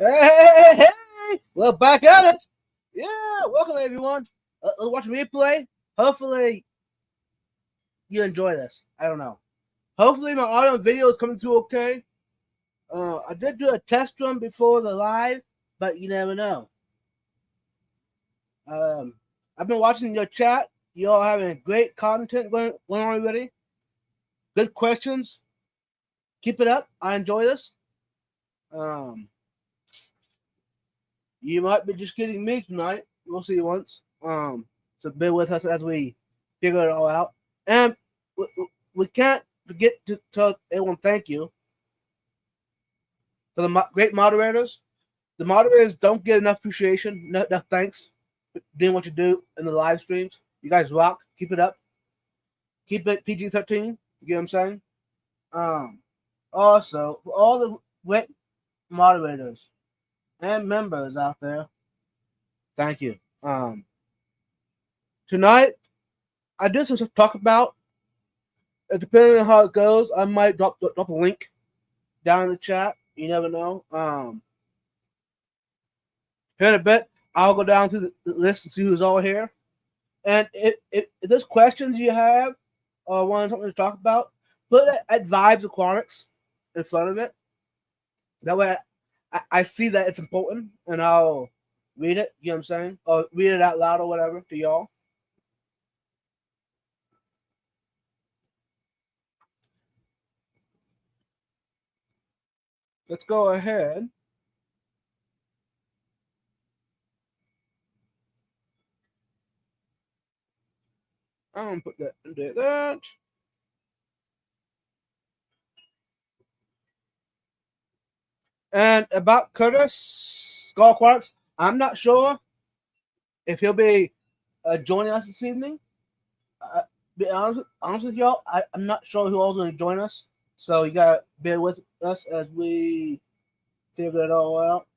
Hey! We're back at it. Yeah, welcome everyone. Let's watch replay. Hopefully, you enjoy this. I don't know. Hopefully, my audio and video is coming through okay. I did do a test run before the live, but you never know. I've been watching your chat. You all having great content going on already. Good questions. Keep it up. I enjoy this. You might be just getting me tonight. We'll see once. So bear with us as we figure it all out. And we can't forget to tell everyone thank you for the great moderators. The moderators don't get enough appreciation, enough thanks for doing what you do in the live streams. You guys rock. Keep it up. Keep it PG-13. You get what I'm saying? Also, for all the great moderators and members out there, thank you. Tonight, I did some stuff to talk about. Depending on how it goes, I might drop a link down in the chat. You never know. Here in a bit, I'll go down through the list and see who's all here. And if there's questions you have or want something to talk about, put it at Vibes Aquatics in front of it. That way I see that it's important and I'll read it, you know what I'm saying? Or read it out loud or whatever to y'all. Let's go ahead. I'm going to put that into that. And about Curtis Skull Aquatics, I'm not sure if he'll be joining us this evening. Be honest with y'all, I'm not sure who else is going to join us. So you got to bear with us as we figure it all out.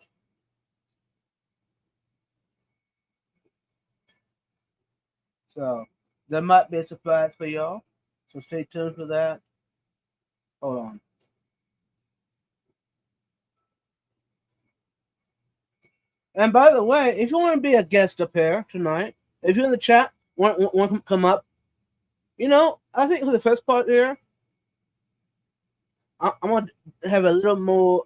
So there might be a surprise for y'all. So stay tuned for that. Hold on. And by the way, if you want to be a guest up here tonight, if you're in the chat, want to come up, you know, I think for the first part here, I'm going to have a little more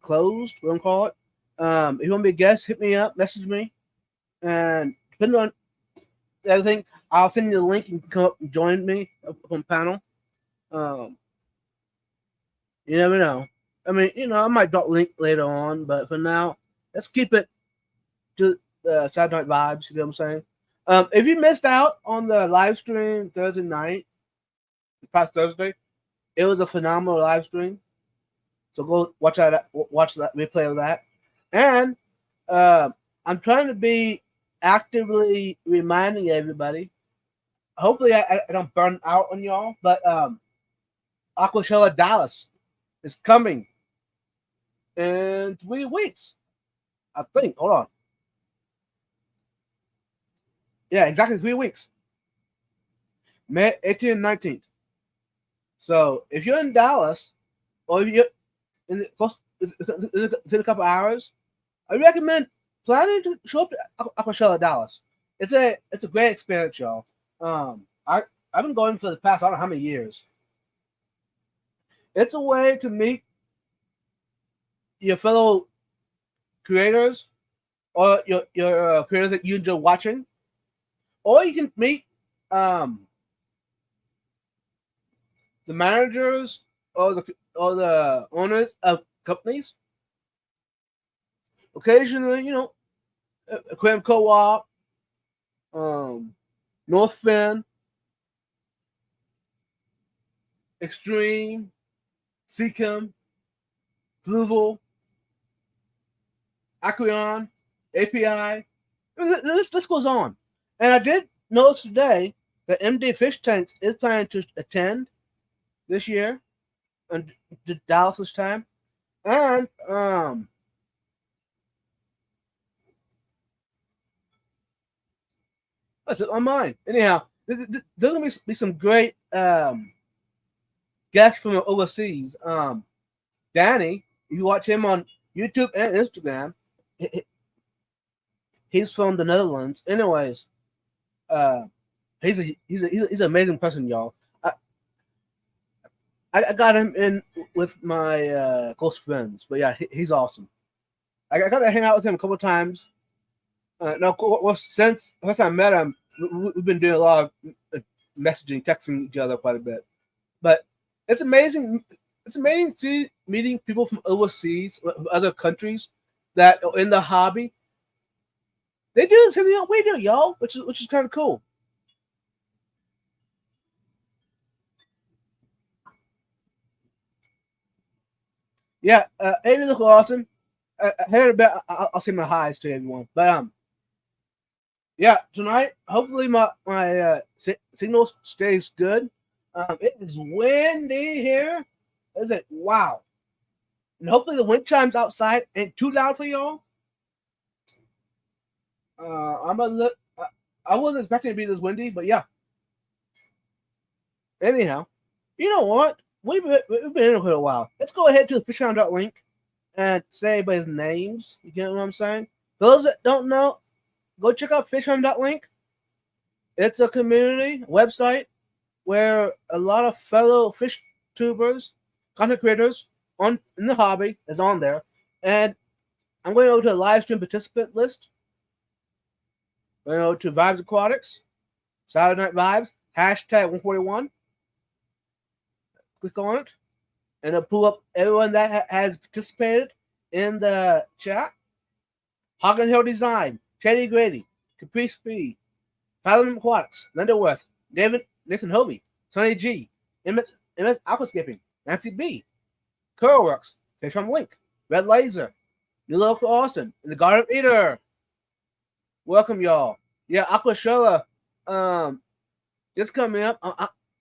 closed, we're going to call it. If you want to be a guest, hit me up, message me. And depending on everything, I'll send you the link. You can come up and join me up on the panel. You never know. I mean, you know, I might drop a link later on, but for now, let's keep it to Saturday Night Vibes. You know what I'm saying? If you missed out on the live stream Thursday night, past Thursday, it was a phenomenal live stream. So go watch that replay of that. And I'm trying to be actively reminding everybody. Hopefully, I don't burn out on y'all, but Aquashella Dallas is coming in 3 weeks. I think. Hold on. Yeah, exactly 3 weeks. May 18th and 19th. So if you're in Dallas, or if you're in within a couple hours, I recommend planning to show up to Aquashella, Dallas. It's a great experience, y'all. I've been going for the past I don't know how many years. It's a way to meet your fellow creators or your creators that you enjoy watching, or you can meet the managers or the owners of companies. Occasionally, Aquarium Co-op, Northfin, Extreme, Seachem, Fluval, Acqueon, API. This goes on. And I did notice today that MD Fish Tanks is planning to attend this year and to Dallas this time. And that's it on mine. Anyhow, there's gonna be some great guests from overseas. Danny, if you watch him on YouTube and Instagram, he's from the Netherlands. Anyways, he's an amazing person, y'all. I got him in with my close friends, but yeah, he's awesome. I got to hang out with him a couple of times. Now, since first time I met him, we've been doing a lot of messaging, texting each other quite a bit. But it's amazing. It's amazing meeting people from overseas, other countries that are in the hobby. They do the same thing we do, y'all, which is kind of cool. Yeah, Amy, look awesome. Here in a bit, I'll say my highs to everyone. But yeah, tonight hopefully my signal stays good. It is windy here. Is it? Wow. And hopefully the wind chimes outside ain't too loud for y'all. I'm a look. I wasn't expecting it to be this windy, but yeah. Anyhow, you know what? We've been in here for a while. Let's go ahead to the fishhound.link and say everybody's names. You get what I'm saying? Those that don't know, go check out fishhound.link. It's a community website where a lot of fellow fish tubers, content creators in the hobby is on there. And I'm going over to the live stream participant list. Going over to Vibes Aquatics, Saturday Night Vibes, hashtag 141. Click on it, and it'll pull up everyone that has participated in the chat. Hagen Hill Design, Shady Grady, Caprice Speed, Fathom Aquatics, Linderworth, David Nathan Hovey, Sonny G, MS Aquascaping, Nancy B, Curlworks, Fish from Link, Red Laser, New Local Austin, and the Garden Eater. Welcome, y'all. Yeah, Aquashella, it's coming up.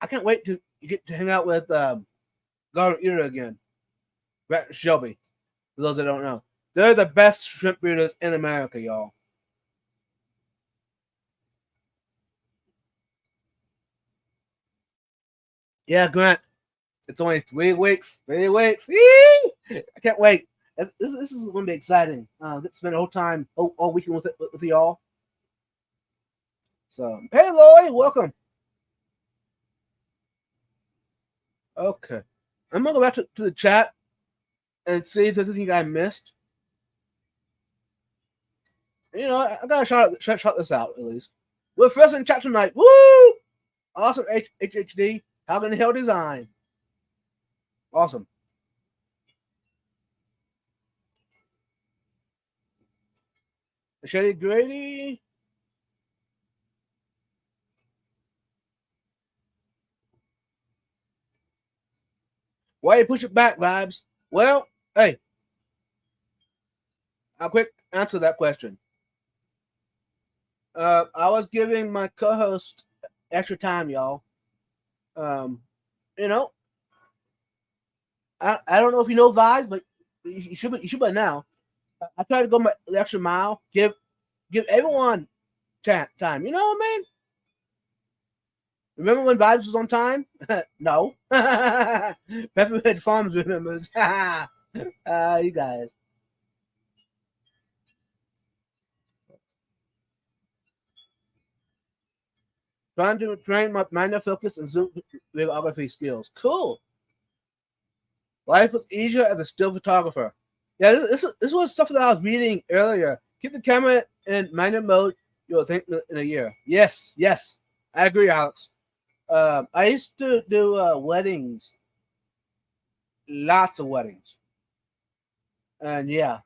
I can't wait to get to hang out with Garden Eater again. Brett Shelby, for those that don't know. They're the best shrimp breeders in America, y'all. Yeah, Grant. It's only 3 weeks. 3 weeks. Yee! I can't wait. This is going to be exciting. Spend the whole time, all weekend with y'all. So, hey, Lloyd, welcome. Okay. I'm going to go back to the chat and see if there's anything I missed. You know, I got to shout this out at least. We're first in chat tonight. Woo! Awesome HHD. Hagen Hill Design. Awesome. Shady Grady. Why you push it back, Vibes? Well, hey, I'll quick answer that question. I was giving my co-host extra time, y'all. You know, I don't know if you know Vibes, but you should by now. I try to go the extra mile. Give everyone time. You know what I mean? Remember when Vibes was on time? No. Pepperhead Farms remembers. You guys. Trying to train my minor focus and zoom videography skills. Cool. Life was easier as a still photographer. Yeah, this was stuff that I was reading earlier. Keep the camera in minor mode. You'll think in a year. Yes, yes. I agree, Alex. I used to do weddings, lots of weddings. And yeah,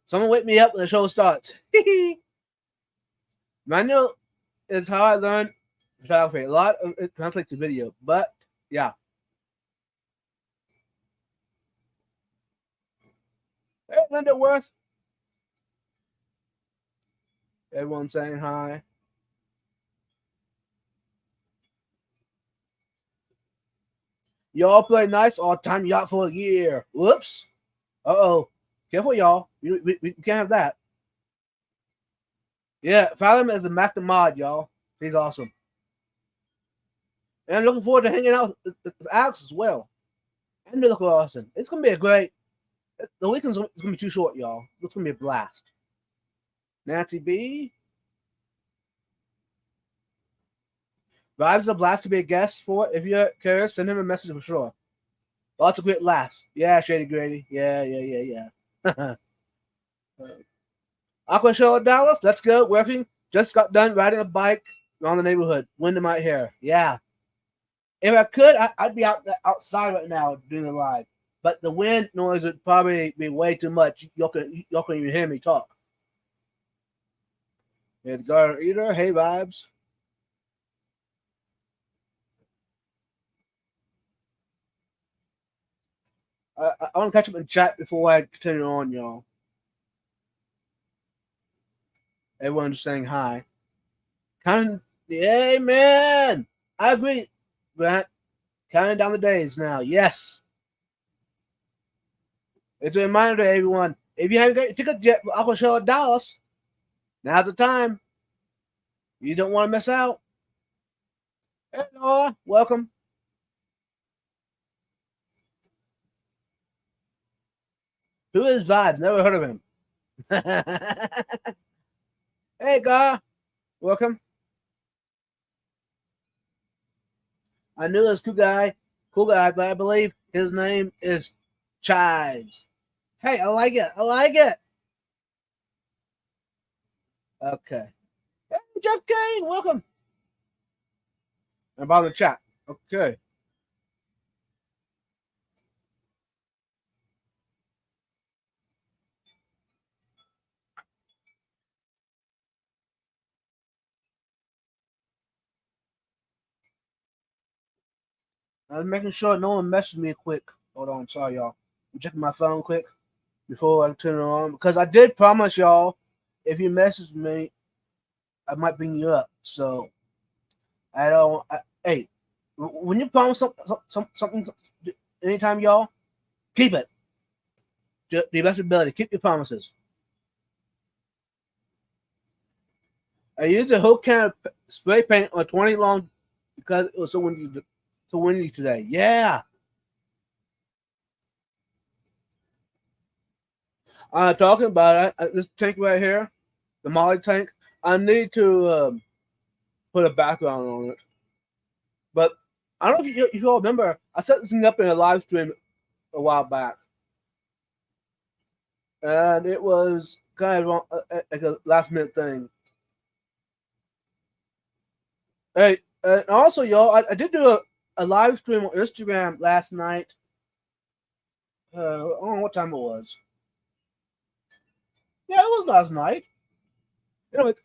someone wake me up when the show starts. Manual is how I learned photography. A lot of it translates to video, but yeah. Hey, Linda Worth. Everyone saying hi. Y'all play nice all time yacht for a year. Whoops. Uh-oh. Careful, y'all. We can't have that. Yeah, Fathom is a master mod, y'all. He's awesome. And I'm looking forward to hanging out with Alex as well. And Miracle Austin. It's going to be a great... The weekend's going to be too short, y'all. It's going to be a blast. Nancy B. Vibes a blast to be a guest for. If you're curious, send him a message for sure. Lots of great laughs. Yeah, Shady Grady. Yeah. Aqua Show Dallas. Let's go. Working. Just got done riding a bike around the neighborhood. Wind in my hair. Yeah. If I could, I'd be outside right now doing the live. But the wind noise would probably be way too much. Y'all can even hear me talk. Here's Garden Eater. Hey, Vibes. I want to catch up in chat before I continue on, y'all. Everyone's saying hi. Yeah, man. I agree, Grant. Counting down the days now. Yes. It's a reminder to everyone. If you haven't got your ticket yet for Aqua Show Dallas, now's the time. You don't want to miss out. Hey, Noah. Welcome. Who is Vibes? Never heard of him. Hey, Gar. Welcome. I knew this cool guy, but I believe his name is Chives. Hey, I like it. Okay. Hey, Jeff Kane, welcome. I'm about the chat. Okay. I'm making sure no one messaged me quick. Hold on, sorry, y'all. I'm checking my phone quick before I turn it on because I did promise y'all if you message me, I might bring you up. So I don't. Hey, when you promise something, anytime, y'all, keep it. The best ability, keep your promises. I used a whole can of spray paint on 20 long because it was so windy today. Yeah. Talking about it, this tank right here, the Molly tank. I need to put a background on it, but I don't know if you all remember. I set this thing up in a live stream a while back, and it was kind of like a last minute thing. Hey, and also, y'all, I did do a live stream on Instagram last night. I don't know what time it was. Yeah, it was last night.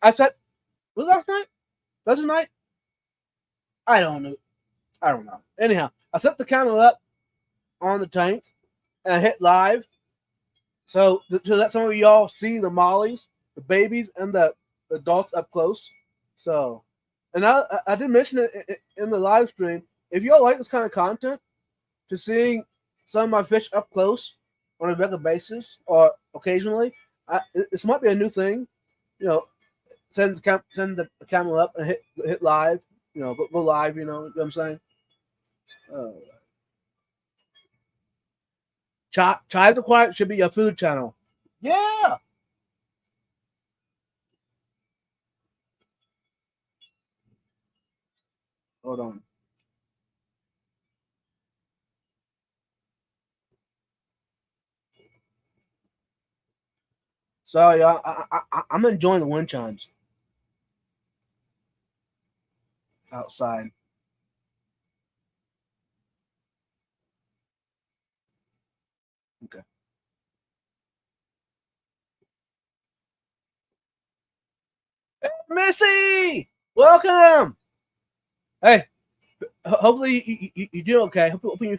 I said, was it last night? Last night? I don't know. I don't know. Anyhow, I set the camera up on the tank and hit live. So to let some of y'all see the mollies, the babies, and the adults up close. So, and I did mention it in the live stream. If y'all like this kind of content, to seeing some of my fish up close, on a regular basis or occasionally. This might be a new thing. You know, send the camera up and hit live. You know, go live. You know what I'm saying? Uh, Chives Acquired should be your food channel. Yeah. Hold on. Sorry, y'all. I'm enjoying the wind chimes outside. Okay. Hey, Missy, welcome. Hey, hopefully you do okay. Hopefully you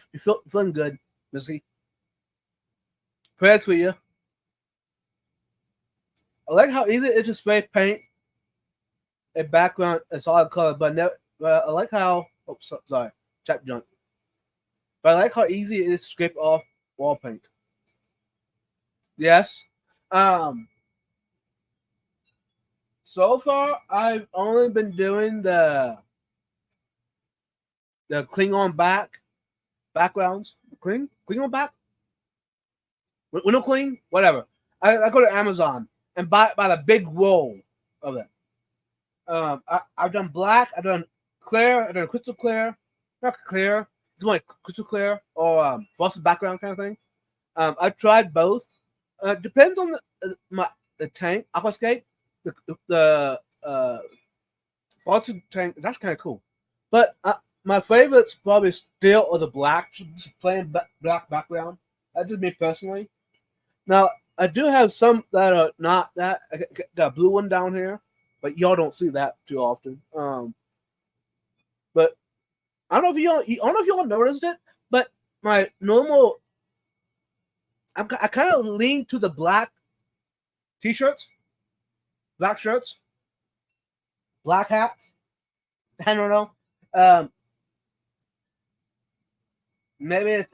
feeling good, Missy. Prayers for you. I like how easy it is to spray paint a background a solid color, but I like how. Oh, sorry, chat junk. But I like how easy it is to scrape off wall paint. Yes. Um. So far, I've only been doing the Klingon backgrounds. Klingon back. Window clean, whatever. I go to Amazon and buy the big roll of it. I've done black, I've done clear, I've done crystal clear, not clear, it's more like crystal clear or frosted background kind of thing. I've tried both. Depends on the tank aquascape. The frosted tank is actually kind of cool, but my favorite's probably still or the black, just plain black background. That's just me personally. Now I do have some that are not that. I got a blue one down here, but y'all don't see that too often. But I don't know if I don't know if y'all noticed it, but my normal, I kind of lean to the black t-shirts, black shirts, black hats. I don't know. Um, Maybe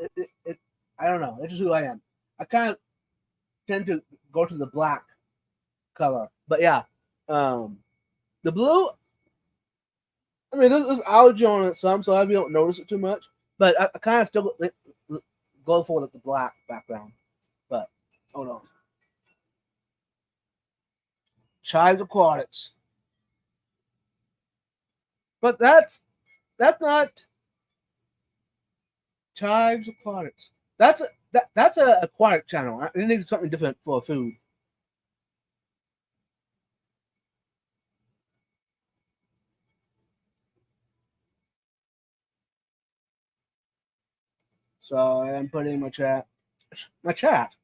I don't know. It's just who I am. I kind of tend to go to the black color, but yeah, um, the blue. I mean, there's algae on it some, so I don't notice it too much. But I kind of still go for the black background. But hold on, Chives Aquatics. But that's not Chives Aquatics. That's a aquatic channel. It needs something different for food. So I'm putting my chat. My chat.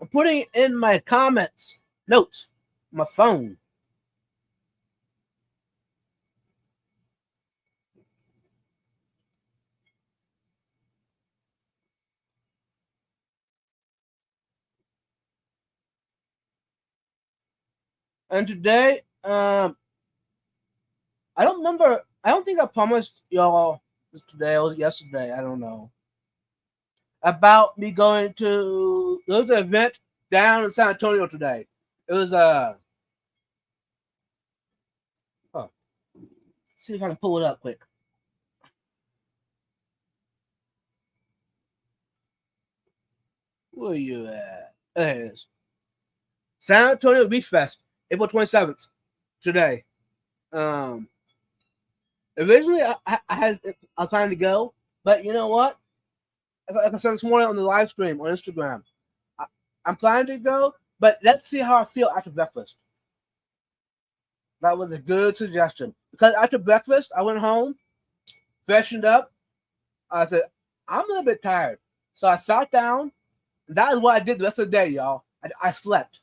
I'm putting in my comments, notes, my phone. And today, I don't remember. I don't think I promised y'all today. It was yesterday. I don't know about me going to. There was an event down in San Antonio today. It was oh, see if I can pull it up quick. Where are you at? There it is. San Antonio Beach Fest, April 27th. Today. Um, Originally I had a plan to go, but you know what? Like I said this morning on the live stream on Instagram, I, I'm planning to go, but let's see how I feel after breakfast. That was a good suggestion because after breakfast, I went home, freshened up. I said, I'm a little bit tired. So I sat down. And that is what I did the rest of the day, y'all. I slept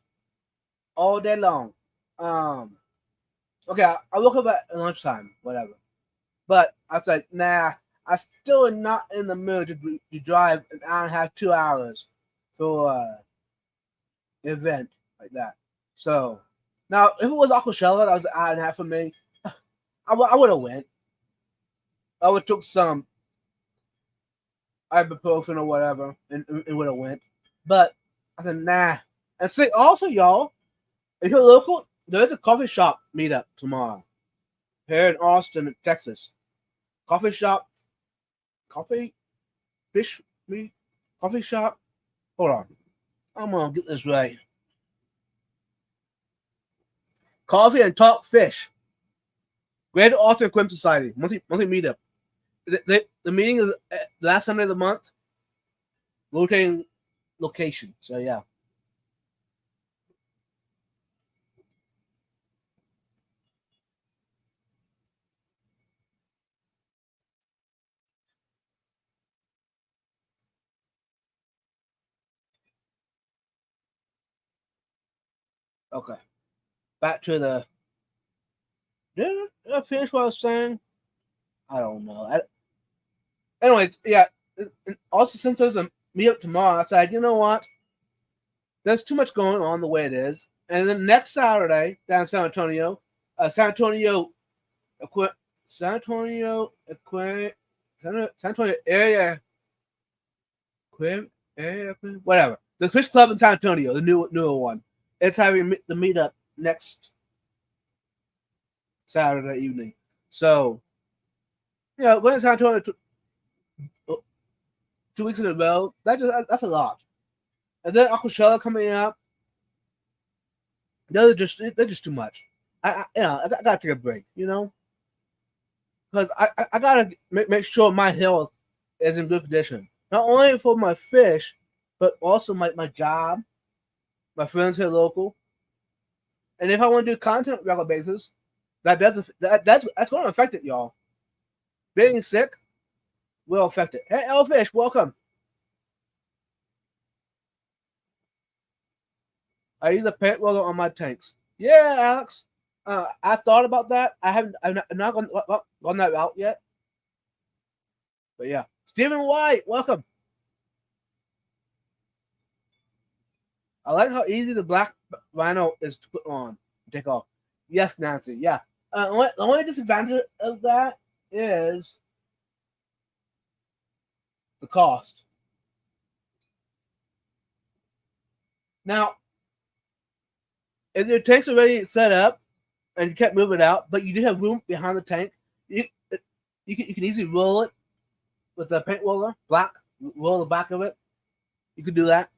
all day long. Um, okay, I woke up at lunchtime, whatever. But I said, nah, I still am not in the mood to drive an hour and a half, 2 hours for an event like that. So now, if it was Aquashella, that was an hour and a half for me. I would have went. I would took some ibuprofen or whatever, and would have went. But I said, nah. And see, also, y'all, if you're local, there's a coffee shop meetup tomorrow here in Austin, Texas. Coffee shop, coffee, fish meat, coffee shop. Hold on. I'm going to get this right. Coffee and Talk Fish. Greater Austin Aquarium Society. Monthly meetup. The meeting is the last Sunday of the month. Rotating location. So, yeah. Okay. Back to the. Did I finish what I was saying? I don't know. Anyways, yeah. Also, since there's a meetup tomorrow, I said, you know what? There's too much going on the way it is. And then next Saturday down in San Antonio, San Antonio, San Antonio, San Antonio area, whatever. The Fish Club in San Antonio, the newer one. It's having the meetup next Saturday evening. So, going to San Antonio 2 weeks in a row, that's a lot. And then Coachella coming up. They're just too much. I gotta take a break, because I gotta make sure my health is in good condition. Not only for my fish, but also my job, my friends here local, and if I want to do content on a regular basis, that's going to affect it, y'all. Being sick will affect it. Hey, Elfish, welcome. I use a paint roller on my tanks. Yeah, Alex. I thought about that. I'm not gone that route yet. But yeah, Stephen White, welcome. I like how easy the black vinyl is to put on, take off. Yes, Nancy. Yeah. The only disadvantage of that is the cost. Now, if your tank's already set up and you can't move it out, but you do have room behind the tank, you can easily roll it with a paint roller, roll the back of it. You could do that.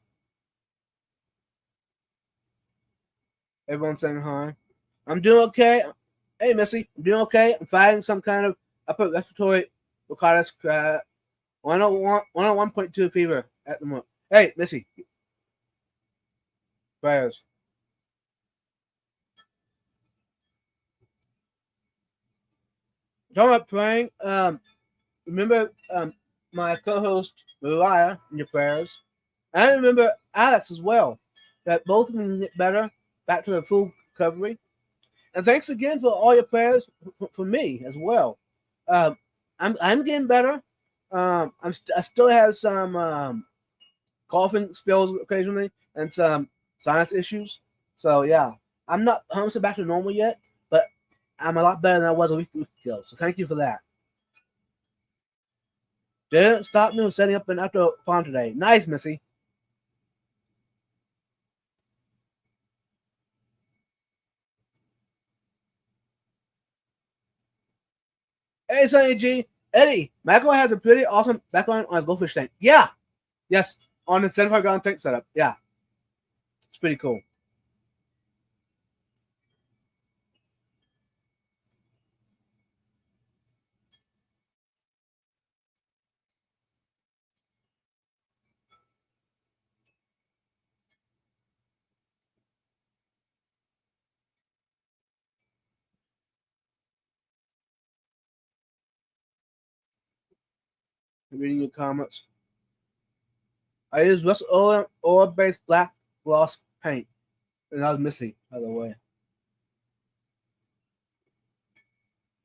Everyone's saying hi. I'm doing okay. Hey, Missy, I'm doing okay. I'm fighting some kind of upper respiratory Ricardo's 101.2 fever at the moment. Hey, Missy. Prayers. Talking about praying, remember my co-host Mariah in your prayers. And I remember Alex as well. That both of them get better, back to the full recovery. And thanks again for all your prayers for me as well. I'm getting better. I still have some coughing spells occasionally and some sinus issues. So yeah, I'm not 100% back to normal yet, but I'm a lot better than I was a week ago. So thank you for that. Didn't stop me from setting up an outdoor pond today. Nice, Missy. Hey, Sonny G. Eddie, Michael has a pretty awesome background on his goldfish tank. Yeah. Yes. On the 75-gallon tank setup. Yeah. It's pretty cool. Reading your comments. I use Rust oil-based black gloss paint. And I was missing, by the way.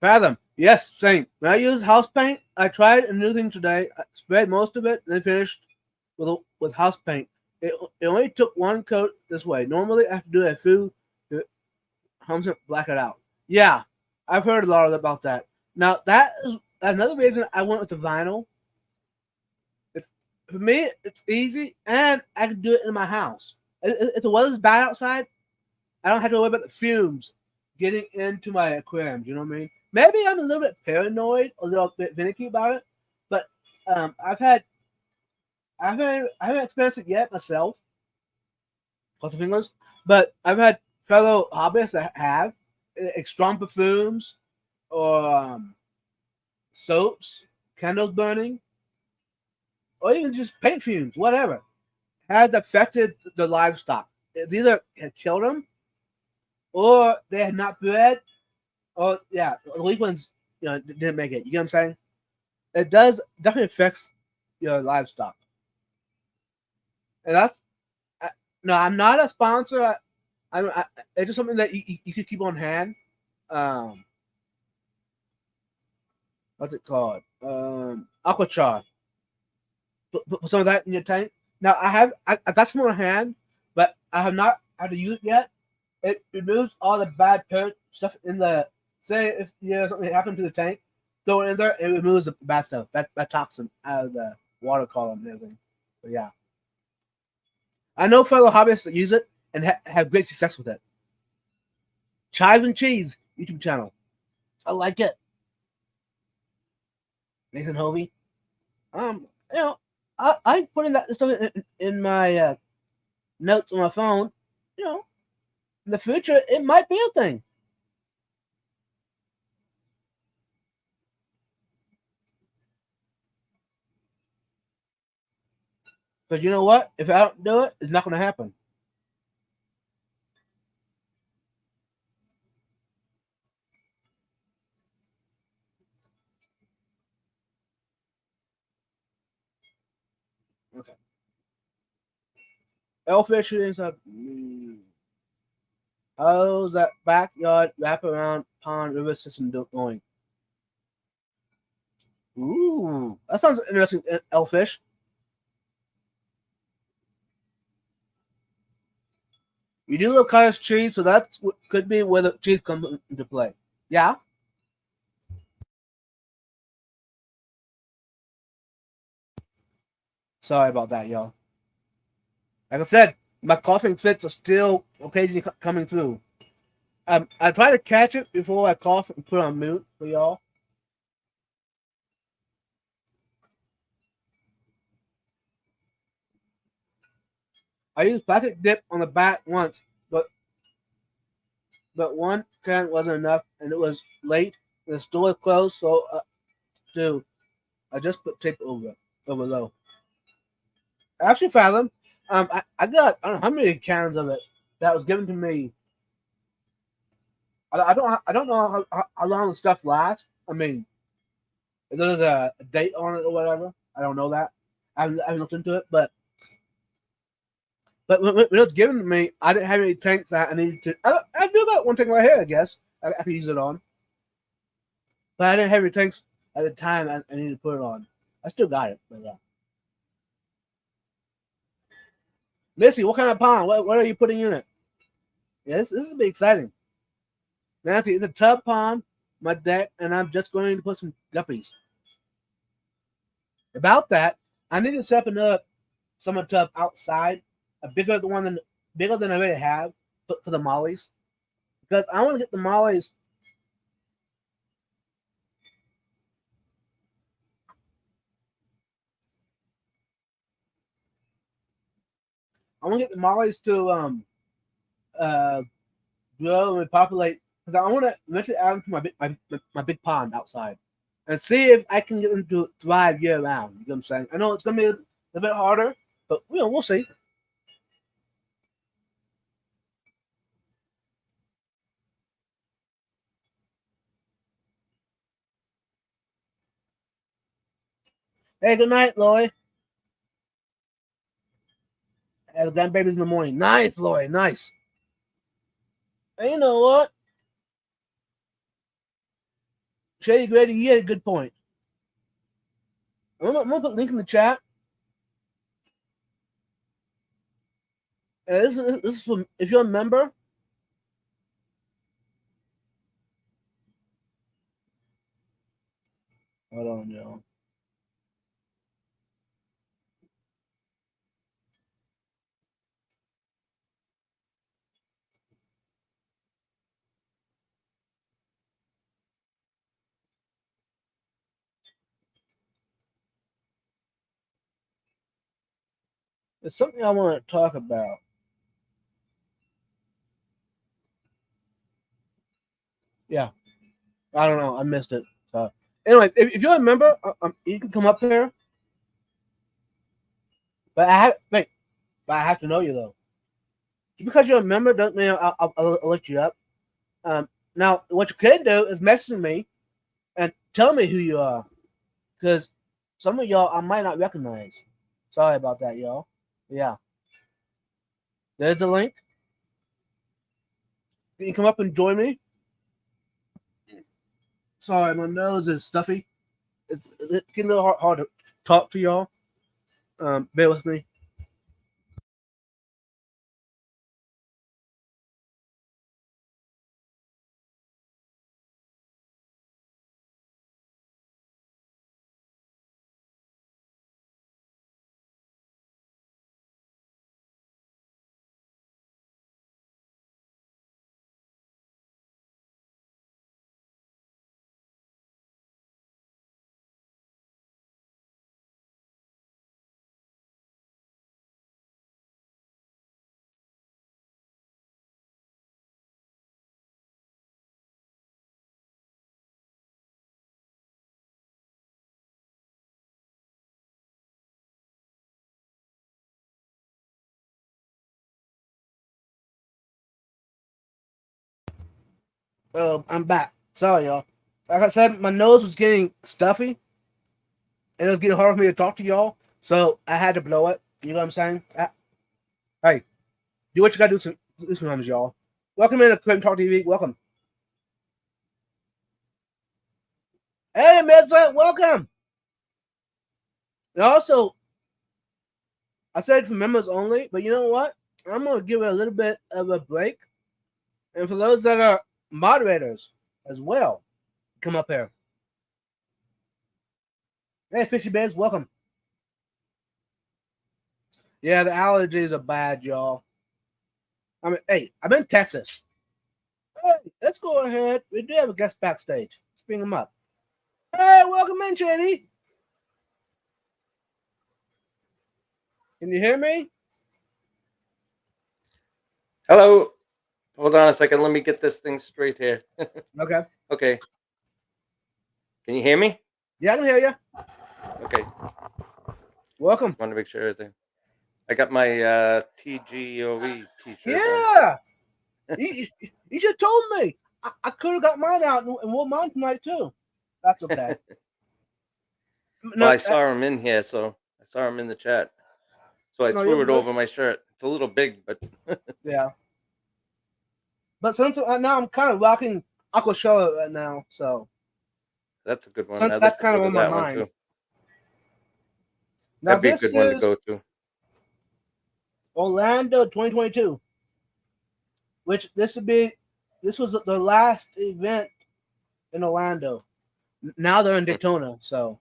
Fathom. Yes, same. When I use house paint, I tried a new thing today. I sprayed most of it, and then finished with house paint. It only took one coat this way. Normally, I have to do a few to black it out. Yeah, I've heard a lot about that. Now, that is another reason I went with the vinyl. For me, it's easy, and I can do it in my house. If the weather's bad outside, I don't have to worry about the fumes getting into my aquarium. You know what I mean? Maybe I'm a little bit paranoid, a little bit finicky about it, but I've had I haven't experienced it yet myself, cross the fingers, but I've had fellow hobbyists that have strong perfumes or soaps, candles burning, or even just paint fumes, whatever, has affected the livestock. It either had killed them, or they had not bred, or yeah, the weak ones, didn't make it. You get what I'm saying? It does definitely affects your livestock, and that's no, I'm not a sponsor. It's just something that you could keep on hand. Um, what's it called? Aquachar. Put some of that in your tank. Now I got some on hand, but I have not had to use it yet. It removes all the bad stuff in the. Say if something happened to the tank, throw it in there. It removes the bad stuff, that toxin out of the water column and everything. But yeah, I know fellow hobbyists that use it and have great success with it. Chives and Cheese YouTube channel. I like it. Nathan Hovey. Um, you know, I put in that stuff in my notes on my phone. You know, in the future it might be a thing. Because you know what? If I don't do it, it's not going to happen. Okay. Elfish is a. How's that backyard wraparound pond river system going? Ooh, that sounds interesting, Elfish. You do love cottage cheese, so that could be where the cheese comes into play. Yeah. Sorry about that, y'all. Like I said, my coughing fits are still occasionally coming through. I try to catch it before I cough and put it on mute for y'all. I used plastic dip on the bat once, but one can wasn't enough, and it was late. And the store was closed, so dude, I just put tape over low. I actually found them. I got I don't know how many cans of it that was given to me. I don't know how long the stuff lasts. I mean, if there's a date on it or whatever. I don't know that. I haven't looked into it, but when it was given to me, I didn't have any tanks that I needed to. I do got one tank right here, I guess. I could use it on, but I didn't have any tanks at the time I needed to put it on. I still got it, but yeah. Missy, what kind of pond? What are you putting in it? Yeah, this is be exciting. Nancy, it's a tub pond, my deck, and I'm just going to put some guppies. About that, I need to set up another summer tub outside, a bigger than I already have for the mollies, because I want to get the mollies. I want to get the mollies to uh grow and populate, because I want to eventually add them to my big pond outside, and see if I can get them to thrive year round. You know what I'm saying? I know it's gonna be a bit harder, but we'll see. Hey, good night, Lloyd. And the grandbabies in the morning. Nice, Lloyd. Nice. And you know what? Shady Grady, you had a good point. I'm gonna put a link in the chat. And this is from, if you're a member. Hold on, y'all. It's something I want to talk about. Yeah, I don't know. I missed it. So, anyway, if you remember, you can come up here. But wait. But I have to know you though. Just because you're a member doesn't mean I'll lift you up. Now what you can do is message me and tell me who you are, because some of y'all I might not recognize. Sorry about that, y'all. Yeah, there's the link. You can come up and join me. Sorry, my nose is stuffy. It's getting a little hard to talk to y'all. Bear with me. I'm back. Sorry, y'all. Like I said, my nose was getting stuffy, and it was getting hard for me to talk to y'all, so I had to blow it. You know what I'm saying? Hey, do what you gotta do sometimes, y'all. Welcome in to Quentin Talk TV. Welcome. Hey, Mesa, welcome. And also, I said for members only, but you know what? I'm gonna give it a little bit of a break, and for those that are moderators as well, come up here. Hey, Fishy Bears, welcome. Yeah, the allergies are bad, y'all. I mean, hey, I'm in Texas. Hey, let's go ahead. We do have a guest backstage. Let's bring him up. Hey, welcome in, Jenny. Can you hear me? Hello. Hold on a second. Let me get this thing straight here. Okay. Okay. Can you hear me? Yeah, I can hear you. Okay. Welcome. Want to make sure everything. I got my TGOE t-shirt Yeah. You should have told me. I could have got mine out and wore mine tonight too. That's okay. Well, I saw him in here, so I saw him in the chat. So I threw it over my shirt. It's a little big, but yeah. But since now I'm kind of rocking Aquashella right now, so that's a good one. that's kind of on my mind. Too. Now that'd be a good one to go to. Orlando 2022, which this was the last event in Orlando. Now they're in Daytona, so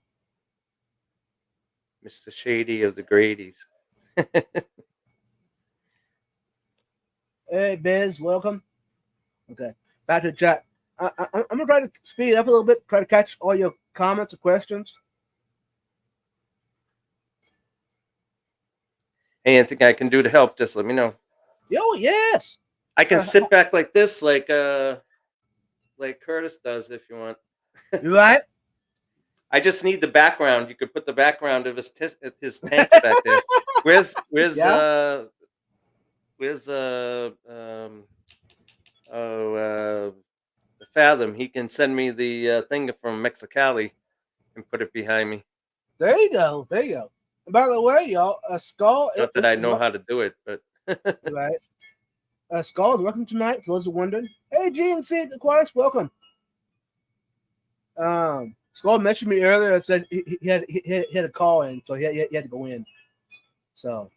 Mr. Shady of the Grady's. Hey, Biz, welcome. Okay, back to the chat. I'm gonna try to speed it up a little bit, try to catch all your comments or questions. Hey, anything I can do to help, just let me know. Yo, yes. I can sit back like this, like Curtis does, if you want. You right? I just need the background. You could put the background of his tanks back there. Where's yeah. Fathom? He can send me the thing from Mexicali and put it behind me. There you go. There you go. And by the way, y'all, a skull. Not that I know how to do it, but right. Skull is working tonight. For those who wondering, hey, GNC Aquatics, welcome. Skull mentioned me earlier and said he had a call in, so he had to go in. So,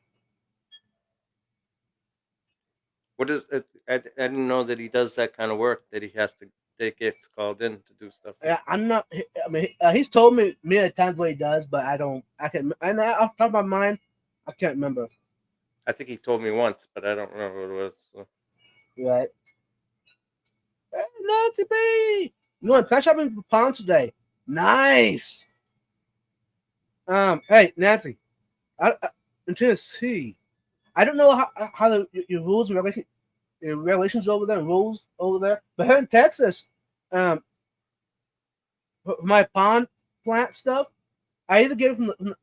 what is it? I didn't know that he does that kind of work. That he has to gets called in to do stuff. Yeah, I'm not. I mean, he's told me many times what he does, but I don't. I can. And off the top of my mind, I can't remember. I think he told me once, but I don't remember what it was. So. Right. Hey, Nancy B, you want to pet shopping for Ponds today? Nice. Hey, Nancy, in Tennessee, I don't know how your rules and regulations over there, rules over there, but here in Texas, um, for my pond plant stuff, I either get it from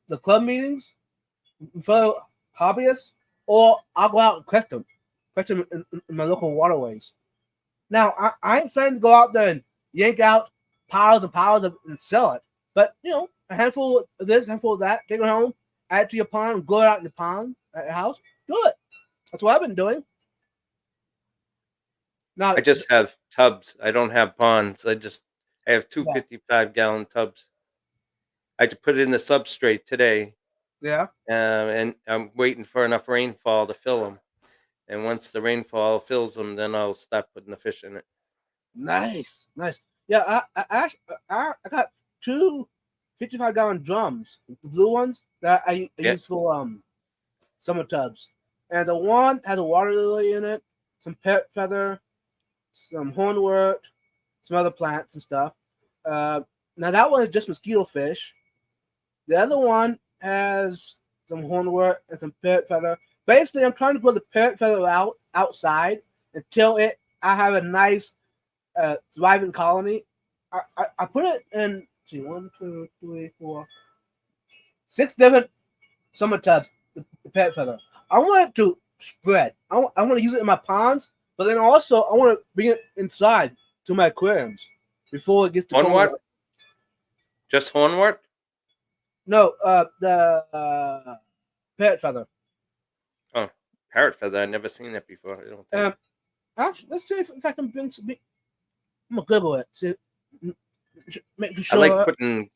the club meetings for hobbyists, or I'll go out and collect them in my local waterways. Now, I ain't saying to go out there and yank out piles and piles of and sell it, but a handful of this, a handful of that, take it home, add it to your pond, go out in the pond at your house, do it. That's what I've been doing. Now, I just have tubs. I don't have ponds. I have two Yeah. 55-gallon tubs. I just put it in the substrate today, yeah, and I'm waiting for enough rainfall to fill them. And once the rainfall fills them, then I'll start putting the fish in it. nice. Yeah, I got two 55-gallon drums, the blue ones that I Yeah. use for summer tubs, and the one has a water lily in it, some pet feather, some hornwort, some other plants and stuff. Now that one is just mosquito fish. The other one has some hornwort and some parrot feather. Basically, I'm trying to put the parrot feather outside until I have a nice thriving colony. I put it in 1, 2, 3, 4, 6 different summer tubs. The parrot feather. I want it to spread. I want to use it in my ponds, but then also I want to bring it inside to my aquariums before it gets to Hornwort? Just hornwort? No, the parrot feather. Oh, parrot feather. I've never seen that before. I don't think. Actually, let's see if I can bring some. I'm gonna Google it. See, make I sure. like putting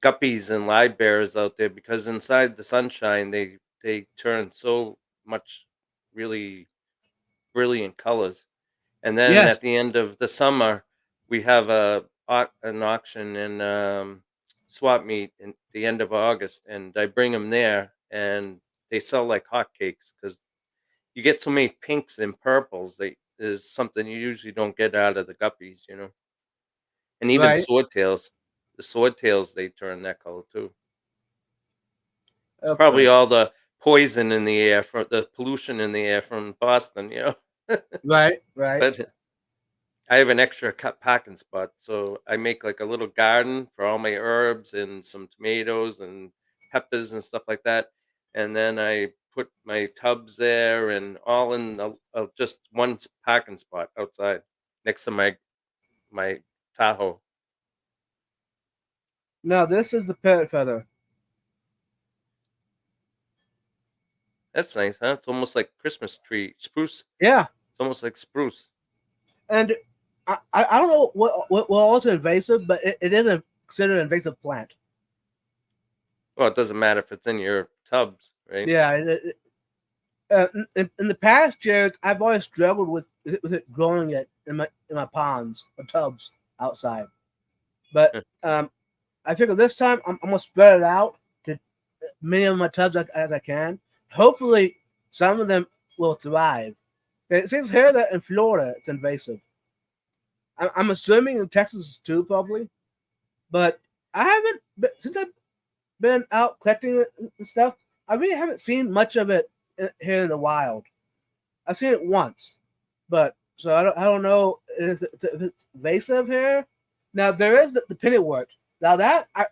guppies and live bears out there because inside the sunshine they turn so much really brilliant colors. And then at Yes, the end of the summer, we have an auction in swap meet in the end of August, and I bring them there, and they sell like hotcakes because you get so many pinks and purples. They is something you usually don't get out of the guppies. And even right. swordtails. The swordtails they turn that color too. It's probably Okay. all the poison in the air from the pollution in the air from Boston. Right. But I have an extra cut parking spot, so I make like a little garden for all my herbs and some tomatoes and peppers and stuff like that. And then I put my tubs there and all in just one parking spot outside next to my Tahoe. Now this is the parrot feather. That's nice, huh? It's almost like Christmas tree spruce. Yeah, It's almost like spruce. and I don't know what also invasive, but it is considered an invasive plant. Well, it doesn't matter if it's in your tubs, right? Yeah. In the past years, I've always struggled with it growing it in my ponds or tubs outside, but I figure this time I'm gonna spread it out to many of my tubs as I can. Hopefully, some of them will thrive. It says here that in Florida it's invasive. I'm assuming in Texas too, probably. But I haven't since I've been out collecting it and stuff. I really haven't seen much of it here in the wild. I've seen it once, but so I don't know if it's invasive here. Now there is the pennywort. Now that I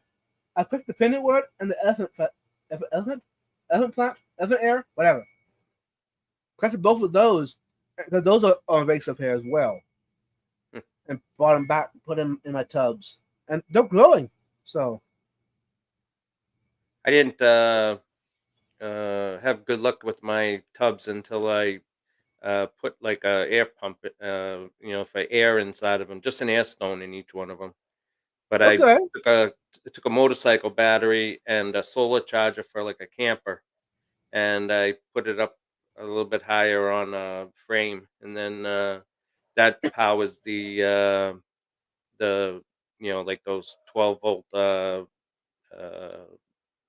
clicked the pennywort and the elephant plant, elephant air, whatever. Collected both of those because those are invasive here as well, and brought them back, put them in my tubs, and they're growing. So I didn't have good luck with my tubs until I put like a air pump, for air inside of them, just an air stone in each one of them. But I okay, took a motorcycle battery and a solar charger for like a camper, and I put it up a little bit higher on a frame, and then that powers the like those 12-volt uh,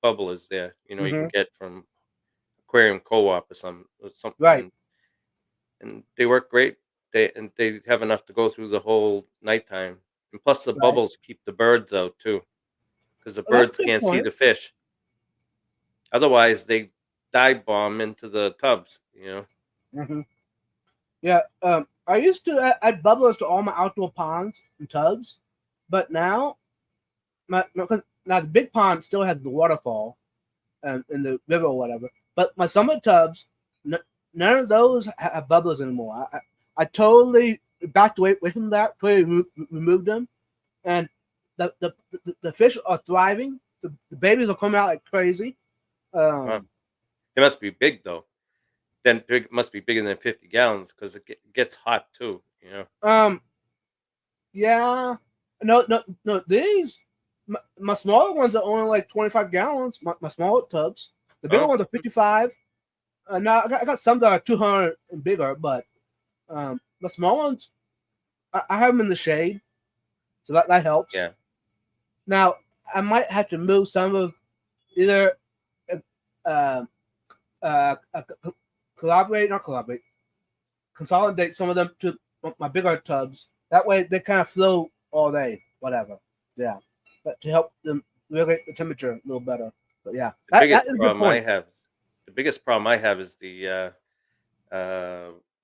bubblers there. You can get from Aquarium Co-op or right, something, and they work great. They have enough to go through the whole nighttime, and plus the right. bubbles keep the birds out too, because the Well, that's birds a good can't see point. the fish. Otherwise, dive bomb into the tubs. Hmm. Yeah. I used to add bubblers to all my outdoor ponds and tubs, but now now the big pond still has the waterfall in the river or whatever. But my summer tubs, none of those have bubblers anymore. I totally backed away from that. Totally removed them, and the fish are thriving. The babies are coming out like crazy. Wow. It must be big though. Then big must be bigger than 50 gallons because it gets hot too. Yeah, no. These my smaller ones are only like 25 gallons. My smaller tubs. The bigger Oh, ones are 55. Now I got some that are 200 and bigger, but the small ones I have them in the shade, so that helps. yeah. Now I might have to move some of either uh, uh, uh, consolidate some of them to my bigger tubs. That way they kind of flow all day, whatever. Yeah, but to help them regulate the temperature a little better. But yeah, The biggest that is a good problem I point. have, the biggest problem I have is the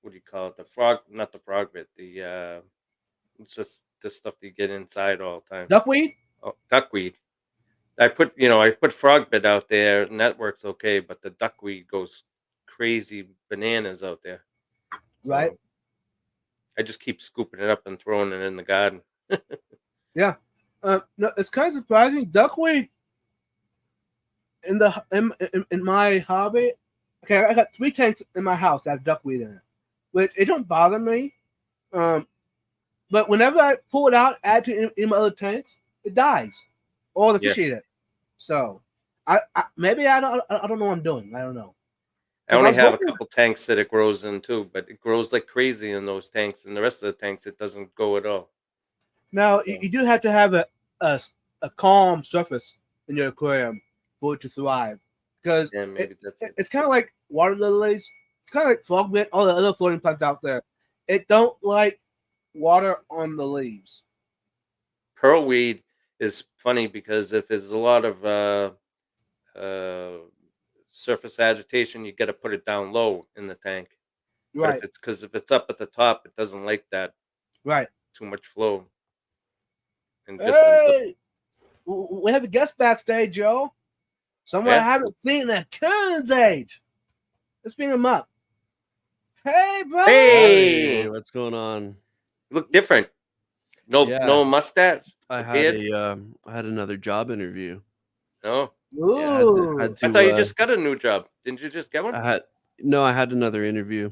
what do you call it? The frog, not the frog bit. It's just the stuff that you get inside all the time. Duckweed, Oh, duckweed. I put frog bit out there and that works okay, but the duckweed goes crazy bananas out there. right? So I just keep scooping it up and throwing it in the garden. Yeah. No, it's kind of surprising. Duckweed in my hobby. Okay, I got 3 tanks in my house that have duckweed in it, which it don't bother me. But whenever I pull it out, add to in my other tanks, it dies, or the Yeah. fish eat it. So, maybe I don't know what I'm doing. I don't know. I 'Cause only was have a looking- couple tanks that it grows in too, but it grows like crazy in those tanks, and the rest of the tanks it doesn't go at all. Now you do have to have a calm surface in your aquarium for it to thrive, because Yeah, maybe that's it. it's kind of like water lilies. It's kind of like frogbit, all the other floating plants out there. It don't like water on the leaves. Pearlweed is funny because if there's a lot of uh, surface agitation, you got to put it down low in the tank. But Right, if it's up at the top, it doesn't like that right. too much flow, and just ends up. Hey, we have a guest backstage, Joe. Someone I Yeah, haven't seen in Coon's age. Let's bring him up. Hey, brother. Hey, Hey, what's going on? you look different. No, Yeah, no mustache, I or had beard. I had another job interview. No, Yeah, Ooh. I thought you just got a new job. Didn't you just get one? I had no, I had another interview.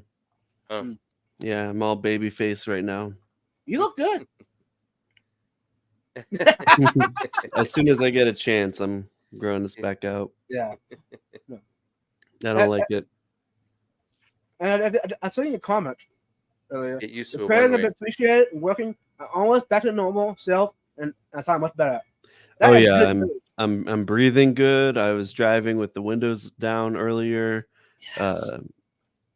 Oh. Yeah, I'm all baby face right now. You look good. As soon as I get a chance, I'm growing this back out. Yeah. I don't like it. And I saw your comment earlier. Get used The to it prayers one have way. been appreciated and working almost back to normal self, and I sound much better. Oh is yeah, good news. I'm breathing good. I was driving with the windows down earlier. Yes.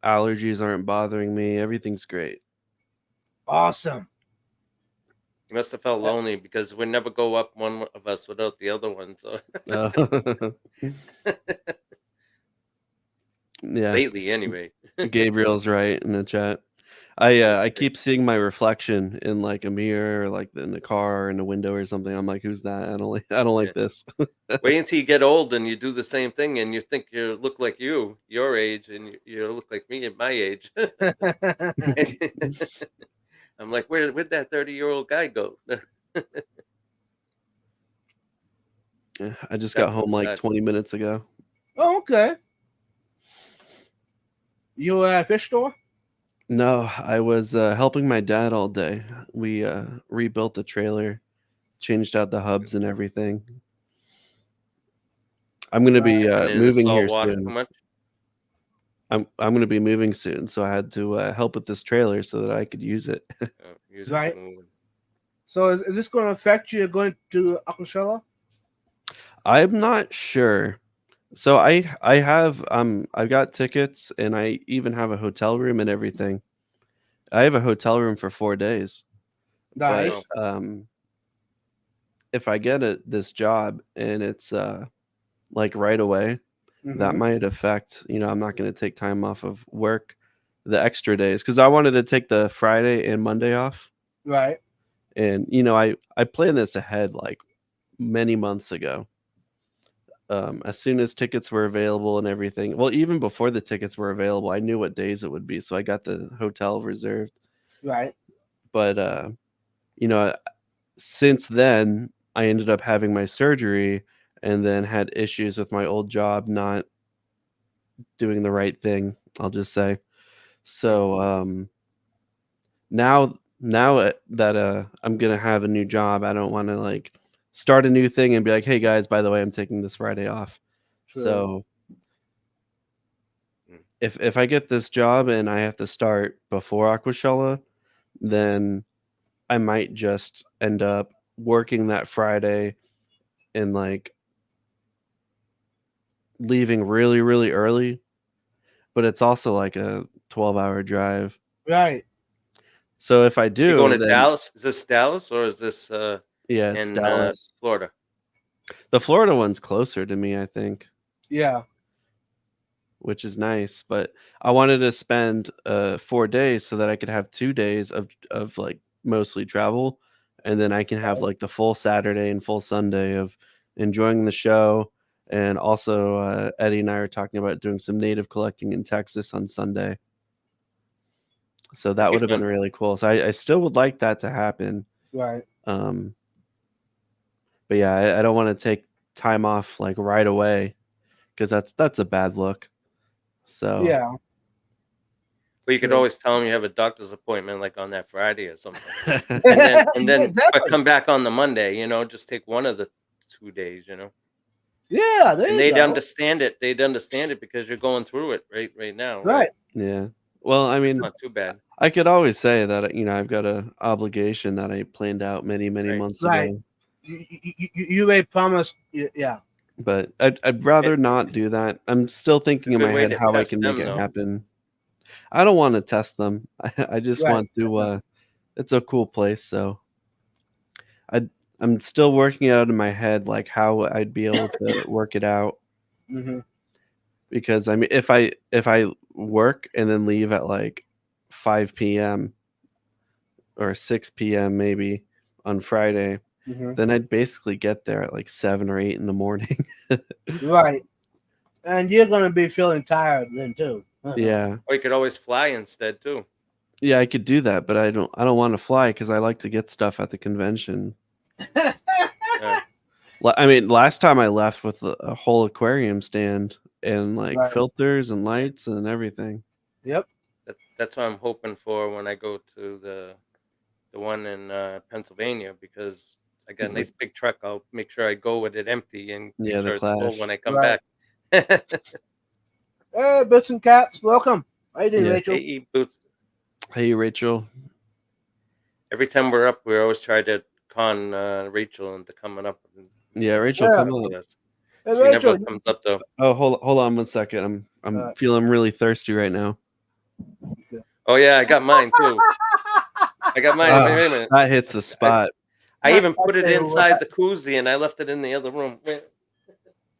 Allergies aren't bothering me. Everything's great. Awesome. You must have felt lonely because we never go up one of us without the other one. So Yeah, lately, anyway. Gabriel's right in the chat. I keep seeing my reflection in like a mirror or like in the car or in a window or something. I'm like, who's that? I don't like this. Wait until you get old and you do the same thing, and you think you look like your age, and you look like me at my age. I'm like, where'd that 30-year-old guy go? Yeah, I just That's got home like bad. 20 minutes ago. Oh, okay. You were at a fish store? No, I was helping my dad all day. We rebuilt the trailer, changed out the hubs and everything. I'm gonna be And in the moving salt here water too soon. much. I'm gonna be moving soon, so I had to help with this trailer so that I could use it. Use it Right. for moving. So is this going to affect you going to Akashela? I'm not sure. So I have I've got tickets and I even have a hotel room and everything. I have a hotel room for 4 days. Nice. But if I get this job and it's like right away, that Mhm. might affect, I'm not going to take time off of work the extra days because I wanted to take the Friday and Monday off. Right. And, I planned this ahead like many months ago. As soon as tickets were available and everything, well, even before the tickets were available, I knew what days it would be. So I got the hotel reserved. Right. But, you know, since then, I ended up having my surgery and then had issues with my old job not doing the right thing, I'll just say. So, now that I'm gonna have a new job, I don't want to like start a new thing and be like, "Hey guys, by the way, I'm taking this Friday off." True. So Mm. if I get this job and I have to start before Aquashella, then I might just end up working that Friday and like leaving really, really early. But it's also like a 12-hour drive. Right. So if I So you going do, to then Dallas? Is this Dallas or is this yeah, it's in Dallas. Florida? The Florida one's closer to me, I think, Yeah. which is nice. But I wanted to spend 4 days so that I could have 2 days of like mostly travel, and then I can have like the full Saturday and full Sunday of enjoying the show. And also, Eddie and I are talking about doing some native collecting in Texas on Sunday. So that That'd be would have been fun. really cool. So I still would like that to happen. Right. Um, but yeah, I don't want to take time off like right away because that's a bad look. So Yeah. But you could True. always tell them you have a doctor's appointment like on that Friday or something. But Exactly. come back on the Monday, just take one of the 2 days, Yeah. There and you they'd go. understand it. They'd understand it because you're going through it right now, right? Right. yeah. Well, I It's mean, not too bad, I could always say that I've got a obligation that I planned out many right? months Right. ago, You may promise. Yeah. but I'd rather It, not do that. I'm still it's a thinking in good my way head to how I test can make them, it though. happen. I don't want to test them. I just Right. want to. It's a cool place, so I'm still working out in my head like how I'd be able to work it out. Mm-hmm. Because I mean, if I work and then leave at like 5 p.m. or 6 p.m. maybe on Friday, Mm-hmm. then I'd basically get there at like 7 or 8 in the morning. Right. And you're gonna be feeling tired then too. Yeah. Or you could always fly instead too. Yeah, I could do that, but I don't want to fly because I like to get stuff at the convention. Yeah, I mean, last time I left with a whole aquarium stand and like Right. filters and lights and everything. Yep. that's what I'm hoping for when I go to the one in Pennsylvania because I got a nice big truck. I'll make sure I go with it empty and make Yeah, the sure it's full when Clash. I come Right. back. Hey, Boots and Cats, welcome. How you doing, Yeah. Rachel? Hey, Boots. Hey, Rachel. Every time we're up, we always try to con Rachel into coming up Yeah, and Rachel, Yeah. come with on. us. Hey, She never Rachel. comes up though. Oh, hold on 1 second. I'm feeling really thirsty right now. Oh yeah, I got mine too. I got mine. Ah, Wait a minute. that hits the spot. I even put it tell you inside what. the koozie and I left it in the other room. Wait.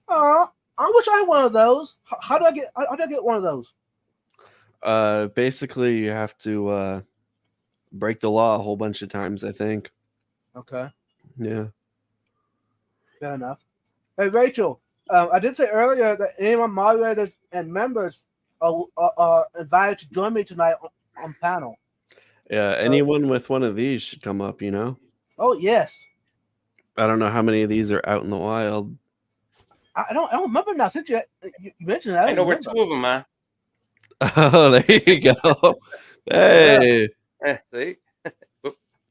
I wish I had one of those. How do I get one of those? Basically, you have to break the law a whole bunch of times, I think. Okay, Yeah. fair enough. Hey, Rachel. I did say earlier that any of my moderators and members are invited to join me tonight on panel. Yeah. So- Anyone with one of these should come up, Oh yes. I don't know how many of these are out in the wild. I don't remember now. Since you mentioned that, I know where remember. 2 of them are. Oh, there you go. Hey. See?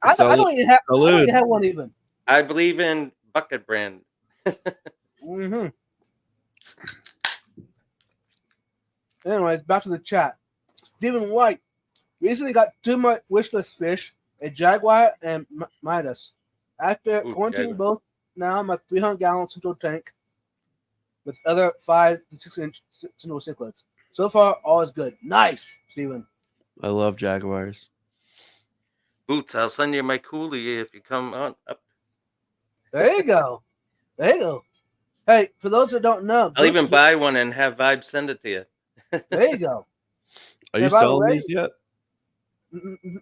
I don't even have. I don't Salute. even have one even. I believe in Bucket Brand. Mm-hmm. Anyways, back to the chat. Stephen White recently got 2 more wishlist fish, a jaguar and Midas. After Ooh, quarantining jaguar. both, now I'm a 300-gallon central tank with other 5 to 6 inch central cichlids. So far, all is good. Nice, Stephen. I love jaguars. Boots, I'll send you my coolie if you come on up. There you go. There you go. Hey, for those that don't know, I'll even Boots- buy one and have Vibe send it to you. there you go. Are Hey, you by the selling way- these yet?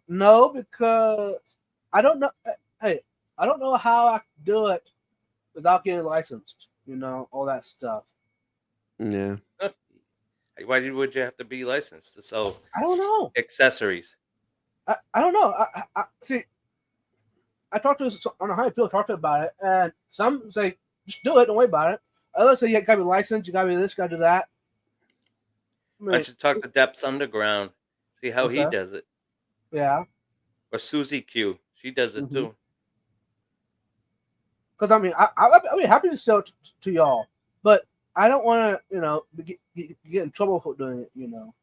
No, because I don't know. Hey, I don't know how I can do it without getting licensed. You know, all that stuff. Yeah. Why would you have to be licensed to sell I don't know. accessories? I don't know. I see. I talked to on a high people talked to about it, and some say just do it, don't worry about it. Others say you gotta be licensed, you gotta be this, gotta do that. I Why mean, don't you talk to Depths Underground? See how he Okay. does it. yeah, Or Susie Q. She does it Mhm. too. because I mean, I'd be happy to sell it to y'all, but I don't want to, get in trouble for doing it. You know.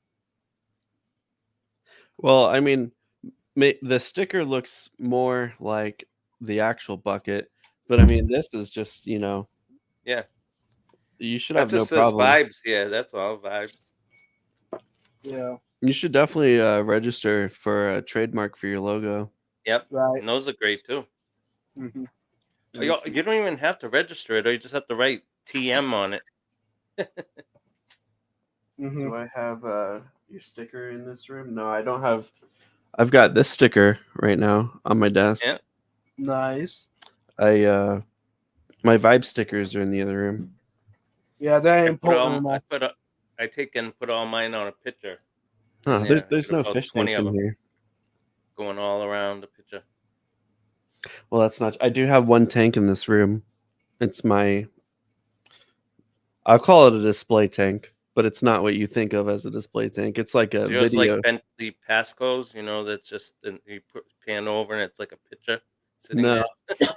Well, I mean, the sticker looks more like the actual bucket, but I mean, this is just, Yeah. you should That have no just says problem. Vibes. Yeah, that's all Vibes. Yeah. You should definitely register for a trademark for your logo. Yep. Right. And those are great too. Mm-hmm. You don't even have to register it, or you just have to write TM on it. Mm-hmm. Do I have your sticker in this room? No, I don't have. I've got this sticker right now on my desk. Yeah. Nice. My Vibe stickers are in the other room. Yeah, they're I put important. all, enough. I take and put all mine on a picture. Huh, in there. there's I got no about fish 20 tanks of in them here. going all around the picture. Well, that's not. I do have one tank in this room. It's I'll call it a display tank, but it's not what you think of as a display tank. It's like a Is yours video. like Bentley Pascos? That's just you pan over and it's like a picture sitting No, there.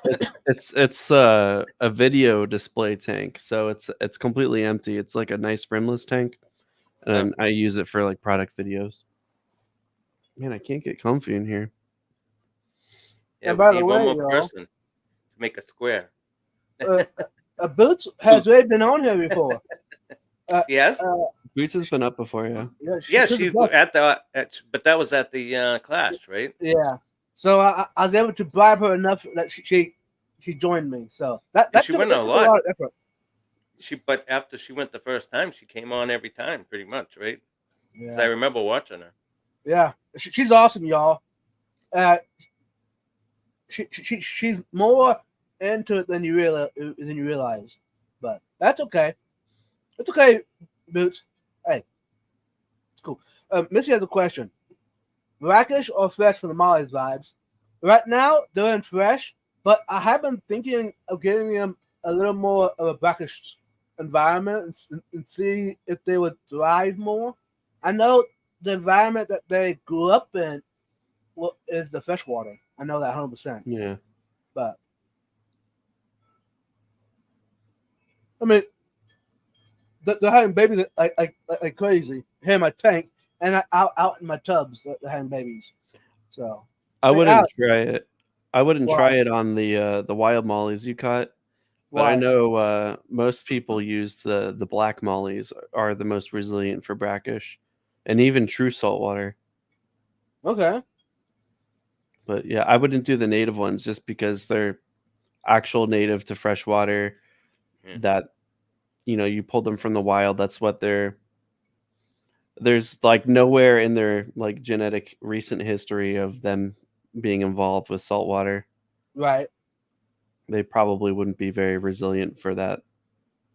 it's a video display tank, so it's completely empty. It's like a nice rimless tank, and I use it for like product videos. Man, I can't get comfy in here. Yeah, And we by the need way, one more y'all, person to make a square. Boots has already been on here before. Yes. Boots has been up before, yeah. Yeah, took she the bus. but that was at the Clash, right? Yeah. So I was able to bribe her enough that she joined me. So that She took, went that a took lot. lot of effort. But after she went the first time, she came on every time, pretty much, right? Because I Yeah. remember watching her. Yeah. She's awesome, y'all. She's more into it than you realize. But that's okay. It's okay, Boots. Hey, it's cool. Missy has a question. Brackish or fresh for the Molly's vibes? Right now, they're in fresh, but I have been thinking of getting them a little more of a brackish environment and see if they would thrive more. I know the environment that they grew up in is the freshwater. I know that 100%. Yeah. But I mean, they're having babies like crazy here in my tank and out in my tubs. They're having babies. So I wouldn't Alex. try it. I wouldn't Why? try it on the wild mollies you caught. But I why? know most people use the black mollies are the most resilient for brackish, and even true saltwater. Okay. But yeah, I wouldn't do the native ones just because they're actual native to freshwater. Yeah. That you pulled them from the wild. That's what they're. There's like nowhere in their like genetic recent history of them being involved with saltwater. Right. They probably wouldn't be very resilient for that.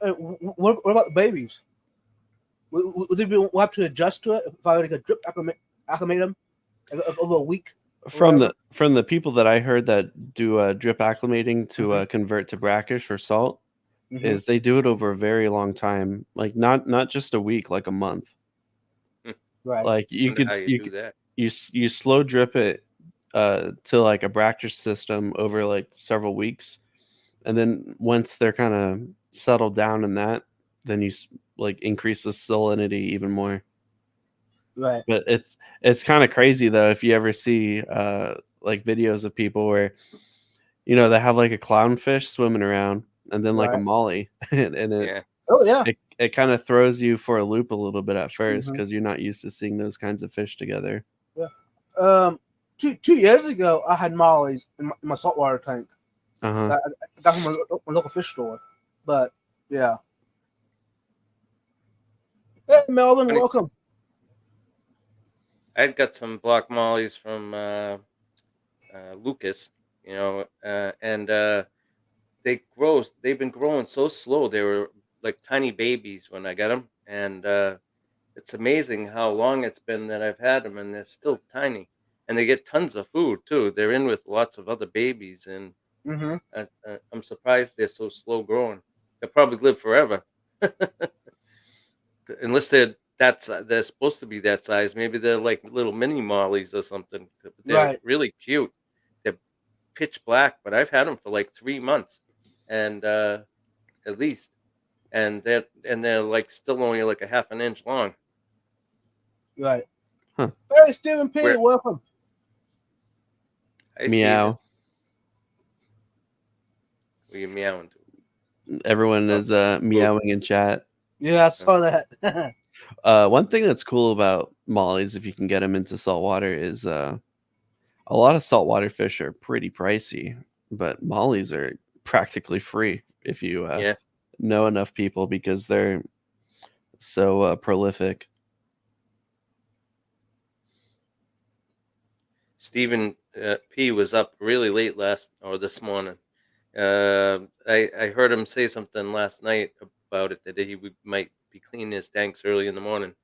What about the babies? Would they be have to adjust to it if I were to drip acclimate them over a week? From whatever? the people that I heard that do drip acclimating to convert to brackish or salt, Mhm. is they do it over a very long time, like not just a week, like a month. Right. Like you Wonder could how you do that. you slow drip it to like a brackish system over like several weeks, and then once they're kind of settled down in that, then you like increase the salinity even more. Right. But it's kind of crazy though if you ever see like videos of people where they have like a clownfish swimming around and then like a Right. molly and it Yeah. Oh yeah. it kind of throws you for a loop a little bit at first Mhm. because you're not used to seeing those kinds of fish together. 2 years ago, I had mollies in my saltwater tank. Uh-huh. I got from my local fish store, but Yeah. Hey, Melvin, Funny- welcome. I'd got some block mollies from Lucas, and they've been growing so slow. They were like tiny babies when I got them, and it's amazing how long it's been that I've had them, and they're still tiny, and they get tons of food too. They're in with lots of other babies, and Mm-hmm. I'm surprised they're so slow growing. They'll probably live forever, unless they're supposed to be that size. Maybe they're like little mini mollies or something. But they're Right. really cute. They're pitch black, but I've had them for like 3 months, and at least, and they're like still only like a half an inch long. Right. Huh. Hey, Stephen P, Where welcome. I see Meow. where you meowing to. Everyone is meowing in chat. Yeah, I saw that. One thing that's cool about mollies, if you can get them into saltwater, is a lot of saltwater fish are pretty pricey, but mollies are practically free if you Yeah, know enough people because they're so prolific. Stephen P was up really late this morning. I heard him say something last night about it that might be cleaning his tanks early in the morning.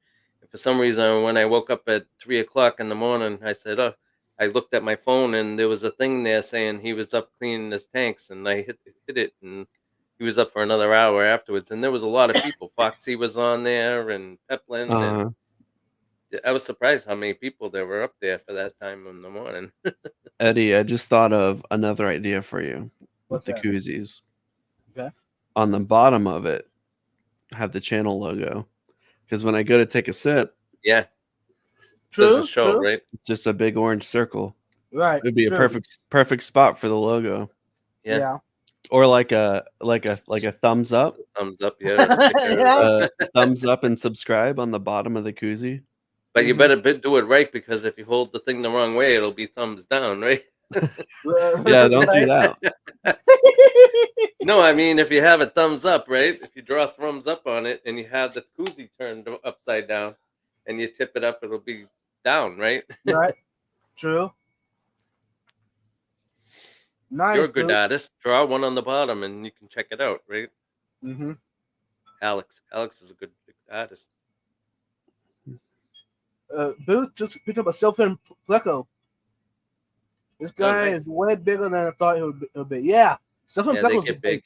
And for some reason, when I woke up at 3 o'clock in the morning, I said, "Oh." I looked at my phone and there was a thing there saying he was up cleaning his tanks, and I hit it, and he was up for another hour afterwards. And there was a lot of people. Foxy was on there, and Peplin, and I was surprised how many people there were up there for that time in the morning. Eddie, I just thought of another idea for you with What's the that? koozies. Okay. On the bottom of it, have the channel logo. Because when I go to take a sip, Yeah, True. doesn't show, True. right? it's just a big orange circle. Right. It'd be a true. perfect spot for the logo. Yeah. Yeah. Or like a thumbs up. Thumbs up, yeah. Or sticker. Yeah. Thumbs up and subscribe on the bottom of the koozie. But you Mhm. better do it right, because if you hold the thing the wrong way, it'll be thumbs down, right? Yeah, don't do Right. that. No, I mean, if you have a thumbs up, right? If you draw thumbs up on it and you have the koozie turned upside down and you tip it up, it'll be down, right? Right. True. Nice. You're a good artist. Draw one on the bottom and you can check it out, right? Mm-hmm. Alex is a good artist. Booth just picked up a Sylvan Pleco. This guy nice. is way bigger than I thought he would be. Yeah. Sylvan Yeah, they Pleco's get big.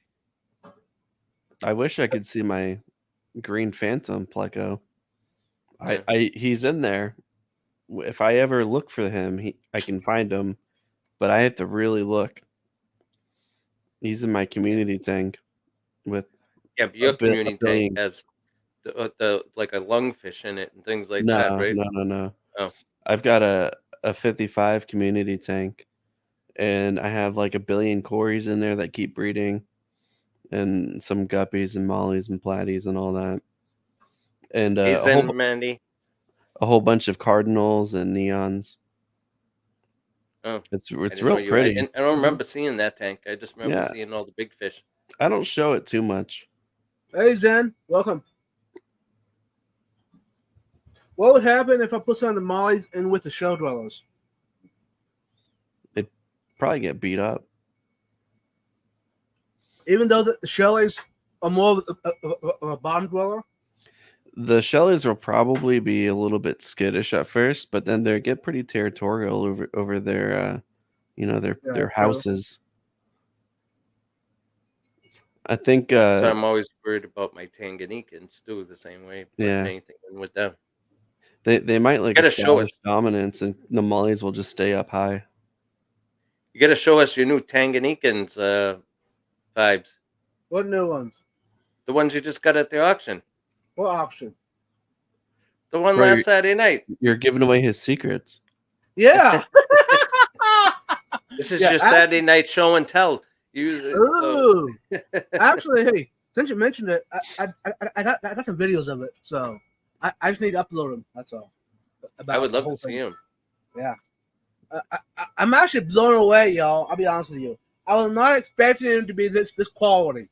I wish I could see my green phantom pleco. Yeah. He's in there. If I ever look for him, I can find him, but I have to really look. He's in my community tank with Yeah, but your a community billion. tank has the like a lungfish in it and things like No, that, right? no. Oh, I've got a 55 community tank, and I have like a billion cories in there that keep breeding, and some guppies and mollies and platies and all that, and hey Zen Mandy. a whole bunch of cardinals and neons. Oh, It's I didn't know real you. pretty. I don't remember seeing that tank. I just remember Yeah, seeing all the big fish. I don't show it too much. Hey, Zen. Welcome. What would happen if I put some of the mollies in with the shell dwellers? They'd probably get beat up. Even though the shellers are more of a bottom dweller? The Shelleys will probably be a little bit skittish at first, but then they get pretty territorial over their their true. houses. I think So I'm always worried about my Tanganyikans too, the same way. Putting Yeah. anything in with them. they might like gotta show establish dominance, and the mollies will just stay up high. You got to show us your new Tanganyikans vibes. What new ones? The ones you just got at the auction. What auction? The one Bro, last Saturday night. You're giving away his secrets. Yeah. This is Yeah, your Saturday night show and tell. Use it. So. Ooh. Actually, hey, since you mentioned it, I got some videos of it, so I just need to upload them. That's all. I would the love whole to see thing. him. Yeah. I'm actually blown away, y'all. I'll be honest with you. I was not expecting him to be this quality.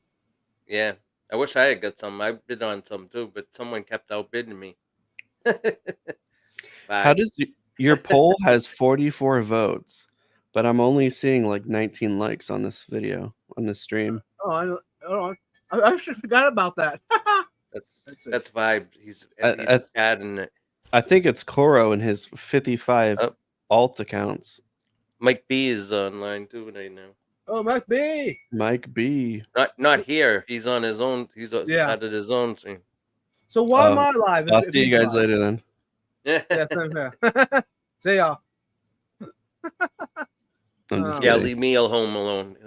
Yeah. I wish I had got some. I bid on some too, but someone kept outbidding me. How Vibes. does your poll has 44 votes, but I'm only seeing like 19 likes on this video on this stream. Oh, I actually forgot about that. Let's see. That's vibe. He's I adding it. I think it's Koro and his 55 Oh, alt accounts. Mike B is online too right now. Oh, Mike B. Mike B. Not here. He's on his own. He's Yeah. started his own thing. So why am I live? I'll if see you he's guys live? later then. Yeah. Yeah, same here. See y'all. I'm just Yeah, kidding. leave me home alone.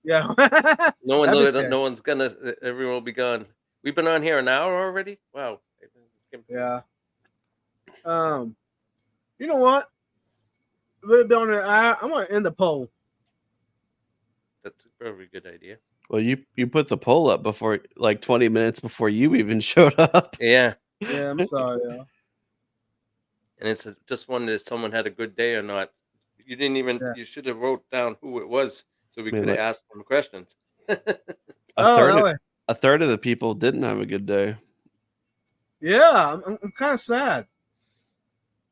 Yeah. No That'd be scary. one's gonna. Everyone will be gone. We've been on here an hour already. Wow. Yeah. You know what? We've been on an hour. I'm gonna end the poll. That's a very good idea. Well, you put the poll up before, like 20 minutes before you even showed up. Yeah, Yeah, I'm sorry. Yeah. and it's just one that someone had a good day or not. You didn't even. Yeah. You should have wrote down who it was so we I mean, could have like- asked them questions. A third of the people didn't have a good day. Yeah, I'm kind of sad.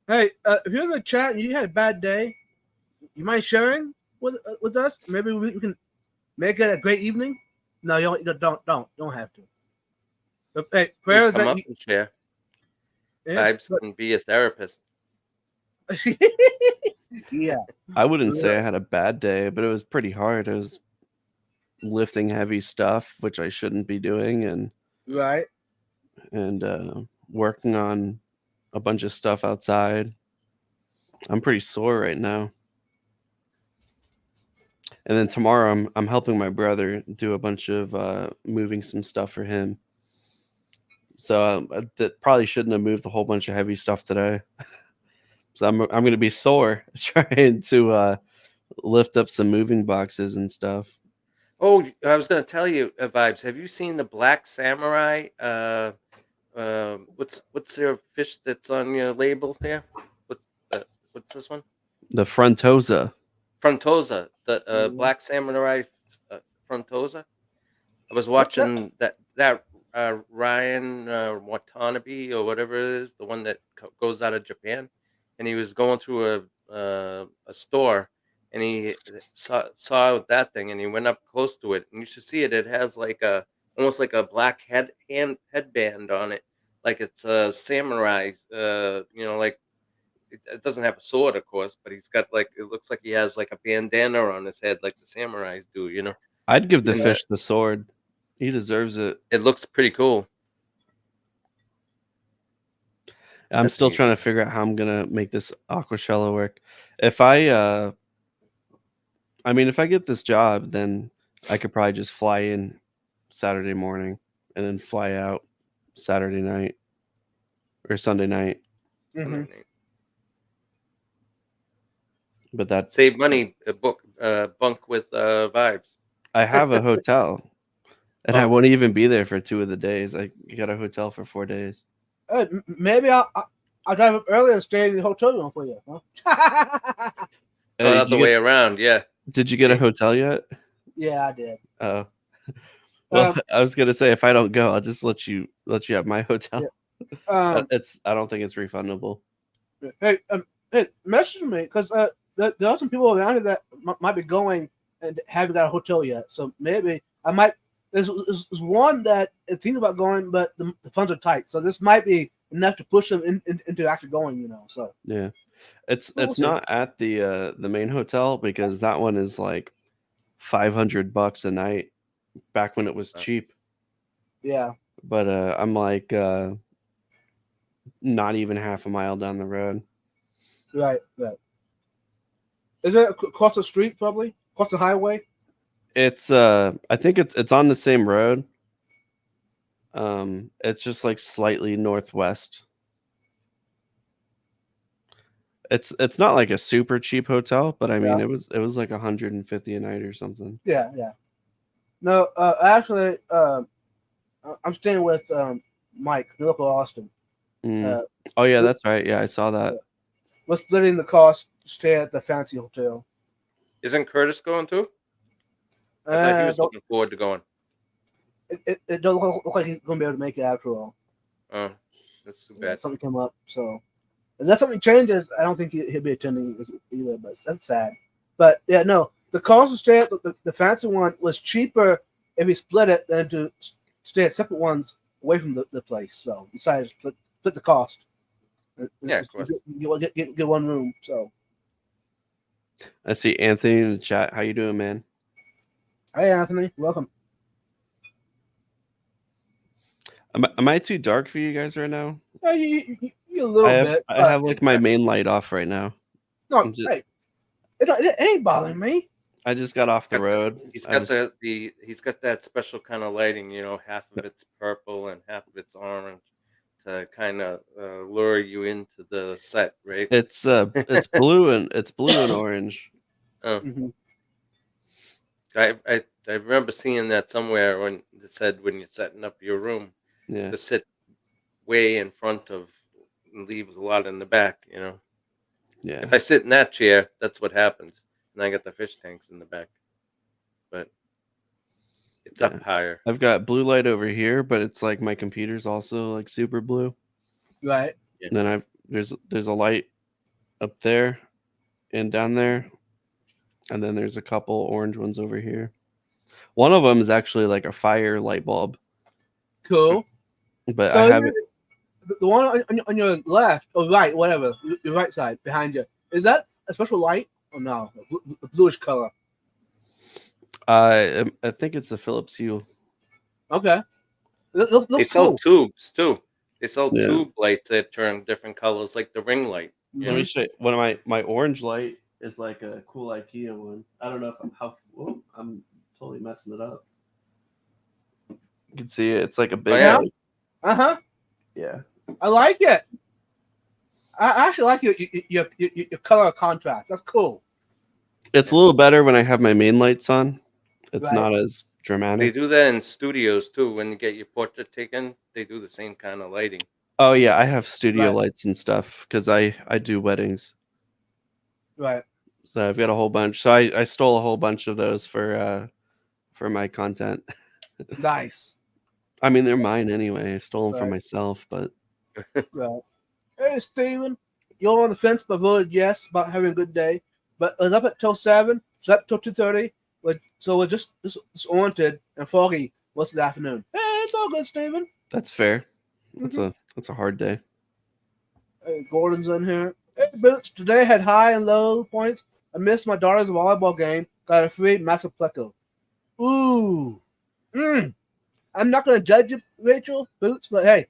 Hey, if you're in the chat and you had a bad day, you mind sharing with us? Maybe we can make it a great evening. No, you don't have to. But, hey, prayers Come that up and share. yeah, Vibes and be a therapist. yeah, I wouldn't say I had a bad day, but it was pretty hard. I was lifting heavy stuff, which I shouldn't be doing, and right. working on a bunch of stuff outside. I'm pretty sore right now. And then tomorrow I'm helping my brother do a bunch of moving some stuff for him. So that probably shouldn't have moved a whole bunch of heavy stuff today. So I'm going to be sore trying to lift up some moving boxes and stuff. Oh, I was going to tell you, Vibes. Have you seen the Black Samurai? What's your fish that's on your label here? What's this one? The Frontosa. Frontosa, the Black Samurai Frontosa. I was watching that Ryan Watanabe or whatever it is, the one that goes out of Japan, and he was going through a store, and he saw that thing, and he went up close to it, and you should see it. It has like almost like a black headband on it, like it's a samurai. Like. It doesn't have a sword, of course, but he's got like it looks like he has like a bandana on his head, like the samurais do. I'd give the Yeah. fish the sword. He deserves it. It looks pretty cool. I'm That's still neat. trying to figure out how I'm gonna make this aquashella work. If I get this job, then I could probably just fly in Saturday morning and then fly out Saturday night or Sunday night. Mhm. But that Save money, bunk with Vibes. I have a hotel, and I Oh. won't even be there for 2 of the days. I got a hotel for 4 days. Hey, maybe I'll drive up early and stay in the hotel room for you. Huh? Hey, Not the way around, yeah. Did you get a hotel yet? Yeah, I did. Oh, well, Um, I was gonna say if I don't go, I'll just let you have my hotel. Yeah. I don't think it's refundable. Hey, message me because there are some people around here that might be going and haven't got a hotel yet. So maybe I might. There's one that is thinking about going, but the funds are tight. So this might be enough to push them into actually going. So Yeah, it's We'll see. not at the main hotel because that one is like $500 a night back when it was cheap. yeah, But I'm like not even half a mile down the road. right. Is it across the street? Probably across the highway. It's I think it's on the same road. It's just like slightly northwest. It's not like a super cheap hotel, but I mean Yeah. it was like $150 a night or something. Yeah. No, actually, I'm staying with Mike, local Austin. Mm. Oh yeah, that's right. Yeah, I saw that. We're splitting the cost to stay at the fancy hotel. Isn't Curtis going too? I thought he was looking forward to going. it don't look like he's gonna be able to make it after all. Oh, that's too Yeah, bad. something came up, so unless something changes, I don't think he'll be attending either. But that's sad. But yeah, no, the cost to stay at the fancy one was cheaper if he split it than to stay at separate ones away from the place. So decided to split the cost. Yeah, of course. Get one room. So I see Anthony in the chat. How you doing, man? hey, Anthony, welcome. Am I too dark for you guys right now? Yeah, you a little bit. I have like my main light off right now. No, I'm just- hey, it ain't bothering me. I just got off the road. He's I got just- he's got that special kind of lighting, you know, half of it's purple and half of it's orange to kind of lure you into the set, right? It's blue and orange. Oh, Mhm. I remember seeing that somewhere when it said when you're setting up your room Yeah. to sit way in front of and leaves a lot in the back, you know. Yeah. If I sit in that chair, that's what happens. And I got the fish tanks in the back. But it's Yeah. up higher. I've got blue light over here, but it's like my computer's also like super blue. Right. And then there's a light up there and down there. And then there's a couple orange ones over here. One of them is actually like a fire light bulb, Cool. but So I haven't. the one on your left or right, whatever, your right side behind you, is that a special light or no? A bluish color. I think it's a Philips Hue. Okay. They Looks sell cool. tubes too. They sell Yeah. tube lights that turn different colors, like the ring light. Let me show you. One of my orange light is like a cool IKEA one. I don't know if I'm totally messing it up. You can see it. It's like a big. yeah. light. Uh-huh. Yeah. I like it. I actually like your color contrast. That's cool. It's a little better when I have my main lights on. It's Right. not as They dramatic. do that in studios too. When you get your portrait taken, they do the same kind of lighting. Oh yeah, I have studio Right. lights and stuff because I do weddings. Right. So I've got a whole bunch. So I stole a whole bunch of those for my content. Nice. I mean, they're mine anyway. I stole them for Right. myself, but Right. Hey, Steven, you're on the fence, but voted yes about having a good day. But it was up until 7, slept till 2:30. So we're just disoriented and foggy most of the afternoon. Hey, it's all good, Steven. that's fair. That's Mhm. a hard day. Hey, Gordon's in here. Hey, Boots, today had high and low points. I missed my daughter's volleyball game. Got a free massive pleco. Ooh. I'm not going to judge you, Rachel, Boots, but hey.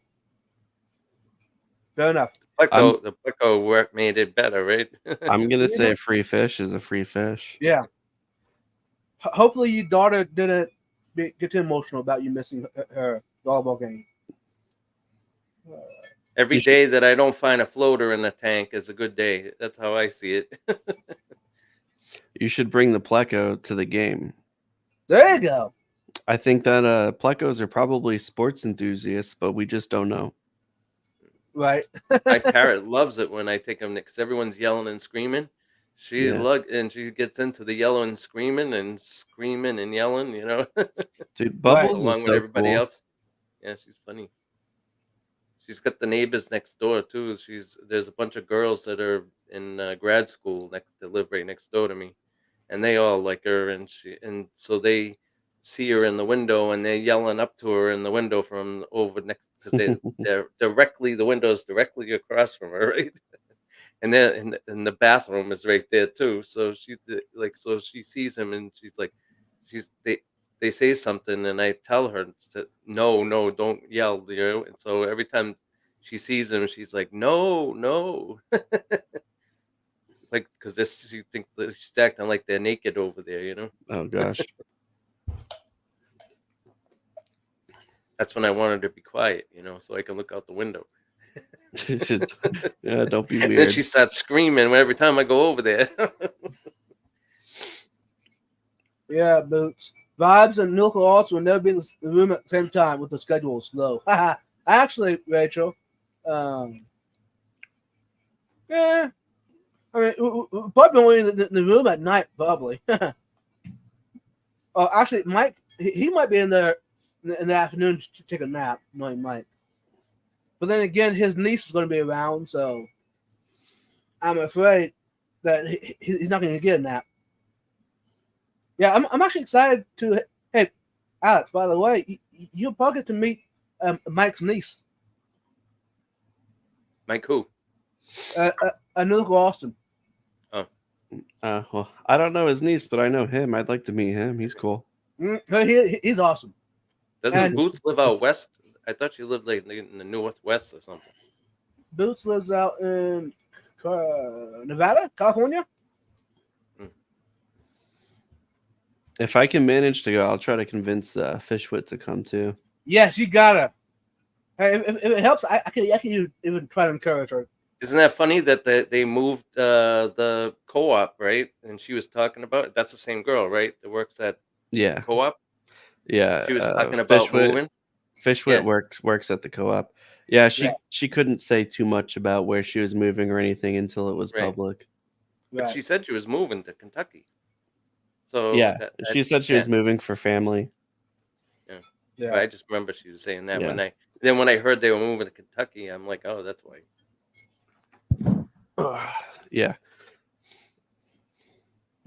Fair enough. The Pleco work made it better, right? I'm gonna say a free fish is a free fish. Yeah. Hopefully your daughter didn't get too emotional about you missing her volleyball game. Every You should- day that I don't find a floater in the tank is a good day. That's how I see it. You should bring the pleco to the game. There you go. I think that plecos are probably sports enthusiasts, but we just don't know. Right. My parrot loves it when I take him because everyone's yelling and screaming. She Yeah. she gets into the yelling and screaming and yelling, you know, Dude, Bubbles along is with so everybody cool. else. Yeah, she's funny. She's got the neighbors next door too. There's a bunch of girls that are in grad school that live right next door to me, and they all like her, and so they see her in the window and they're yelling up to her in the window from over next because they're directly the window's directly across from her, right? And then and the bathroom is right there too. So she sees him and she's like, they say something and I tell her no, don't yell, you know. And so every time she sees him, she's like, no, like because she thinks that she's acting like they're naked over there, you know. Oh gosh. That's when I want her to be quiet, you know, so I can look out the window. Yeah, don't be Then weird. she starts screaming every time I go over there. Yeah, Boots. Vibes and Nuclear Arts will never be in the room at the same time with the schedule slow. Actually, Rachel, yeah. I mean, we're probably only in the room at night, probably. Actually, Mike, he might be in there in the afternoon to take a nap. No, he might. But then again, his niece is going to be around, so I'm afraid that he's not going to get a nap. Yeah, I'm actually excited to. Hey, Alex, by the way, you'll probably get to meet Mike's niece, Mike who? Anuka Austin. Well, I don't know his niece, but I know him. I'd like to meet him. He's cool. He's awesome. Doesn't And- Boots live out west? I thought she lived like in the northwest or something. Boots lives out in Nevada, California. If I can manage to go, I'll try to convince Fishwit to come too. Yes, you gotta. Hey, if it helps, I can even try to encourage her. Isn't that funny that they moved the co-op, right? And she was talking about that's the same girl, right? That works at Yeah, co-op. yeah. She was talking about moving. Fishwit Yeah. works at the co-op. Yeah, Yeah. she couldn't say too much about where she was moving or anything until it was Right. public. But Right. she said she was moving to Kentucky. So Yeah, that, she said she was moving for family. Yeah. I just remember she was saying that Yeah. when I heard they were moving to Kentucky, I'm like, oh, that's why. Yeah.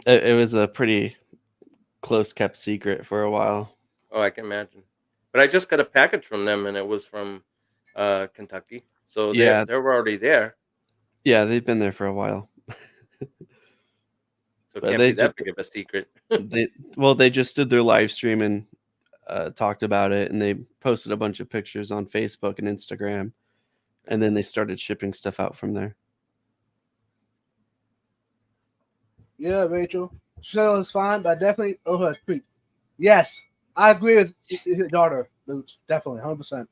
It was a pretty close kept secret for a while. Oh, I can imagine. But I just got a package from them, and it was from Kentucky. So Yeah. they were already there. Yeah, they've been there for a while. So it But can't they be that just- big of a secret. They just did their live stream and talked about it, and they posted a bunch of pictures on Facebook and Instagram, and then they started shipping stuff out from there. Yeah, Rachel. She said it was fine, but I definitely owe her a treat. Yes, I agree with your daughter, Boots. Definitely, 100%.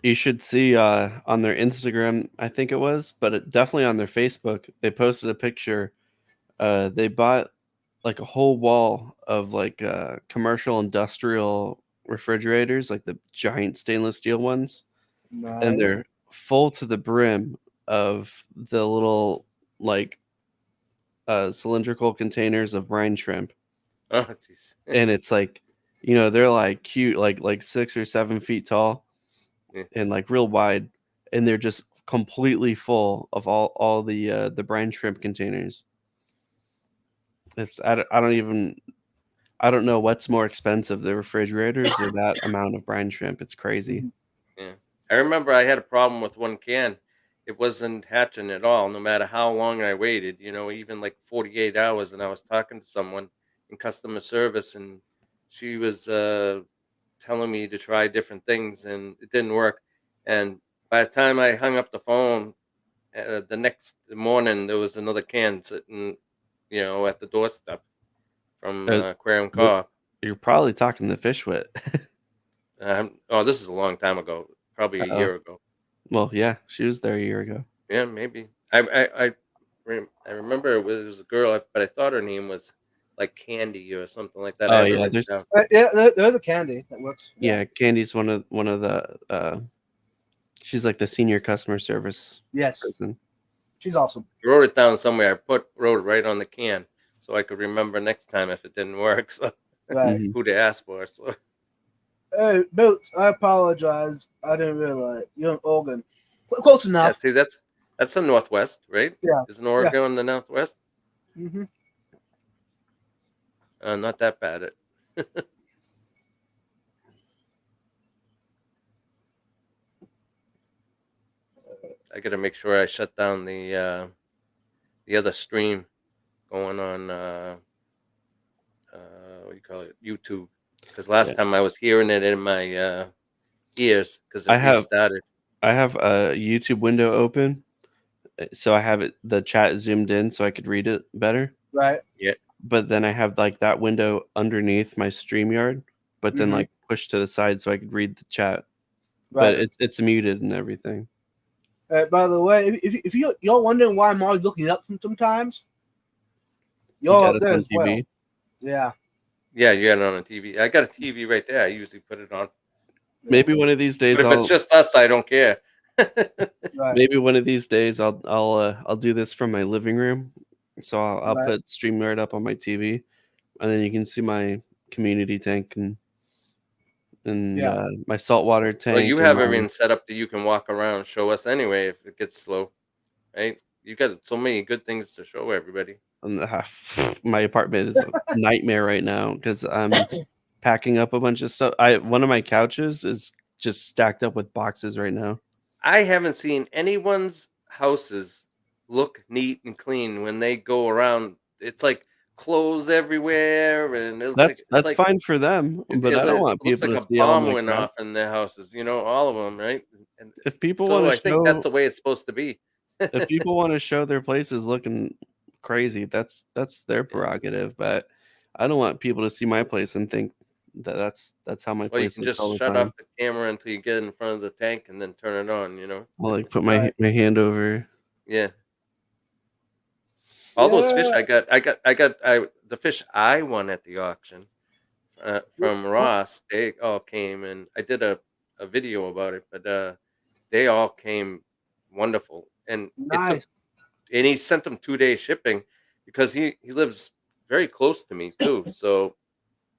You should see on their Instagram, I think it was, but definitely on their Facebook, they posted a picture. They bought like a whole wall of like commercial industrial refrigerators, like the giant stainless steel ones, Nice. and they're full to the brim of the little like cylindrical containers of brine shrimp. Oh, jeez. And it's like, they're like cute, like 6 or 7 feet tall. Yeah. And like real wide, and they're just completely full of all the brine shrimp containers. I don't know what's more expensive, the refrigerators or that amount of brine shrimp. It's crazy. Yeah. I remember I had a problem with one can. It wasn't hatching at all, no matter how long I waited, even like 48 hours. And I was talking to someone in customer service, and she was telling me to try different things, and it didn't work. And by the time I hung up the phone, the next morning there was another can sitting, at the doorstep from Aquarium Co-op. You're probably talking to Fishwit. This is a long time ago, probably a year ago. Well, yeah, she was there a year ago. Yeah, maybe. I remember it was a girl, but I thought her name was like Candy or something like that. Oh, I had to yeah, write it there's- down. There's a candy that works. Yeah, Candy's one of the she's like the senior customer service Yes, person. she's awesome. I wrote it down somewhere. I wrote it right on the can so I could remember next time if it didn't work. So Right. Mhm. who to ask for. So Hey, Boots, I apologize. I didn't realize you're in Oregon. Close yeah, enough. see, that's the Northwest, right? Yeah. Isn't Oregon in the Northwest? Mm-hmm. Not that bad. I got to make sure I shut down the other stream going on what do you call it, YouTube, because last time I was hearing it in my ears because it restarted. I have a YouTube window open, so I have the chat zoomed in so I could read it better. Right. But then I have like that window underneath my StreamYard, but then Mhm. like pushed to the side so I could read the chat. Right. But it's muted and everything. By the way, if you're wondering why I'm always looking up sometimes, You you're got up it there on as well. TV. Yeah. Yeah, you got it on a TV. I got a TV right there. I usually put it on. Maybe one of these days But if it's just us, I don't care. Right. maybe one of these days I'll do this from my living room. So I'll Right. put StreamYard up on my TV, and then you can see my community tank and and Yeah. my saltwater tank. Well, you and have my- everything set up that you can walk around and show us anyway if it gets slow, right? You got so many good things to show everybody. and, my apartment is a nightmare right now because I'm packing up a bunch of stuff. One of my couches is just stacked up with boxes right now. I haven't seen anyone's houses look neat and clean when they go around. It's like clothes everywhere, and That's fine for them, but I don't it want looks people like to a see all bomb my went crap. off in their houses. All of them, right? And If people so want I to think that's show the way it's supposed to be. if people want to show their places looking crazy, that's their Yeah. prerogative. But I don't want people to see my place and think that that's how my Well, you place can looks just all the shut time. off the camera until you get in front of the tank and then turn it on. I'll like put Right. my hand over. Yeah. All those fish Yeah. the fish I won at the auction from Ross. They all came, and I did a video about it, but they all came wonderful, and it took Nice. and he sent them 2 day shipping because he lives very close to me too. So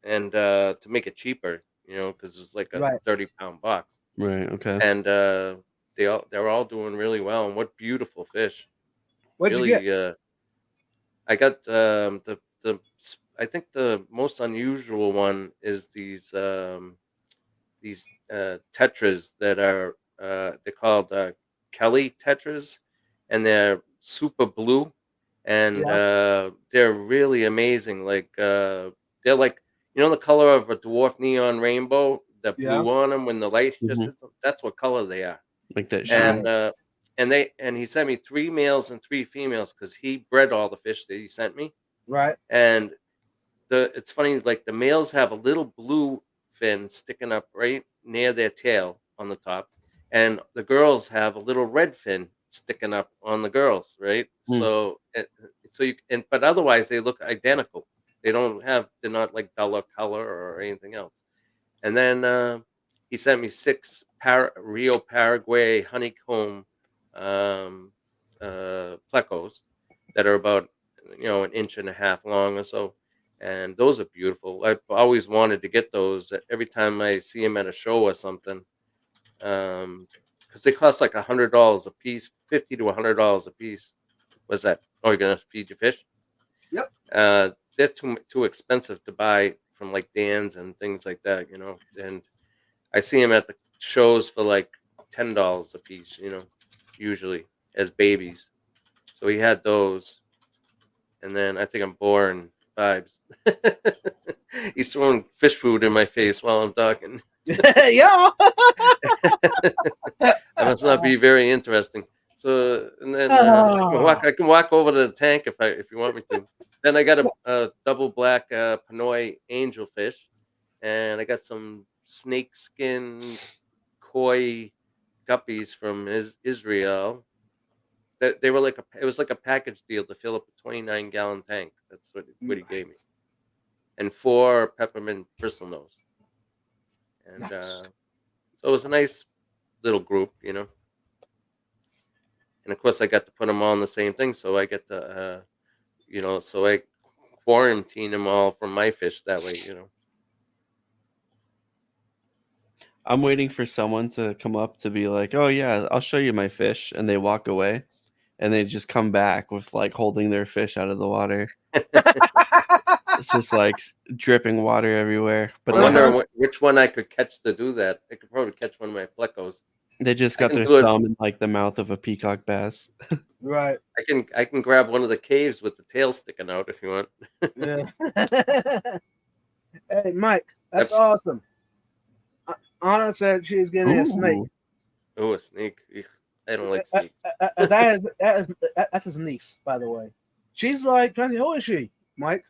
and to make it cheaper, because it was like a Right. 30-pound box, Right. Okay. and they're all doing really well. And what beautiful fish! What'd you get? Really, I got I think the most unusual one is these tetras that are they're called Kelly tetras, and they're super blue, and Yeah. they're really amazing. They're like the color of a dwarf neon rainbow, the Yeah. blue on them when the light just Mhm. hits them. That's what color they are. Like that Nice. sheep. And he sent me 3 males and 3 females because he bred all the fish that he sent me. Right. And it's funny, like the males have a little blue fin sticking up right near their tail on the top, and the girls have a little red fin sticking up on the girls, right? Hmm. But otherwise they look identical. They're not like duller color or anything else. And then he sent me 6 Rio Paraguay honeycomb um, plecos that are about an inch and a half long or so, and those are beautiful. I've always wanted to get those. Every time I see them at a show or something, because they cost like $100 a piece, $50 to $100 a piece. What's that? Oh, you're gonna feed your fish? Yep. They're too expensive to buy from like Dan's and things like that, and I see them at the shows for like $10 a piece, usually as babies. So he had those, and then I think I'm boring vibes. He's throwing fish food in my face while I'm talking. Yeah. I must not be very interesting. So, and then Ah. I can walk over to the tank if you want me to. Then I got a double black Pinoy angelfish, and I got some snake skin koi guppies from Israel. That they were it was like a package deal to fill up a 29-gallon tank. That's what he gave me, and 4 peppermint bristlenose. And Nice. so it was a nice little group. And of course, I got to put them all in the same thing, so I get to, so I quarantine them all from my fish that way. I'm waiting for someone to come up to be like, "Oh yeah, I'll show you my fish," and they walk away, and they just come back with like holding their fish out of the water. It's just like dripping water everywhere. But I'm they have, wondering which one I could catch to do that. I could probably catch one of my plecos. they just I got can their do it. thumb in like the mouth of a peacock bass. Right. I can grab one of the caves with the tail sticking out if you want. Yeah. Hey, Mike, that's I've- awesome. Anna said she's getting a snake. Ooh. Oh, a snake. Eek, I don't like snakes. That's his niece, by the way. She's like 20. How old is she, Mike?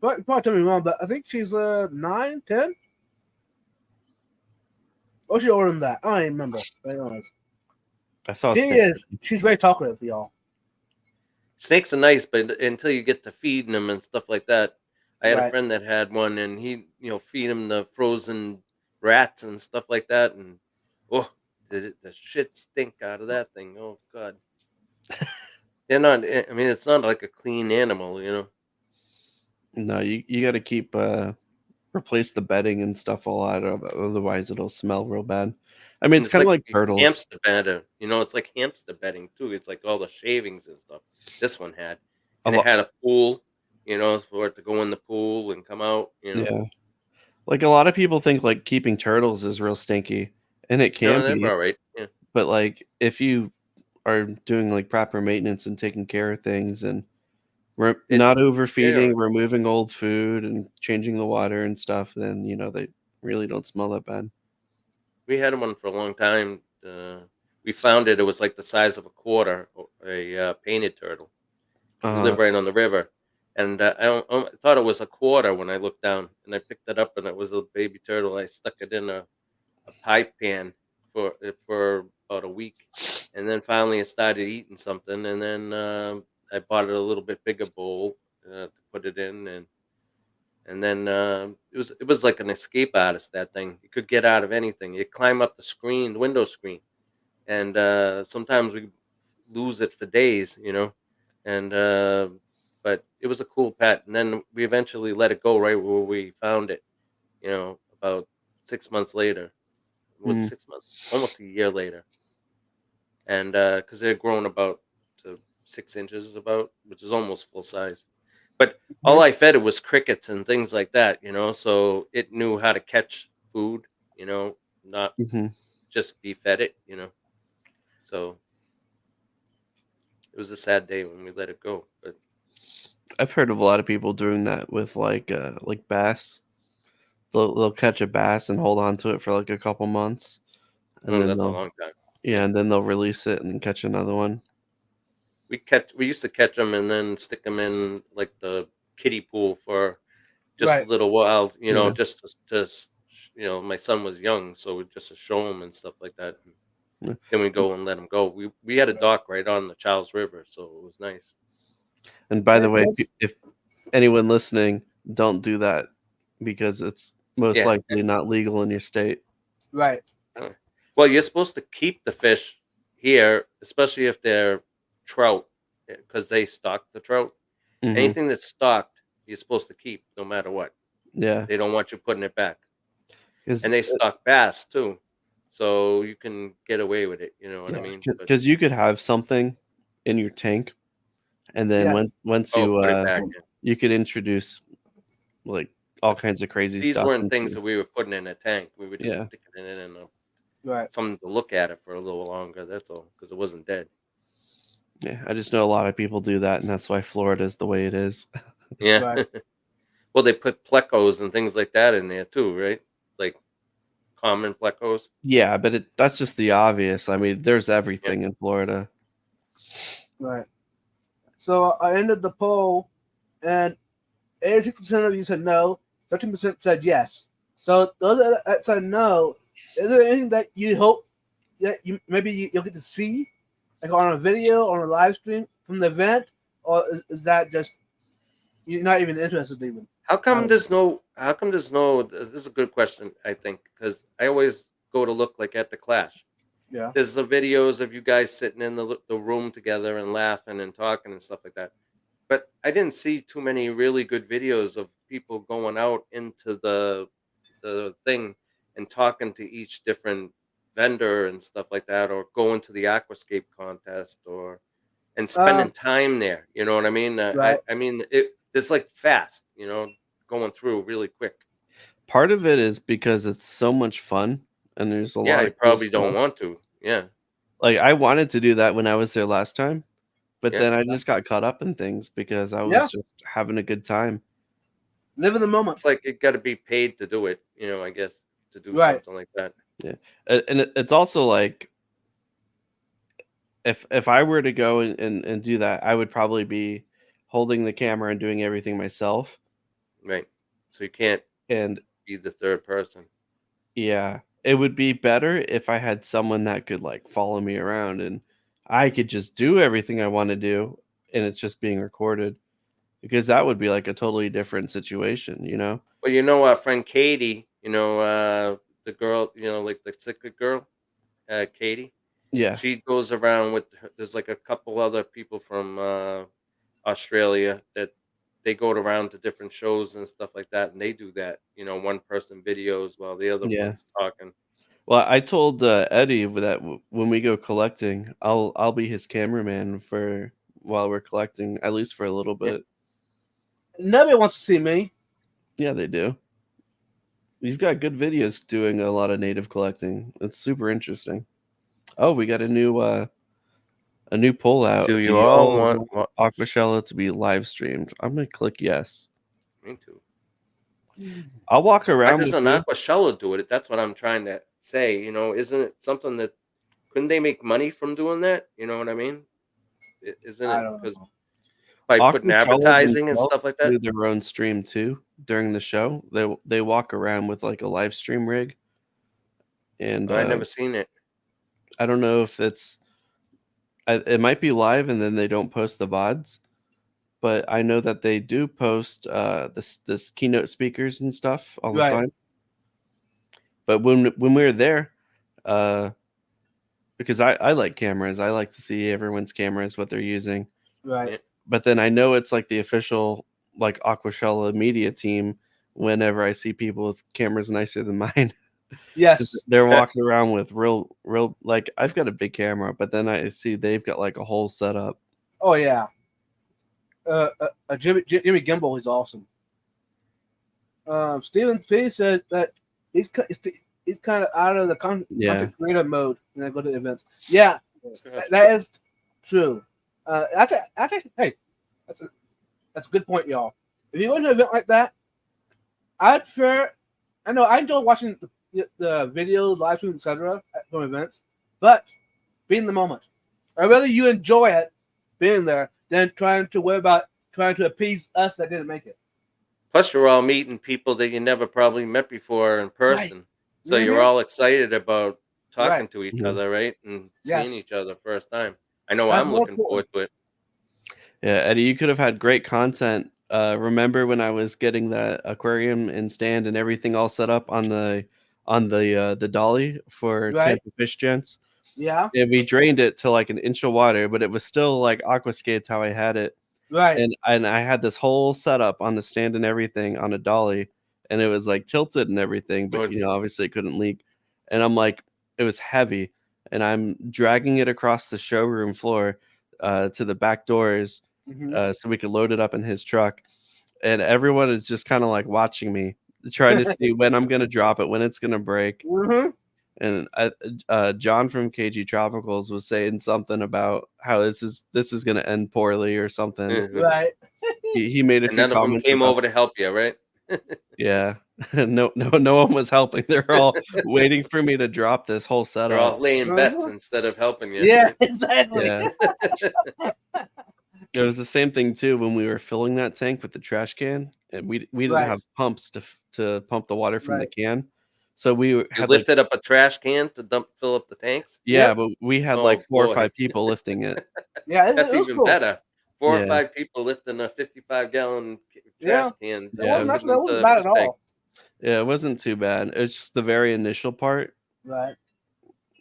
Probably tell me wrong, but I think she's 9, 10. Or she older than that. I don't even remember. But anyways, I saw a she snake. is. She's very talkative, y'all. Snakes are nice, but until you get to feeding them and stuff like that. I had a Right. friend that had one, and he, feed him the frozen rats and stuff like that, and the shit stink out of that thing. Oh God, they're not. I mean, it's not like a clean animal. No, you got to keep replace the bedding and stuff a lot, otherwise it'll smell real bad. I mean, And it's it's kind of like like turtles. hamster bedding, it's like hamster bedding too. It's like all the shavings and stuff. This one had, A and it lot, had a pool, for it to go in the pool and come out. yeah. Like a lot of people think like keeping turtles is real stinky, and it can No, they're be, all right. Yeah. but like if you are doing like proper maintenance and taking care of things and It not they are. overfeeding, removing old food and changing the water and stuff, then they really don't smell that bad. We had one for a long time. We found it. It was like the size of a quarter, a painted turtle. We Uh, live right on the river, and I thought it was a quarter when I looked down, and I picked it up, and it was a baby turtle. I stuck it in a pie pan for about a week, and then finally it started eating something, and then I bought it a little bit bigger bowl to put it in, and then it was like an escape artist. That thing, you could get out of anything. You climb up the window screen, and sometimes we lose it for days. And but it was a cool pet, and then we eventually let it go right where we found it. About 6 months later. Was it mm, 6 months? Almost a year later, and because it had grown about to 6 inches, about, which is almost full size. But all Mhm. I fed it was crickets and things like that. So it knew how to catch food. Not mhm. just be fed it. So it was a sad day when we let it go. But I've heard of a lot of people doing that with like bass. They'll catch a bass and hold on to it for like a couple months, and then that's a they'll long time. yeah, Yeah. and then they'll release it and then catch another one. We used to catch them and then stick them in like the kiddie pool for just a Right. little while, Yeah. just my son was young, so just to show him and stuff like that. And Yeah. then we go and let him go. We had a dock right on the Charles River, so it was nice. And by Yeah, the way, if anyone listening, don't do that because it's most Yeah. likely not legal in your state. right. uh, Well, you're supposed to keep the fish here, especially if they're trout, because they stock the trout. Mhm. Anything that's stocked, you're supposed to keep no matter what. Yeah. They don't want you putting it back. 'Cause And they stock bass too, so you can get away with it, you know what I yeah, mean? But because you could have something in your tank, and then Yes. once oh, you, put it back in. you could introduce, like, all But kinds of crazy these stuff weren't things into that we were putting in a tank. We were just yeah. sticking it in Right. something to look at it for a little longer. That's all, because it wasn't dead. Yeah, I just know a lot of people do that, and that's why Florida is the way it is. Yeah. Right. Well, they put plecos and things like that in there too, right? Like common plecos. Yeah, but that's just the obvious. I mean, there's Yeah. everything in Florida. Right. So I ended the poll, and 86% of you said no. 13% said yes. So those that said no, is there anything that you hope that you'll get to see, like on a video or a live stream from the event, or is that just you're not even interested even? How come there's no this is a good question, I think, because I always go to look like at the Clash. Yeah. There's the videos of you guys sitting in the room together and laughing and talking and stuff like that. But I didn't see too many really good videos of people going out into the thing and talking to each different vendor and stuff like that, or going to the aquascape contest, or and spending Um. time there. You know what I mean? Right. I mean it's like fast, going through really quick. Part of it is because it's so much fun, and there's a Yeah, lot you of cool probably don't stuff. want to. Yeah, Like, I wanted to do that when I was there last time, but yeah. then I just got caught up in things because I Yeah. was just having a good time. Live in the moment. It's like you got to be paid to do it. I guess to do Right. something like that. Yeah, and it's also like if I were to go and do that, I would probably be holding the camera and doing everything myself. Right. So you can't And be the third person. yeah, it would be better if I had someone that could like follow me around and I could just do everything I want to do and it's just being recorded because that would be like a totally different situation, you know? Well, our friend Katie, the girl, like the sick girl, Katie. Yeah. She goes around with there's like a couple other people from Australia that they go around to different shows and stuff like that, and they do that. One person videos while the other Yeah. one's talking. Well, I told Eddie that when we go collecting, I'll be his cameraman for while we're collecting, at least for a little Yeah. bit. Nobody wants to see me. Yeah, they do. You've got good videos doing a lot of native collecting. It's super interesting. Oh, we got a new poll out. Do you all want? Aquashella to be live streamed? I'm gonna click yes. Me too. I'll walk Why around with doesn't you. Aquashella do it? That's what I'm trying to say. Isn't it something that couldn't they make money from doing that? You know what I mean? Isn't I it don't because know. by putting Aquashella advertising and themselves stuff like that? do their own stream too during the show. They walk around with like a live stream rig, and I never seen it. I don't know if it might be live and then they don't post the VODs, but I know that they do post this keynote speakers and stuff all the Right. time. But when we were there, because I like cameras, I like to see everyone's cameras, what they're using. Right. Yeah. But then I know it's like the official like Aquashella media team. Whenever I see people with cameras nicer than mine, Yes. they're walking around with real like I've got a big camera, but then I see they've got like a whole setup. Oh yeah. Jimmy Gimbal is awesome. Stephen P said that he's kind of out of the content creator mode when I go to events. Yeah, that is true. I think hey, that's a good point, y'all. If you go to an event like that, I prefer. I know I enjoy watching the videos, live streams, etc. from events, but be in the moment. I'd rather you enjoy it being there than trying to appease us that didn't make it. Plus, you're all meeting people that you never probably met before in person. Right. So you're all excited about talking Right. to each Mhm. other, right? And Yes. seeing each other first time. I know That's I'm more looking forward important. to it. Yeah, Eddie, you could have had great content. Remember when I was getting that aquarium and stand and everything all set up on the dolly for Right. Tampa Fish Gents? Yeah. And we drained it to like an inch of water, but it was still like aquascapes how I had it. Right. And I had this whole setup on the stand and everything on a dolly, and it was like tilted and everything, but Good. obviously it couldn't leak. And I'm like, it was heavy, and I'm dragging it across the showroom floor to the back doors so we could load it up in his truck. And everyone is just kind of like watching me, trying to see when I'm gonna drop it, when it's gonna break. Mm-hmm. And John from KG Tropicals was saying something about how this is gonna end poorly or something. Mhm. Right. He made a And few none of them comments came about over to help you, right? yeah. No one was helping. They're all waiting for me to drop this whole They're all setup. laying bets instead of helping you. Yeah. Exactly. Yeah. It was the same thing too when we were filling that tank with the trash can, and we didn't Right. have pumps to pump the water from the Right. can. So we You had like lifted up a trash can to fill up the tanks? yeah, Yep. but we had Oh, like 4 or boy. 5 people lifting it. Yeah. That's It was even cool. better. 4 Yeah. or 5 people lifting a 55-gallon Yeah. trash can. That Yeah, wasn't it that wasn't bad at all. Yeah, it wasn't too bad. It's just the very initial part. Right.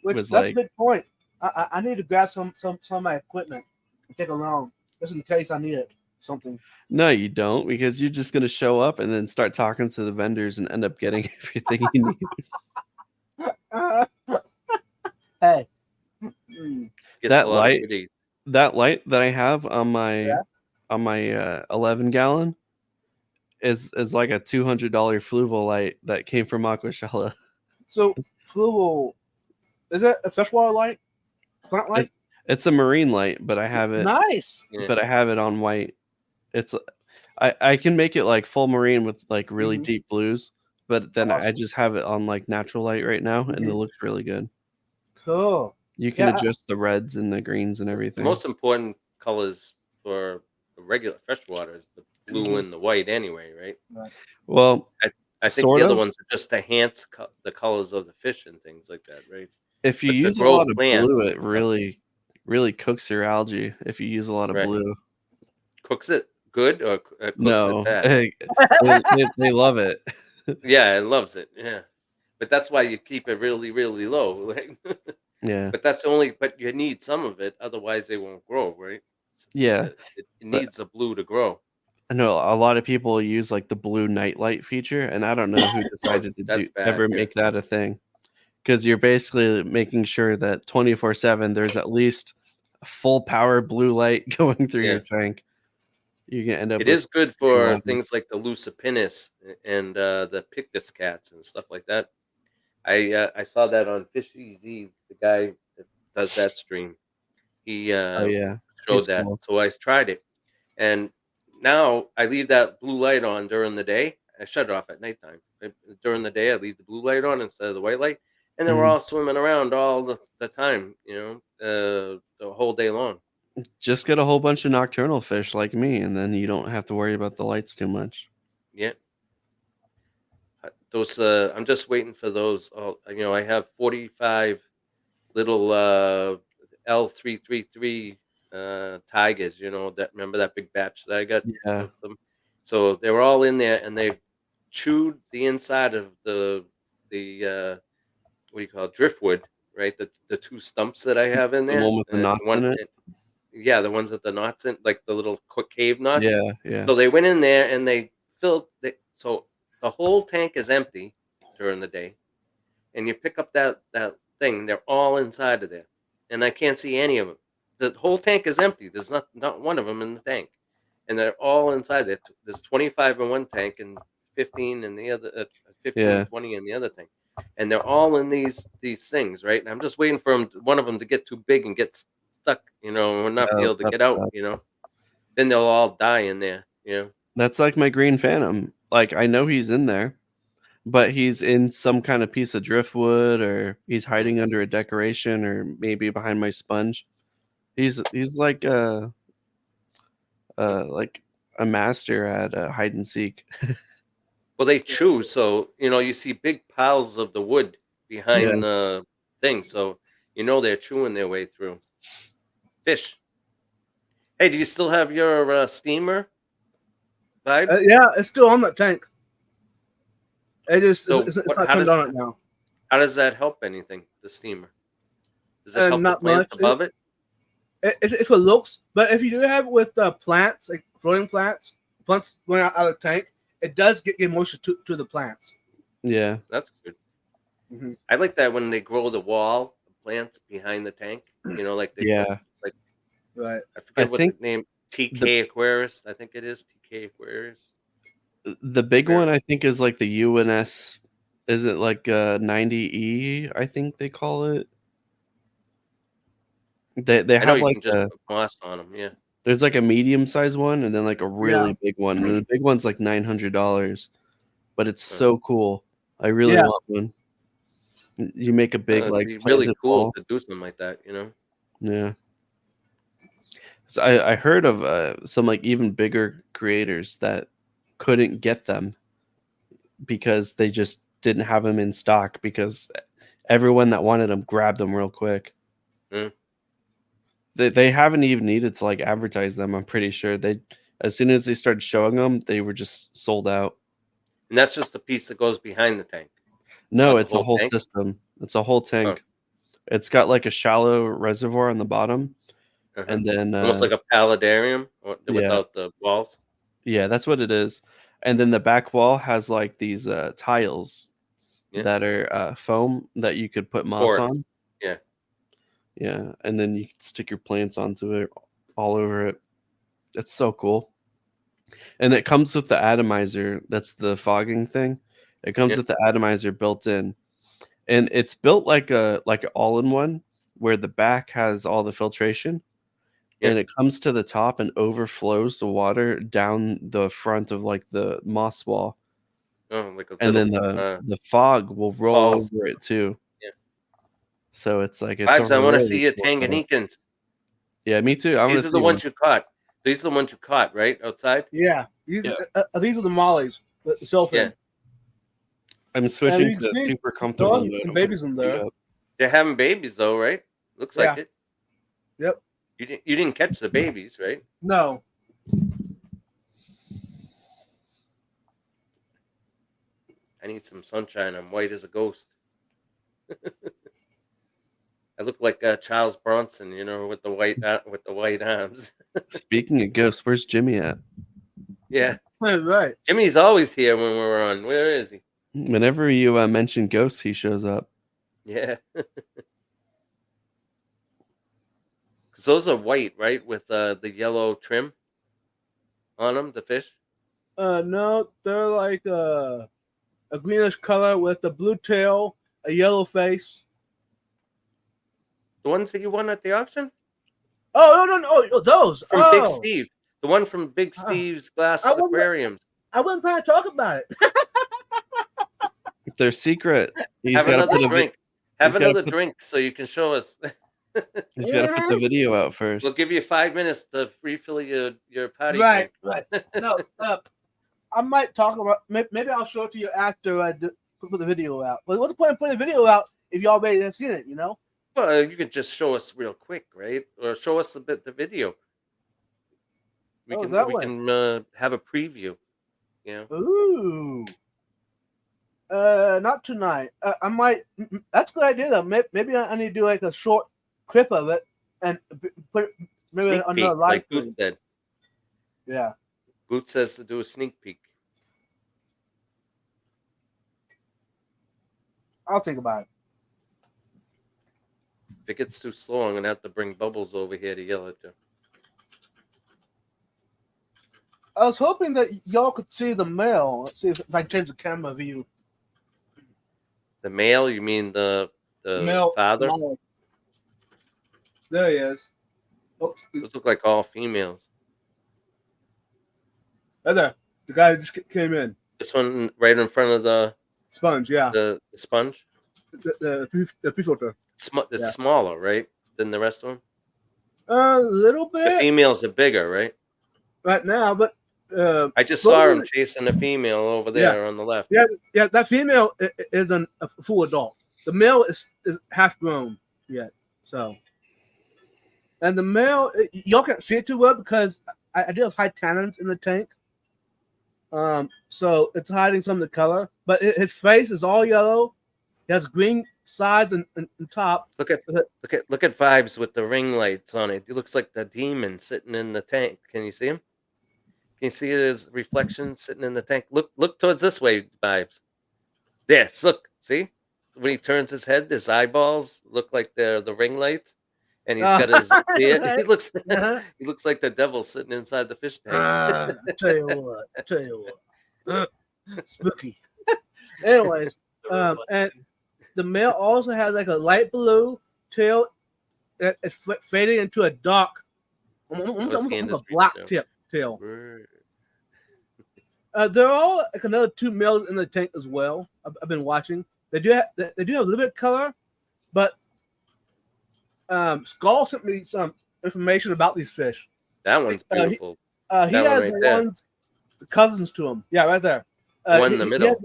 Which Was that's like- a good point. I need to grab some of my equipment and take along just in case I need it. Something. No, you don't, because you're just gonna show up and then start talking to the vendors and end up getting everything you need. Hey. Mm. Gets That a lot of light- goodies. That light that I have on my Yeah. 11-gallon is like a $200 Fluval light that came from Aquashella. So Fluval, is it a freshwater light? Plant light? It's a marine light, but I have it Nice. Yeah. but I have it on white. It's I can make it like full marine with like really Mhm. deep blues, but then I Awesome. just have it on like natural light right now, and it Mhm. looks really good. Cool. You can Yeah, adjust the reds and the greens and The everything. most important colors for the regular freshwater is the blue Mhm. and the white anyway, right? Well, I think Sort the other of. ones are just to enhance the colors of the fish and things like that, right? if you But to use a grow lot of plants blue, and it stuff. really cooks your algae. If you use a lot of Right. blue, Cooks it good or cooks no, it bad? they love it. Yeah, it loves it. Yeah, but that's why you keep it really, really low. Right? Yeah, But you need some of it, otherwise they won't grow, right? Yeah, It needs the blue to grow. I know a lot of people use like the blue nightlight feature, and I don't know who decided to That's bad. ever Yeah. make that a thing. Because you're basically making sure that 24/7 there's at least a full power blue light going through Yeah. your tank. You can end up It with is good green for welding. things like the Lucipinnis and the Pictus cats and stuff like that. I saw that on Fish EZ. The guy that does that stream, he Oh yeah, showed he's that. cool. So I tried it, and now I leave that blue light on during the day. I shut it off at nighttime. During the day, I leave the blue light on instead of the white light, and then we're Mhm. all swimming around all the time. The whole day long. Just get a whole bunch of nocturnal fish like me, and then you don't have to worry about the lights too much. Yeah. Those I'm just waiting for those. I have 45 little L333 tigers. That remember that big batch that I got Yeah, of them. So they were all in there, and they've chewed the inside of the what do you call it, driftwood, right? The two stumps that I have in the there, one with the and knots in it. yeah, the ones with the knots in, like the little cave knots. Yeah, yeah, So they went in there and they filled. So the whole tank is empty during the day, and you pick up that thing. They're all inside of there, and I can't see any of them. The whole tank is empty. There's not one of them in the tank, and they're all inside there. There's 25 in one tank and 15 in the other, 15 yeah. and 20 in the other tank, and they're all in these things, right? And I'm just waiting for one of them to get too big and get stuck, and not be Oh, able to that's get out, tough. Then they'll all die in there. That's like my green phantom. Like I know he's in there, but he's in some kind of piece of driftwood, or he's Mm. hiding under a decoration, or maybe behind my sponge. He's like a master at hide and seek. Well, they chew, so you see big piles of the wood Yeah. behind the thing, so they're chewing their way through. Fish. Hey, do you still have your steamer vibes? Yeah, it's still on that tank. It is. So It's what? not How turned does on right now, how does that help anything? The steamer, does it and help the not plants much. above it? If it looks, but if you do have it with plants, like floating plants going out of the tank, it does get moisture to the plants. Yeah. That's good. Mhm. I like that when they grow the wall, the plants behind the tank. Like they put Yeah. like Right. I I forget what the think name the TK Aquarius. I think it is TK Aquarius. the big one Aquarius. I think is like the UNS, is it like 90E, I think they call it. They I know have you like can just put moss on them. Yeah. there's like a medium-sized one and then like a Yeah. really big one. And the big one's like $900, but it's Uh, so cool. I really Yeah. want one. You make a big It'd like be really planted cool wall. to do something like that. Yeah. So I heard of some like even bigger creators that couldn't get them because they just didn't have them in stock because everyone that wanted them grabbed them real quick. Mm. They haven't even needed to like advertise them. I'm pretty sure they, as soon as they started showing them, they were just sold out. And that's just the piece that goes behind the tank, No, not the it's a whole whole tank. system. It's a whole Oh, tank. It's got like a shallow reservoir on the bottom, uh-huh. and then Almost like a paludarium yeah, without the walls. yeah, that's what it is. And then the back wall has like these tiles Yeah. that are foam that you could put moss Porous. on. Yeah. Yeah, and then you can stick your plants onto it all over it. It's so cool. And it comes with the atomizer. That's the fogging thing. It comes Yeah. with the atomizer built in. And it's built like an all-in-one where the back has all the filtration Yeah. and it comes to the top and overflows the water down the front of like the moss wall. Oh, like a And little then the fog will roll balls. over it too. Yeah. So it's like it's a Vibes, I want to see really your cool setup. Tanganikans. Yeah, me too. I want to These are the see one. ones you caught. These are the ones you caught, right? Outside? Yeah. These are the mollies, the sulfur. Yeah. I'm switching you to see, super There comfortable are mode. some I'm babies putting in my feet there. up. They're having babies though, right? Looks Yeah. like it. Yep. You didn't catch the babies, right? No. I need some sunshine. I'm white as a ghost. I look like Charles Bronson, with the white arms. Speaking of ghosts, where's Jimmy at? Yeah. Right. Jimmy's always here when we're on. Where is he? Whenever you mention ghosts, he shows up. Yeah. Because those are white, right? With the yellow trim on them, the fish. No, they're like a greenish color with a blue tail, a yellow face. The ones that you won at the auction? Oh no, oh, those. From Big Oh, Steve. The one from Big Oh. Steve's Glass I wonder- Aquariums. I wasn't trying to talk about it. They're secret. He's Have got to another put drink. Have he's gotta another put- drink so you can show us. He's got to put the video out first. We'll give you 5 minutes to refill your patty Right, drink. right. No, I might talk about. Maybe I'll show it to you after I put the video out. But what's the point of putting a video out if you already have seen it? You know. Well, you could just show us real quick, right? Or show us a bit the video. We Oh, can that we way. can have a preview. You know. Ooh. Not tonight. I might. That's a good idea though. Maybe I need to do like a short clip of it and put it maybe Sneak on peek, another live like stream. Boot said. Yeah. Boot says to do a sneak peek. I'll think about it. If it gets too slow, I'm gonna have to bring Bubbles over here to yell at you. I was hoping that y'all could see the mail. Let's see if I can change the camera view. The male? You mean the Male father? male. There he is. Oh, Those look like all females. right there. The guy who just came in. This one right in front of the Sponge, yeah. the sponge. The pre-filter. It's Yeah. smaller, right, than the rest of them. A little The bit females are bigger, right? right now, but I just saw him Probably- chasing the female over there on the left. yeah, that female is a full adult. The male is half grown yet. So, and the male, y'all can't see it too well because I do have high tannins in the tank. So it's hiding some of the color, but his face is all yellow. He has green sides and top. Look at Vibes with the ring lights on it. He looks like the demon sitting in the tank. Can you see him? Can you see his reflection sitting in the tank? Look towards this way, Vibes. Yes, look. See? When he turns his head, his eyeballs look like the ring lights. And he's got his beard. He looks he looks like the devil sitting inside the fish tank. I tell you what. Spooky. Anyways, and the male also has like a light blue tail that is fading into a dark, almost scan a this black video. tail. Word. There are all like another two males in the tank as well. I've been watching. They do have a little bit of color, but Skull sent me some information about these fish. That one's beautiful. He That one has right the there. ones cousins to him. Yeah, right there. One in the he middle. has-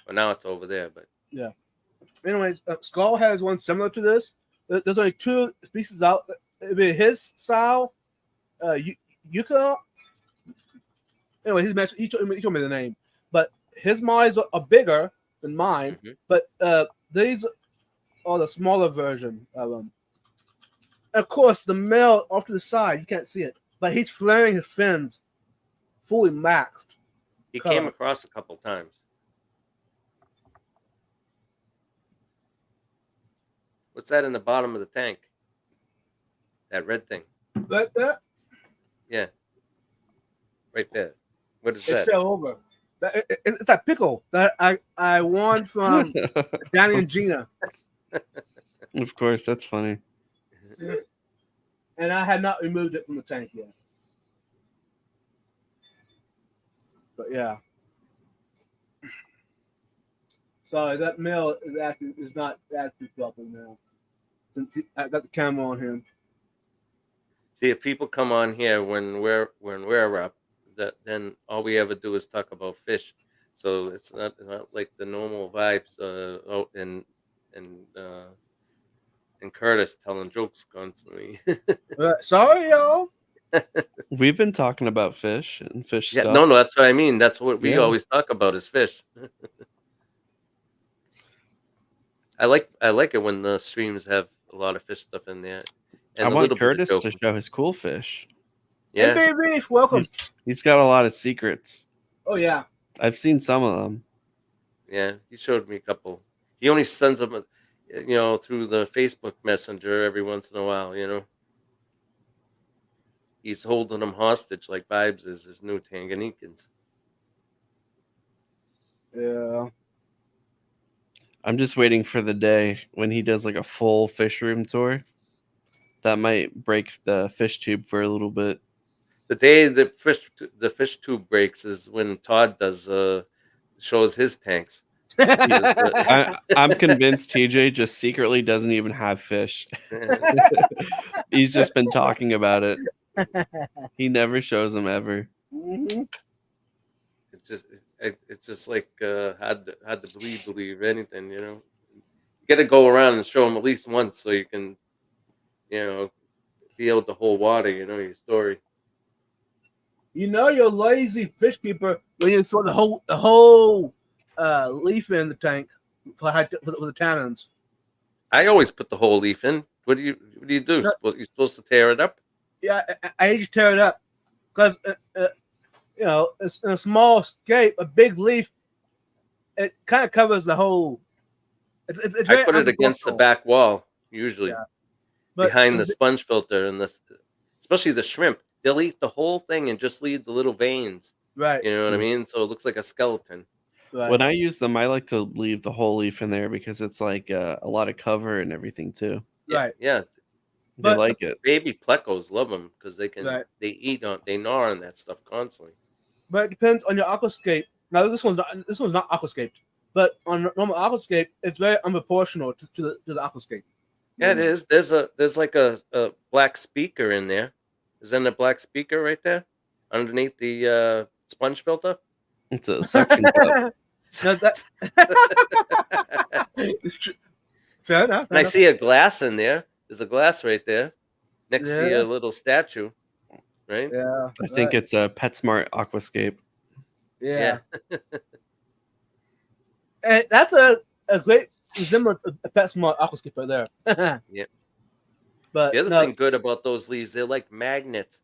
Well, now it's over there, but anyways, Skull has one similar to this. There's only two species out. It'd be his style, Yuka. Anyway, he told me the name, but his mines are bigger than mine. Mhm. But these are the smaller version of them. Of course, the male off to the side, you can't see it, but he's flaring his fins fully maxed. he Color. came across a couple times. What's that in the bottom of the tank? That red thing. Like that, Right there. What is it that? fell over. It's that pickle that I won from Danny and Gina, Of course, that's funny. and I had not removed it from the tank yet. But yeah. Sorry, that male is not active properly now. Since I got the camera on him. See, if people come on here when we're up, then all we ever do is talk about fish. So it's not like the normal Vibes. And Curtis telling jokes constantly. Sorry, y'all. We've been talking about fish and fish Yeah, stuff. no, that's what I mean. That's what we Yeah. always talk about is fish. I like it when the streams have a lot of fish stuff in there. I And a want little bit of Curtis to joking. show his cool fish. Yeah. Hey, baby, welcome. He's got a lot of secrets. Oh yeah. I've seen some of them. Yeah, he showed me a couple. He only sends them, through the Facebook Messenger every once in a while. He's holding them hostage like Vibes is his new Tanganyikans. Yeah. I'm just waiting for the day when he does like a full fish room tour. That might break the fish tube for a little bit. The day the fish tube breaks is when Todd shows his tanks. I'm convinced TJ just secretly doesn't even have fish. He's just been talking about it. He never shows them ever. Mhm. It's just like had to believe anything. You got to go around and show them at least once so you can be able to hold water. Your story. You know you're a lazy fish keeper when you throw the whole leaf in the tank for the tannins. I always put the whole leaf in. What do you do? No. You're supposed to tear it up? Yeah, I hate to tear it up because it's in a small scape, a big leaf. It kind of covers the whole. It's I very put it against the unprofessional. back wall usually, Yeah. But behind the sponge filter, and especially the shrimp. They'll eat the whole thing and just leave the little veins. right, You know what I Mm. mean? So it looks like a skeleton. right. When I use them, I like to leave the whole leaf in there because it's like a lot of cover and everything too. Yeah, Right. yeah. They But- like it. Baby plecos love them because they Right. they gnaw on that stuff constantly. But it depends on your aquascape. Now this one's not aquascaped, but on normal aquascape, it's very unproportional to the aquascape. Yeah, it is. There's like a black speaker in there. Is there a black speaker right there underneath the sponge filter? It's a suction cup. No, that- Fair enough. And I see a glass in there. There's a glass right there next to Yeah. your little statue, right? Yeah, I think it's a PetSmart Aquascape. yeah. And that's a great resemblance of a PetSmart aquascape right there. Yeah. But The other no, thing good about those leaves, they're like magnets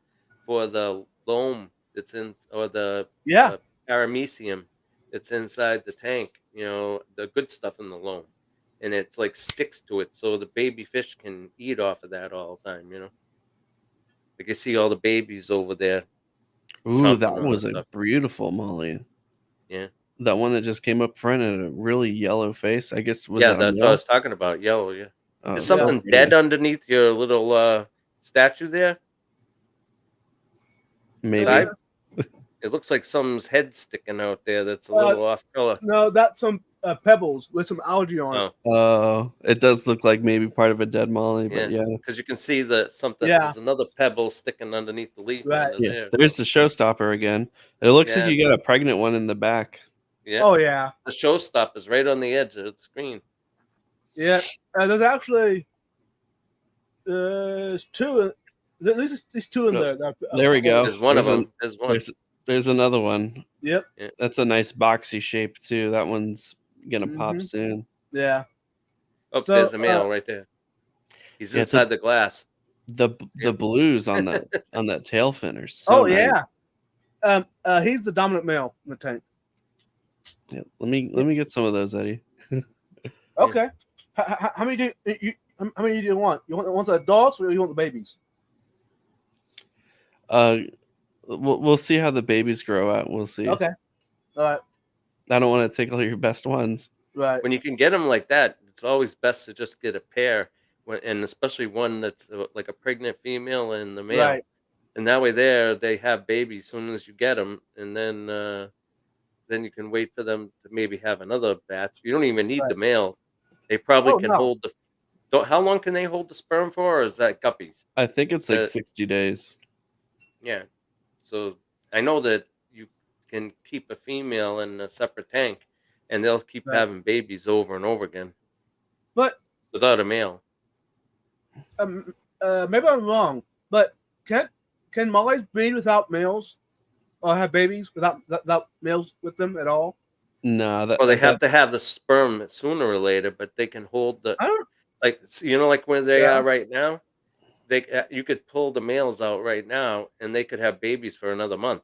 for the loam that's in, or the yeah, paramecium that's inside the tank. The good stuff in the loam, and it's like sticks to it, so the baby fish can eat off of that all the time. Like you see all the babies over there. Ooh, Chomping that on was the a stuff. beautiful molly. Yeah, That one that just came up front and a really yellow face. I guess was yeah, that a that's what I male? was talking about. Yellow, yeah. Oh, Is so something pretty. dead underneath your little statue there? Maybe. Vibe? It looks like something's head sticking out there that's a little off color. no, that's some pebbles with some algae on it. Oh, Oh, it does look like maybe part of a dead molly, but yeah. because you can see something. Yeah. There's another pebble sticking underneath the leaf. Right. Under Yeah, there. there's the showstopper again. It looks Yeah. like you got a pregnant one in the back. Yeah. Oh yeah, The showstopper is right on the edge of the screen. yeah. There's actually there's two. There's two in Oh, there. that are- there we go. There's one of There's them. There's one. There's another one. Yep. That's a nice boxy shape too. That one's gonna pop Mhm. soon. Yeah. Oh, So, there's the male right there. He's Yeah, inside the glass. The blues on that tail fin are so Oh nice. yeah. He's the dominant male in the tank. Yeah, let me get some of those, Eddie. Okay. How many do how many do you want? You want the adults or you want the babies? We'll see how the babies grow out. We'll see. Okay. All right. I don't want to take all your best ones. Right. When you can get them like that, it's always best to just get a pair, and especially one that's like a pregnant female and the male. Right. And that way, they have babies as soon as you get them, and then you can wait for them to maybe have another batch. You don't even need the Right. male. They probably Oh, can no. hold the. How long can they hold the sperm for? Or is that guppies? I think it's like Uh, 60 days. Yeah. So I know that you can keep a female in a separate tank, and they'll keep Right. having babies over and over again But without a male. maybe I'm wrong, but can mollies breed without males or have babies without males with them at all? No, Well, they have to have the sperm sooner or later, but they can hold the I don't. like like where they Yeah. are right now. you could pull the males out right now, and they could have babies for another month.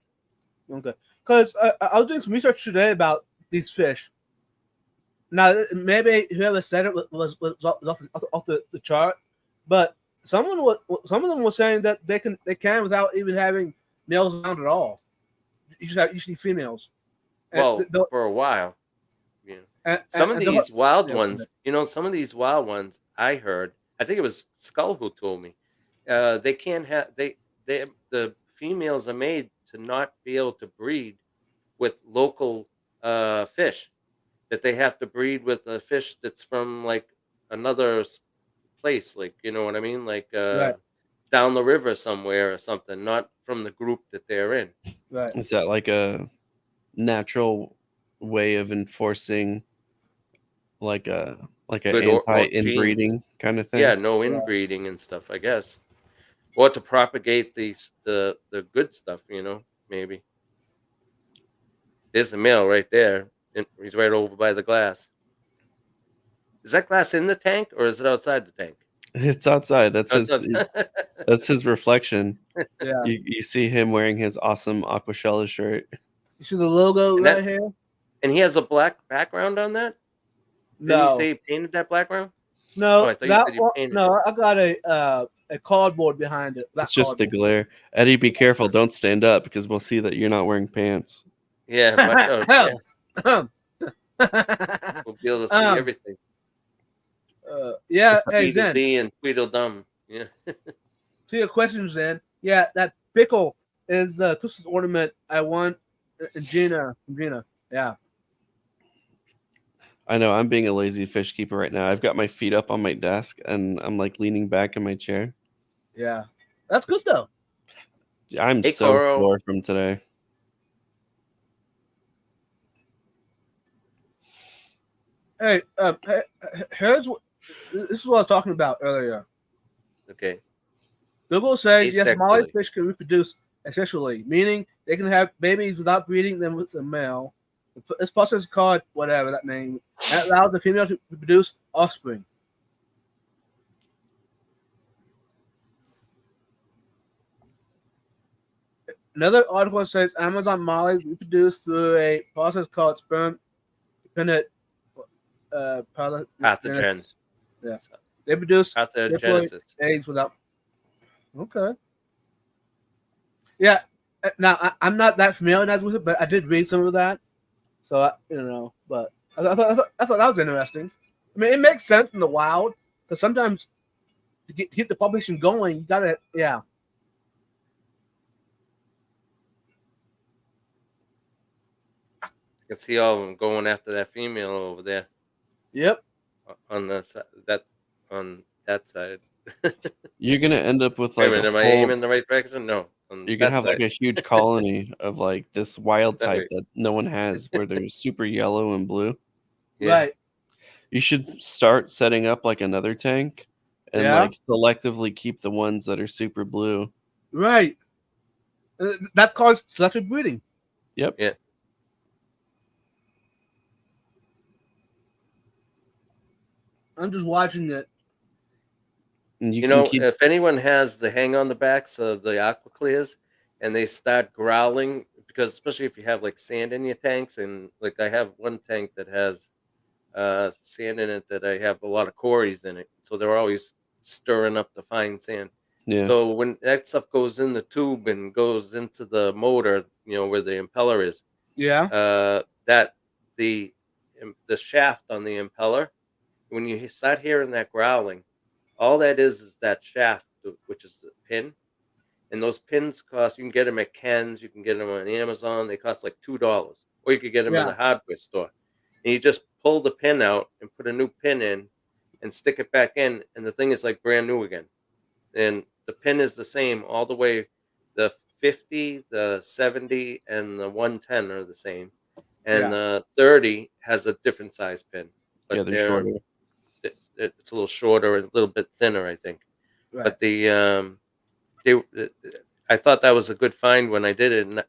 Okay, because I was doing some research today about these fish. Now, maybe whoever said it was off the chart, but some of them were saying that they can without even having males around at all. You just have usually females. And Well, for a while, you know. and, Some of and these wild yeah, ones, some of these wild ones, I heard. I think it was Skull who told me. They can't have the females are made to not be able to breed with local fish. That they have to breed with a fish that's from like another place, like you know what I mean, like right, down the river somewhere or something, not from the group that they're in. right. Is that like a natural way of enforcing like a Good or anti genes. inbreeding kind of Yeah, thing? no Right. inbreeding and stuff, I guess. Or to propagate the good stuff, maybe. There's the male right there. And he's right over by the glass. Is that glass in the tank or is it outside the tank? It's outside. Oh, it's outside. That's his reflection. Yeah. You see him wearing his awesome Aquashella shirt. You see the logo And right here? and he has a black background on that? Didn't you say No, you painted that background? Oh, no, I thought you that said you one. painted it. No, I got a cardboard behind it. That It's just the cardboard. glare. Eddie, be careful. Don't stand up because we'll see that you're not wearing pants. Yeah, watch out. Yeah, we'll be able to see um, everything. yeah. It's- Hey, Zen. Tweedledee and Tweedledum. Yeah. To your question, Zen. Yeah, that pickle is the Christmas ornament I won in Gina. From Gina. Yeah. I know I'm being a lazy fish keeper right now. I've got my feet up on my desk and I'm like leaning back in my chair. Yeah. That's good though. I'm Hey, so Coro. sore from today. Hey, here's what this is what I was talking about earlier. Okay. Google says yes, Molly Asexually. fish can reproduce asexually, meaning they can have babies without breeding them with a male. This process is called whatever that name. That allows the female to produce offspring. Another article says Amazon mollies reproduce through a process called sperm dependent Pathogens. Yeah. They produce Pathogenesis. eggs without. Okay. Yeah. Now I'm not that familiar with it, but I did read some of that. So but I thought that was interesting. I mean, it makes sense in the wild because sometimes to get the population going, you gotta I can see all of them going after that female over there Yep. on that side. You're gonna end up with Wait a like minute, a am I whole. aiming the right direction? No, on You're gonna that have like side. a huge colony of like this wild That type way. that no one has, where they're super yellow and blue. Yeah. Right. You should start setting up like another tank and Yeah. like selectively keep the ones that are super blue. Right. That's called selective breeding. Yep. Yeah. I'm just watching it. And you You can know, keep if anyone has the hang on the backs of the aqua clears and they start growling, because especially if you have like sand in your tanks, and like I have one tank that has sand in it that I have a lot of quarries in it, so they're always stirring up the fine sand. yeah. So when that stuff goes in the tube and goes into the motor, where the impeller is, Yeah. that the shaft on the impeller, when you start hearing that growling, all that is that shaft, which is the pin. And those pins cost, you can get them at Ken's, you can get them on Amazon. They cost like $2. Or you could get them in Yeah. the hardware store. And you just pull the pin out and put a new pin in and stick it back in. And the thing is like brand new again. And the pin is the same all the way. The 50, the 70, and the 110 are the same. And Yeah. the 30 has a different size pin. But Yeah, they're shorter. it's a little shorter and a little bit thinner, I think. Right. But I thought that was a good find when I did it, and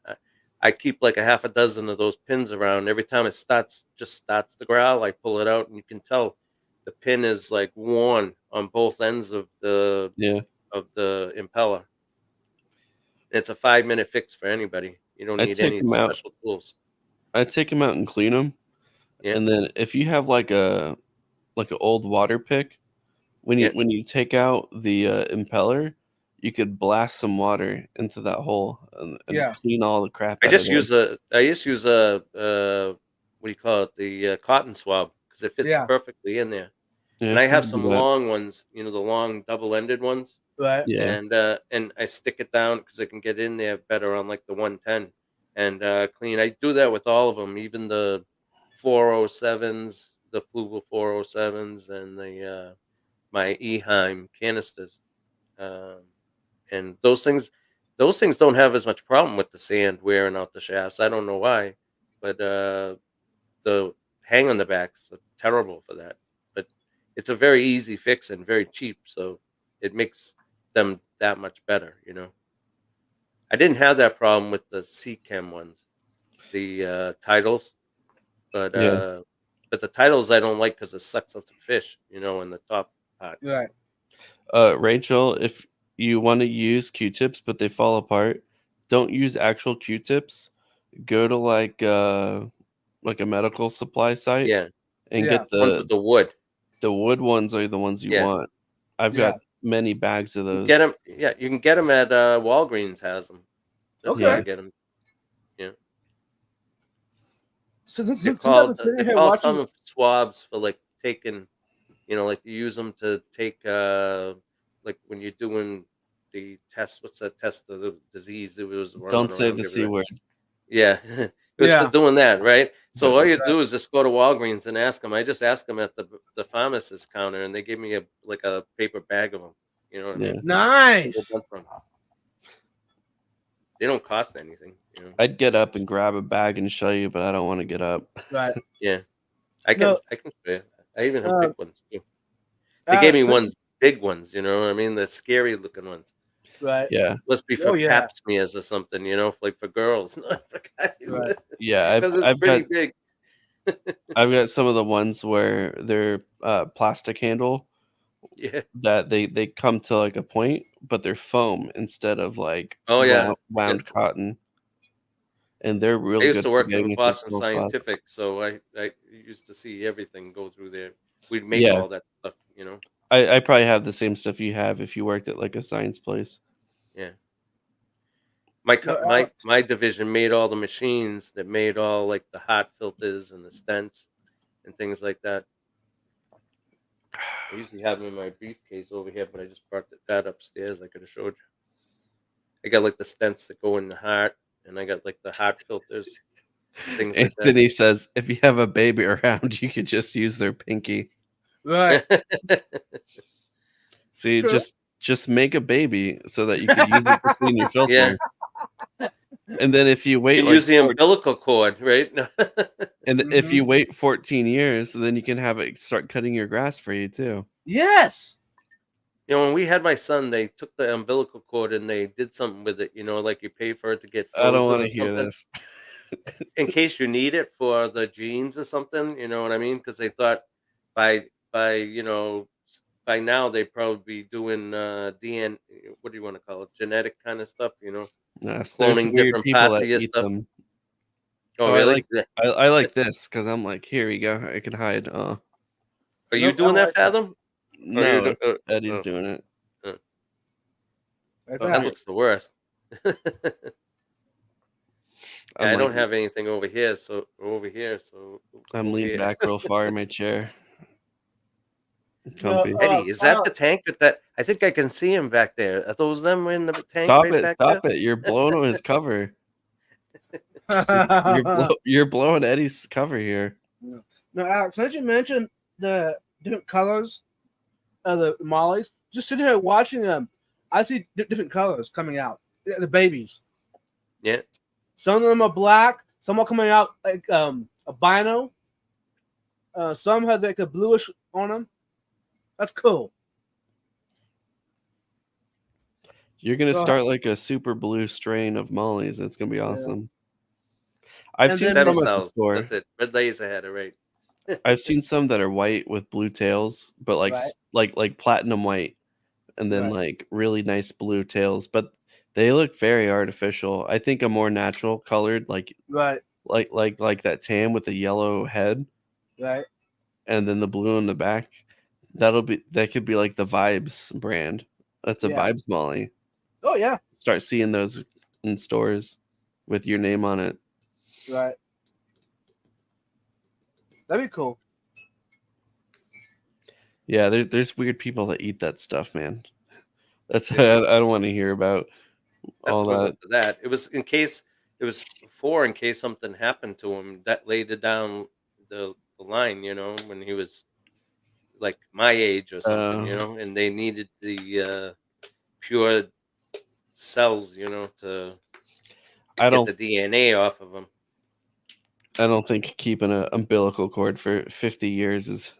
I keep like a half a dozen of those pins around. Every time it starts to growl, I pull it out, and you can tell the pin is like worn on both ends of the Yeah. of the impeller. It's a 5-minute fix for anybody. You don't I need take any them out. special tools. I take them out and clean them, Yeah, and then if you have like an old water pick, yeah. when you take out the impeller, you could blast some water into that hole and Yeah. clean all the crap I out of just there. use a what do you call it? The cotton swab because it fits Yeah. perfectly in there. Yeah, And I you have can do some that. long ones, the long double-ended ones, Right. Yeah, and I stick it down because I can get in there better on like the 110 and clean. I do that with all of them, even the 407s, the Fluval 407s, and the my Eheim canisters. Um, and those things don't have as much problem with the sand wearing out the shafts. I don't know why, but the hang on the backs are terrible for that. But it's a very easy fix and very cheap, so it makes them that much better. I didn't have that problem with the Chem ones, the titles, but yeah. uh, but the titles I don't like because it sucks up the fish, in the top part. Right. Rachel, if you want to use Q-tips but they fall apart, don't use actual Q-tips. Go to like a medical supply site Yeah, and Yeah. get ones with the wood. the wood ones are the ones you Yeah. want. I've Yeah. got many bags of You those. get them. Yeah, you can get them at Walgreens. Has them. That's where I Yeah. Okay. get them. Yeah, So they're since I've been called sitting they're here called watching, some swabs for like taking. Like you use them to take like when you're doing the test. What's that test of the disease that was running Don't say around the C everywhere? word. Yeah, it was for yeah, doing that, right? So all you right. do is just go to Walgreens and ask them. I just ask them at the pharmacist counter, and they give me a paper bag of them. You know what I Yeah. mean? Whole Nice. bunch of 'em. They don't cost anything. I'd get up and grab a bag and show you, but I don't want to get up. Right. Yeah, I can No. I can show you. I even have Uh, big ones too. They gave me Alex, big ones. You know what I mean? The scary looking ones. right. Yeah. Must be Oh for yeah. pap smears or something. Like for girls, not for guys. Right. Yeah, Because it's I've got pretty big. some of the ones where they're plastic handle Yeah. that they come to like a point, but they're foam instead of like Oh yeah. wound Yes. cotton, and they're I real used good to for work for getting into Boston people's spots. Scientific, so I used to see everything go through there. We'd make Yeah, all that stuff. I probably have the same stuff you have if you worked at like a science place. Yeah. My No, co my division made all the machines that made all, like, the hot filters and the stents and things like that. I usually have them in my briefcase over here, but I just brought that upstairs. I could have showed you. I got, like, the stents that go in the heart, and I got, like, the heart filters, things like that. Anthony says if you have a baby around, you could just use their pinky. right. See, True. just make a baby so that you could use it to clean your filter. Yeah. And then if you You wait can like use the umbilical cord, right? and if Mhm. you wait 14 years, then you can have it start cutting your grass for you too. Yes. When we had my son, they took the umbilical cord and they did something with it, like you pay for it to get I don't frozen want or to hear something. this. In case you need it for the genes or something, you know what I mean? Because they thought by now they'd probably be doing DN, what do you want to call it, genetic kind of stuff, Yes, there's cloning weird different people parts that of your eat stuff. them. Oh, Oh, really? I like this because I'm like, here you go, I can hide. Are you Nope, I doing don't that, like that. Fathom? Or you No, Eddie's oh, doing it. oh, Like Oh, that that. looks the worst. Yeah, I'm I like, don't have anything over here, so over I'm leaning here. back real far in my chair, No, comfy. Eddie, is that the tank with that? I think I can see him back there. Are those them in the tank Stop right it! back there? Stop it! You're blowing his cover. no, You're blowing Eddie's cover here. Alex, since you mentioned the different colors of the mollies, just sitting here watching them, I see different colors coming out. The babies. Yeah. Some of them are black. Some are coming out like albino. Some have like a bluish on them. That's cool. You're gonna So- start like a super blue strain of mollies. That's gonna be awesome. And I've seen then- some Stem at the cells. store. That's it. Red laser had it right. I've seen some that are white with blue tails, but like Right. like platinum white, and then Right. like really nice blue tails, but they look very artificial. I think a more natural colored, Right. like that tan with the yellow head Right. and then the blue in the back. That could be like the Vibes brand. That's a Yeah. Vibes Molly. Oh yeah. Start seeing those in stores with your name on it. Right. That'd be cool. Yeah, there's weird people that eat that stuff, man. That's I Yeah. don't want to hear about That all that. wasn't for that. It was in case it was for in case something happened to him that laid it down the line, when he was like my age or something, and they needed the pure cells, to I get don't the DNA off of them. I don't think keeping an umbilical cord for 50 years is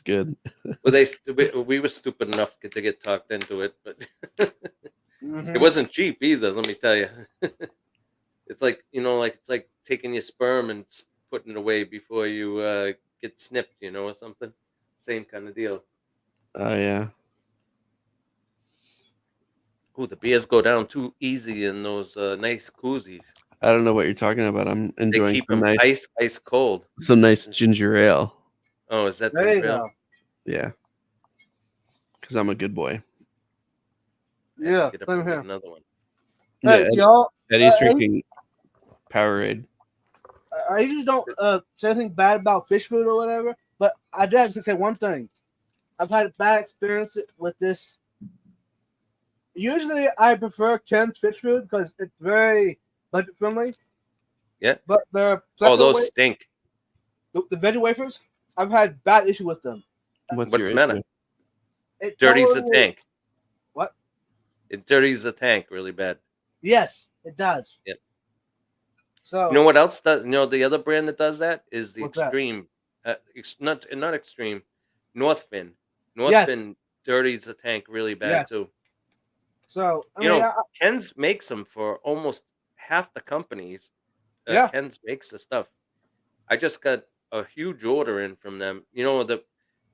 good. Well, we were stupid enough to get talked into it, but it Mhm. wasn't cheap either. Let me tell you, it's like it's like taking your sperm and putting it away before you get snipped, or something. Same kind of deal. Oh yeah. Ooh, the beers go down too easy in those nice koozies. I don't know what you're talking about. I'm They enjoying keep them ice cold. some nice ginger ale. Oh, is that There you ginger ale? go. Yeah, because I'm a good boy. Yeah. Get up Same and get here. another one. Yeah, Hey, y'all. Eddie's and drinking Powerade. I usually don't say anything bad about fish food or whatever, but I do have to say one thing. I've had a bad experience with this. Usually, I prefer Ken's fish food because it's very budget friendly. Yeah. But the Oh, those stink. the veggie wafers, I've had bad issue with them. What's What's your the matter? issue? It Dirties the totally- tank. What? It dirties the tank really bad. Yes, it does. Yep. So You know what else does? The other brand that does that is the What's that? Extreme. Not Extreme. Northfin. Yes. Northfin dirties the tank really bad Yes. too. So I mean, Ken's makes them for almost half the companies. Yeah. Ken's makes the stuff. I just got a huge order in from them.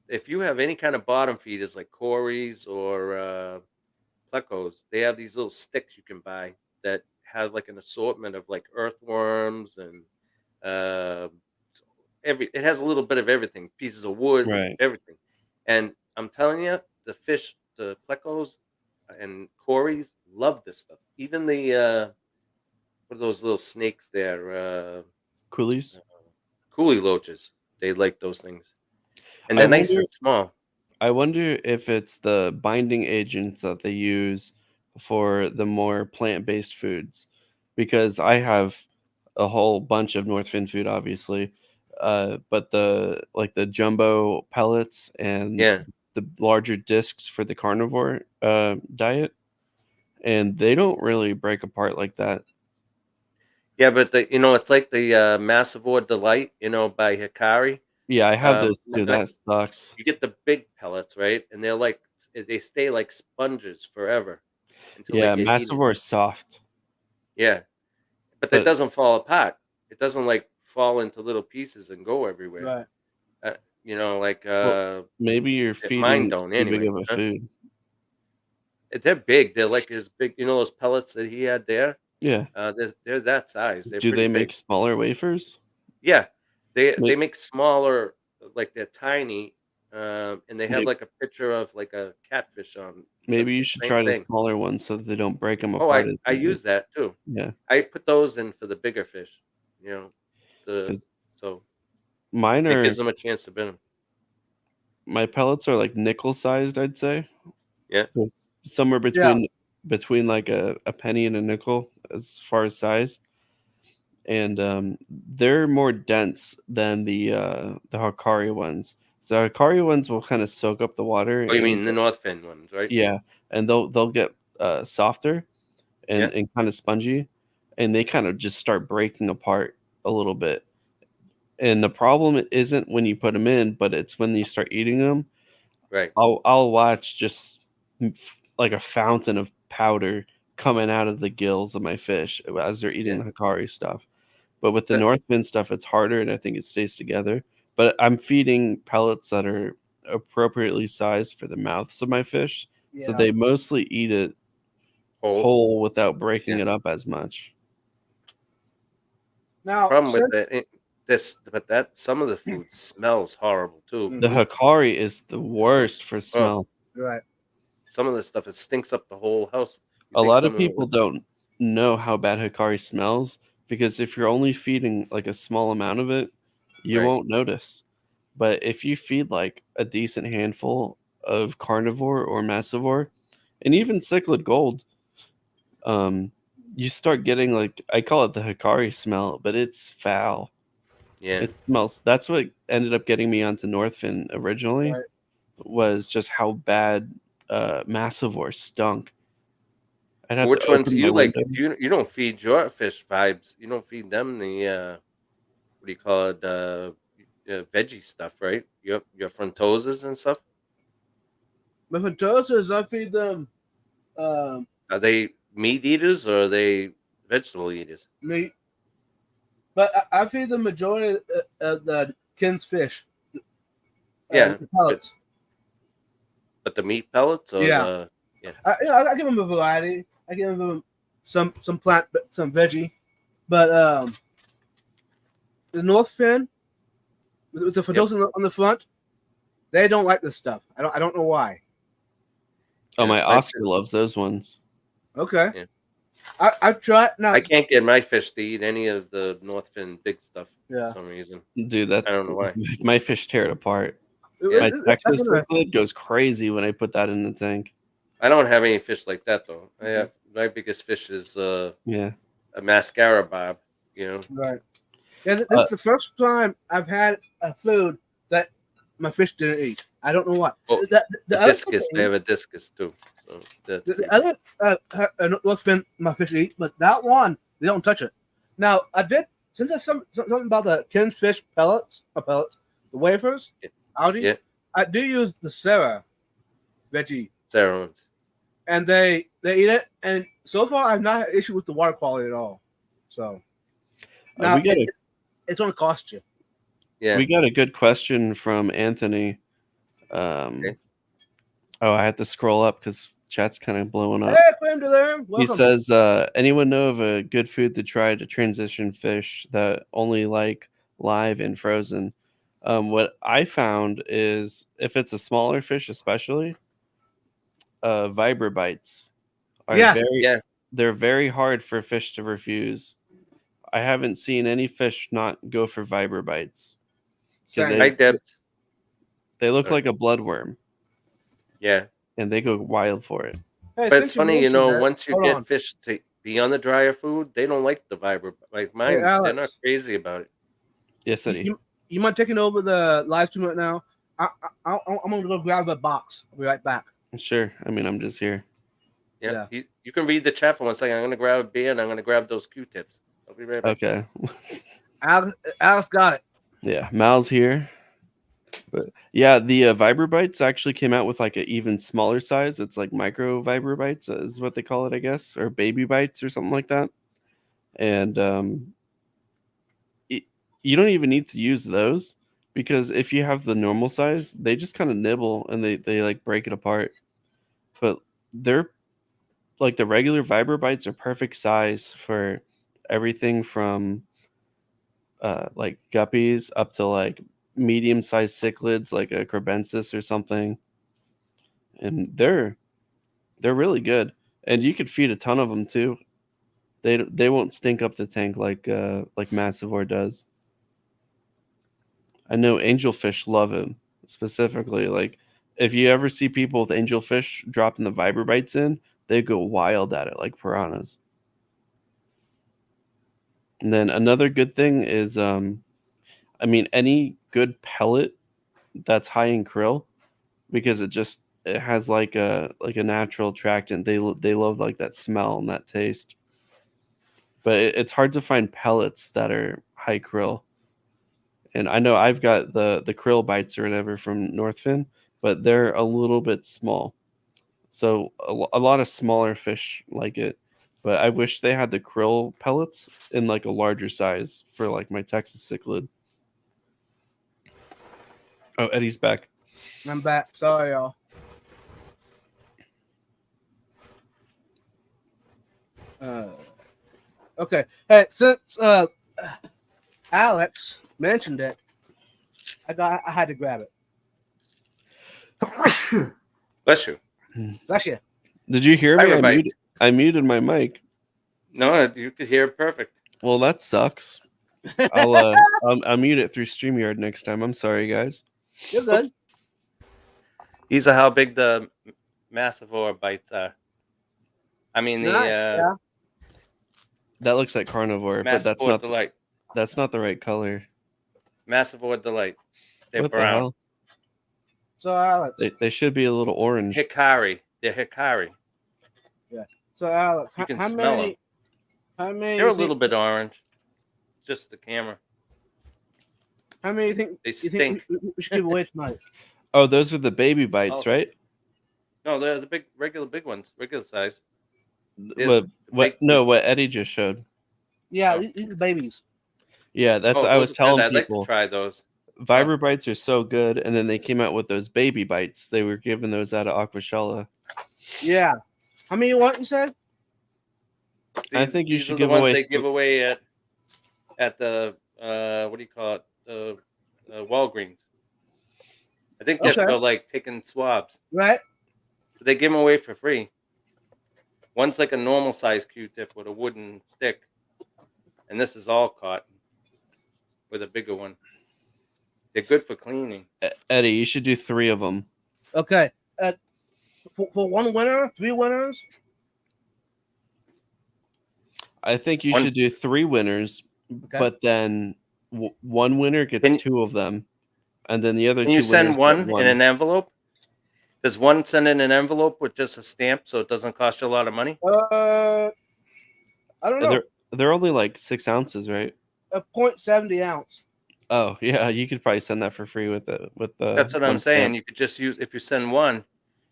If you have any kind of bottom feeders like Corey's or Plecos, they have these little sticks you can buy that have like an assortment of like earthworms and uh, it has a little bit of everything, pieces of wood, Right. everything. And I'm telling you, the fish, the Plecos and Corey's love this stuff. Even the what are those little snakes there? Coolies. Coolie loaches. They like those things, and they're nice and small. I wonder if it's the binding agents that they use for the more plant-based foods, because I have a whole bunch of Northfin food, obviously, but the jumbo pellets and Yeah, the larger discs for the carnivore diet, and they don't really break apart like that. yeah, but it's like the Massivore Delight, by Hikari. Yeah, I have those Like, too. That sucks. you get the big pellets, right? And they stay like sponges forever until Yeah, they get heated. Massivore is soft. Yeah, but But- that doesn't fall apart. It doesn't like fall into little pieces and go everywhere. right. Like Maybe you're mine feeding don't too big anyway, of a huh? food. they're big. They're like as big. Those pellets that he had there. Yeah. They're that size. They're Do they pretty make big. smaller wafers? Yeah, they May- make smaller, like they're tiny, and they have Maybe- like a picture of like a catfish on. Maybe It's you the should same try the thing. smaller ones so that they don't break them Oh, apart. I as easy. use that too. Yeah. I put those in for the bigger fish. Is- So Mine it are gives them a chance to bin them. my pellets are like nickel sized, I'd say. Yeah. So somewhere between like a penny and a nickel as far as size. And they're more dense than the Hikari ones. So Hikari ones will kind of soak up the water. Oh, you and- mean the Northfin ones, right? Yeah, and they'll get softer and, Yeah. and kind of spongy, and they kind of just start breaking apart a little bit. And the problem isn't when you put them in, but it's when you start eating them. Right. I'll watch just like a fountain of powder coming out of the gills of my fish as they're eating Yeah. the Hikari stuff. But with the That- Northfin stuff, it's harder, and I think it stays together. But I'm feeding pellets that are appropriately sized for the mouths of my fish, So Yeah. they mostly eat it whole without breaking Yeah. it up as much. Now, Problem with since- that some of the food smells horrible too. The Mhm. Hikari is the worst for smell. right. Some of the stuff it stinks up the whole house. You A think lot of someone people would- don't know how bad Hikari smells because if you're only feeding like a small amount of it, you Right. won't notice. But if you feed like a decent handful of carnivore or massivore, and even cichlid gold, you start getting like I call it the Hikari smell, but it's foul. Yeah. It smells. That's what ended up getting me onto Northfin originally. Right. Was just how bad massivore stunk. I'd have Which to ones open do my you like? windows. You don't feed your fish vibes. You don't feed them the what do you call it? Veggie stuff, right? Your frontoses and stuff. But for toasters, I feed them Are they meat eaters or are they vegetable eaters? meat. But I feed the majority of the Ken's fish. Yeah, The pellets. but the meat pellets or Yeah. the I give them a variety. I give them some plant, some veggie. But the North Fin with the photos on the front, they don't like this stuff. I don't know why. Oh, Yeah, my my Oscar fish- loves those ones. Okay. Yeah. I've tried now. I can't get my fish to eat any of the Northfin big stuff Yeah. for some reason. Dude, that I don't know why. my fish tear it apart. Yeah. My That's Texas interesting. cichlid goes crazy when I put that in the tank. I don't have any fish like that though. I Mhm. have my biggest fish is Yeah. a mascara bob. You know, Right. Yeah, this is the first time I've had a food that my fish didn't eat. I don't know why. Oh, the the other discus. thing- They have a discus too. So that's The pretty other North Fin my fish eat, but that one they don't touch it. Now I did since there's something about the Ken's fish pellets, the wafers, Yeah. algae. Yeah. I do use the Sarah veggie, Sarah ones. and they eat it. And so far, I've not had an issue with the water quality at all. So now we got a it's going to cost you. Yeah. we got a good question from Anthony. Okay. Oh, I had to scroll up because chat's kind of blowing up. Hey, Quim to there. He Welcome. says, anyone know of a good food to try to transition fish that only like live and frozen? What I found is if it's a smaller fish, especially, vibrobites are Yes. they're very hard for fish to refuse. I haven't seen any fish not go for vibrobites. 'Cause Same. Hi, Deb. They look Sorry. like a bloodworm Yeah. and they go wild for it. Hey, But it's since funny, you mentioned know, that- once you hold get on. fish to be on the drier food, they don't like the vibra. Like mine, they're not Alex. crazy about it. Yes, Eddie. You mind taking over the live stream right now? I'm going to go grab a box. I'll be right back. Sure. I mean, I'm just here. Yeah. You can read the chat for 1 second. I'm gonna grab a beer and I'm gonna grab those Q-tips. I'll be right back. Okay. Alex got it. Yeah, Mal's here. But yeah, the vibrobites actually came out with like an even smaller size. It's like micro vibrobites is what they call it, I guess, or baby bites or something like that. And you don't even need to use those because if you have the normal size, they just kind of nibble and they like break it apart. But they're like the regular vibrobites are perfect size for everything from like guppies up to like medium-sized cichlids like a crebensis or something, and they're really good, and you could feed a ton of them too. They won't stink up the tank like massivore does. I know angelfish love it specifically. Like if you ever see people with angelfish dropping the vibrobites in, they go wild at it like piranhas. And then another good thing is I mean, any good pellet that's high in krill, because it has like a natural attractant. They love like that smell and that taste. But it's hard to find pellets that are high krill. And I know I've got the krill bites or whatever from Northfin, but they're a little bit small. So a lot of smaller fish like it. But I wish they had the krill pellets in like a larger size for like my Texas cichlid. Oh, Eddie's back. I'm back. Sorry, y'all. Okay. Hey, since Alex mentioned it, I had to grab it. Bless you. Bless you. Did you hear me? Pirate bite. I muted my mic. No, you could hear it perfect. Well, that sucks. I'll mute it through StreamYard next time. I'm sorry, guys. You're good. These are how big the massivore bites are. I mean the Yeah. That looks like carnivore, but massivore delight. that's not the right color. Massivore delight. They're What the brown. hell? So Alex. They should be a little orange. Hikari. They're Hikari. So Alex, You can how smell many? them. How many? They're a you think- little bit orange. Just the camera. How many you think? They You think stink. we should give away tonight? Oh, those are the baby bites, Oh. right? No, they're the regular big ones, regular size. There's What? the What? big- No, what Eddie just showed. Yeah, Oh. these are babies. Yeah, that's Oh, I was those are good. telling I'd like people. to try those. Vibra bites are so good, and then they came out with those baby bites. They were giving those out of Aquashella. Yeah. How many you want? You said? I think you These should are give the ones away they give away at the what do you call it? The Walgreens. I think they're Okay. for like taking swabs. Right. So they give them away for free. One's like a normal size Q-tip with a wooden stick, and this is all cotton with a bigger one. They're good for cleaning. Eddie, you should do 3 of them. Okay. For one winner, 3 winners. I think you One- should do 3 winners, Okay. but then one winner gets Can- 2 of them, and then the other Can 2 you send winners one get in an envelope? Does one send in an envelope with just a stamp so it doesn't cost you a lot of money? I don't know. They're only like 6 ounces, right? A 0.70 ounce. Oh yeah, you could probably send that for free with the That's what I'm one saying. stamp. You could just use, if you send one,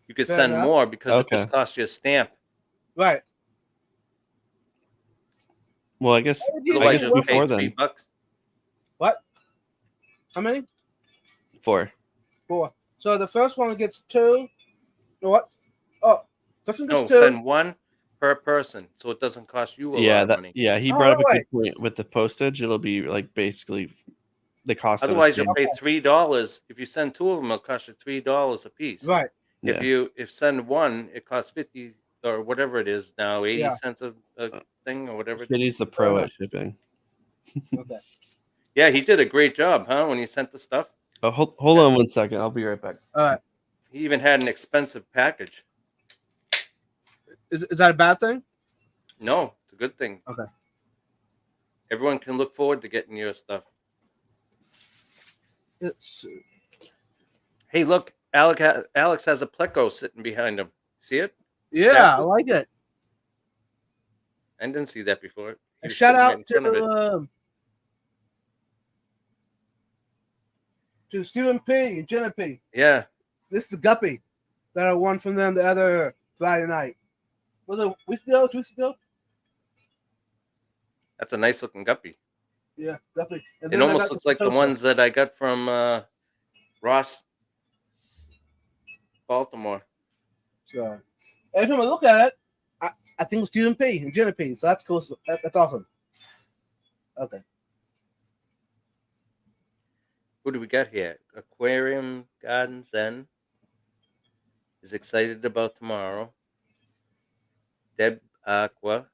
you could Fair send enough. more because it Okay. just costs you a stamp. Right. Well, I guess Otherwise, you you'll before pay then. $3. What? How many? 4. 4. So the first one gets 2. What? Oh, first one No, gets 2. send one per person, so it doesn't cost you a lot of money. He Oh, brought up a right. good point with the postage. It'll be like basically the cost. Otherwise, of a you'll stamp. pay $3. If you send 2 of them, it'll cost you $3 a piece. Right. If Yeah. you send one, it costs 50 or whatever it is now, 80 Yeah. cents a thing or whatever. Kitty's the pro at shipping. Okay. Yeah, he did a great job, huh? When he sent the stuff, Oh, hold on 1 second. I'll be right back. All right. he even had an expensive package. Is that a bad thing? No, it's a good thing. Okay. Everyone can look forward to getting your stuff. It's Hey, look, Alex has a Pleco sitting behind him. See it? yeah, Snap I it. like it. I didn't see that before. He A was shout sitting right out in front of it. To Stephen P. and Jenna P. Yeah, This is the guppy that I won from them the other Friday night. Was it a week ago? 2 weeks ago? that's a nice looking guppy. Yeah, guppy. And It then I almost got looks like the Tosa. ones that I got from Ross, Baltimore. So every time I look at it, I think it's Stephen P. and Jenna P. So that's cool. That's awesome. Okay. Who do we got here? Aquarium Garden Zen is excited about tomorrow. Deb Aqua,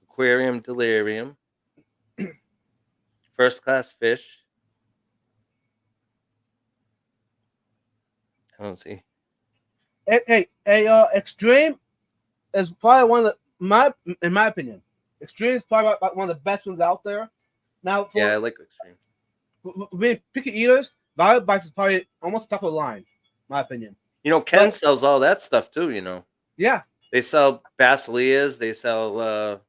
Aquarium Delirium, First Class Fish. I don't see. Hey, Extreme is probably one of in my opinion, Extreme is probably like one of the best ones out there. Now, for Yeah, I like Extreme. being picky eaters, Violet Bites is probably almost top of the line, in my opinion. You know, Ken But- sells all that stuff too. You know, Yeah, they sell Basileas. They sell,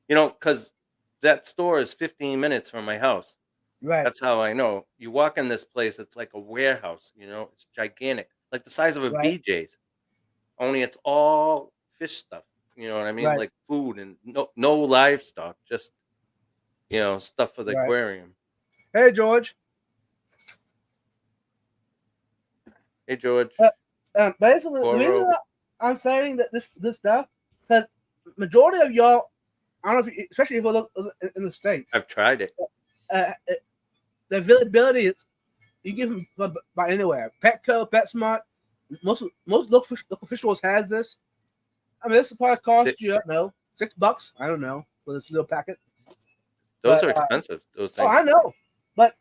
because that store is 15 minutes from my house. right. That's how I know. You walk in this place, it's like a warehouse, it's gigantic, like the size of a Right. BJ's. Only it's all fish stuff. You know what I mean? Right. Like food and no livestock, just stuff for the Right. aquarium. Hey, George. Hey George. Basically, the Toro. reason I'm saying that this stuff, because majority of y'all, I don't know if you, especially if you look in the States, I've tried it. the availability is you get them by anywhere. Petco, PetSmart, most local fish stores has this. I mean, this will probably cost you, I don't know, $6. I don't know for this little packet. Those But, are expensive. Those Oh, things. I know, but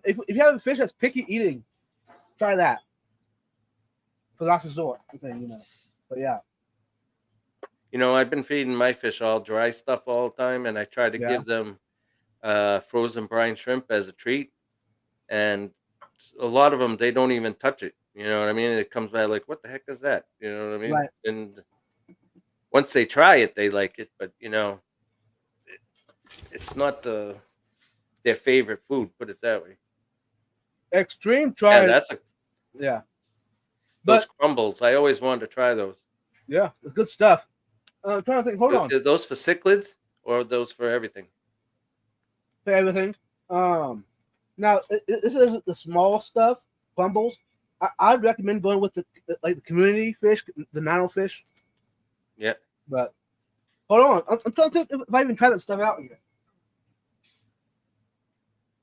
if you have a fish that's picky eating, try that for last resort thing, you know. But yeah, You know, I've been feeding my fish all dry stuff all the time, and I try to Yeah. give them frozen brine shrimp as a treat. And a lot of them, they don't even touch it. You know what I mean? It comes back like, what the heck is that? You know what I mean? Right. And once they try it, they like it. But you know, it's not their favorite food. Put it that way. Extreme Yeah, tried. that's a Yeah, those but crumbles. I always wanted to try those. yeah, it's good stuff. I'm trying to think. Hold on, Are those for cichlids or are those for everything? for everything. Now this is the small stuff, crumbles. I'd recommend going with the community fish, the nano fish. Yeah. But hold on, I'm trying to think if I even tried that stuff out yet.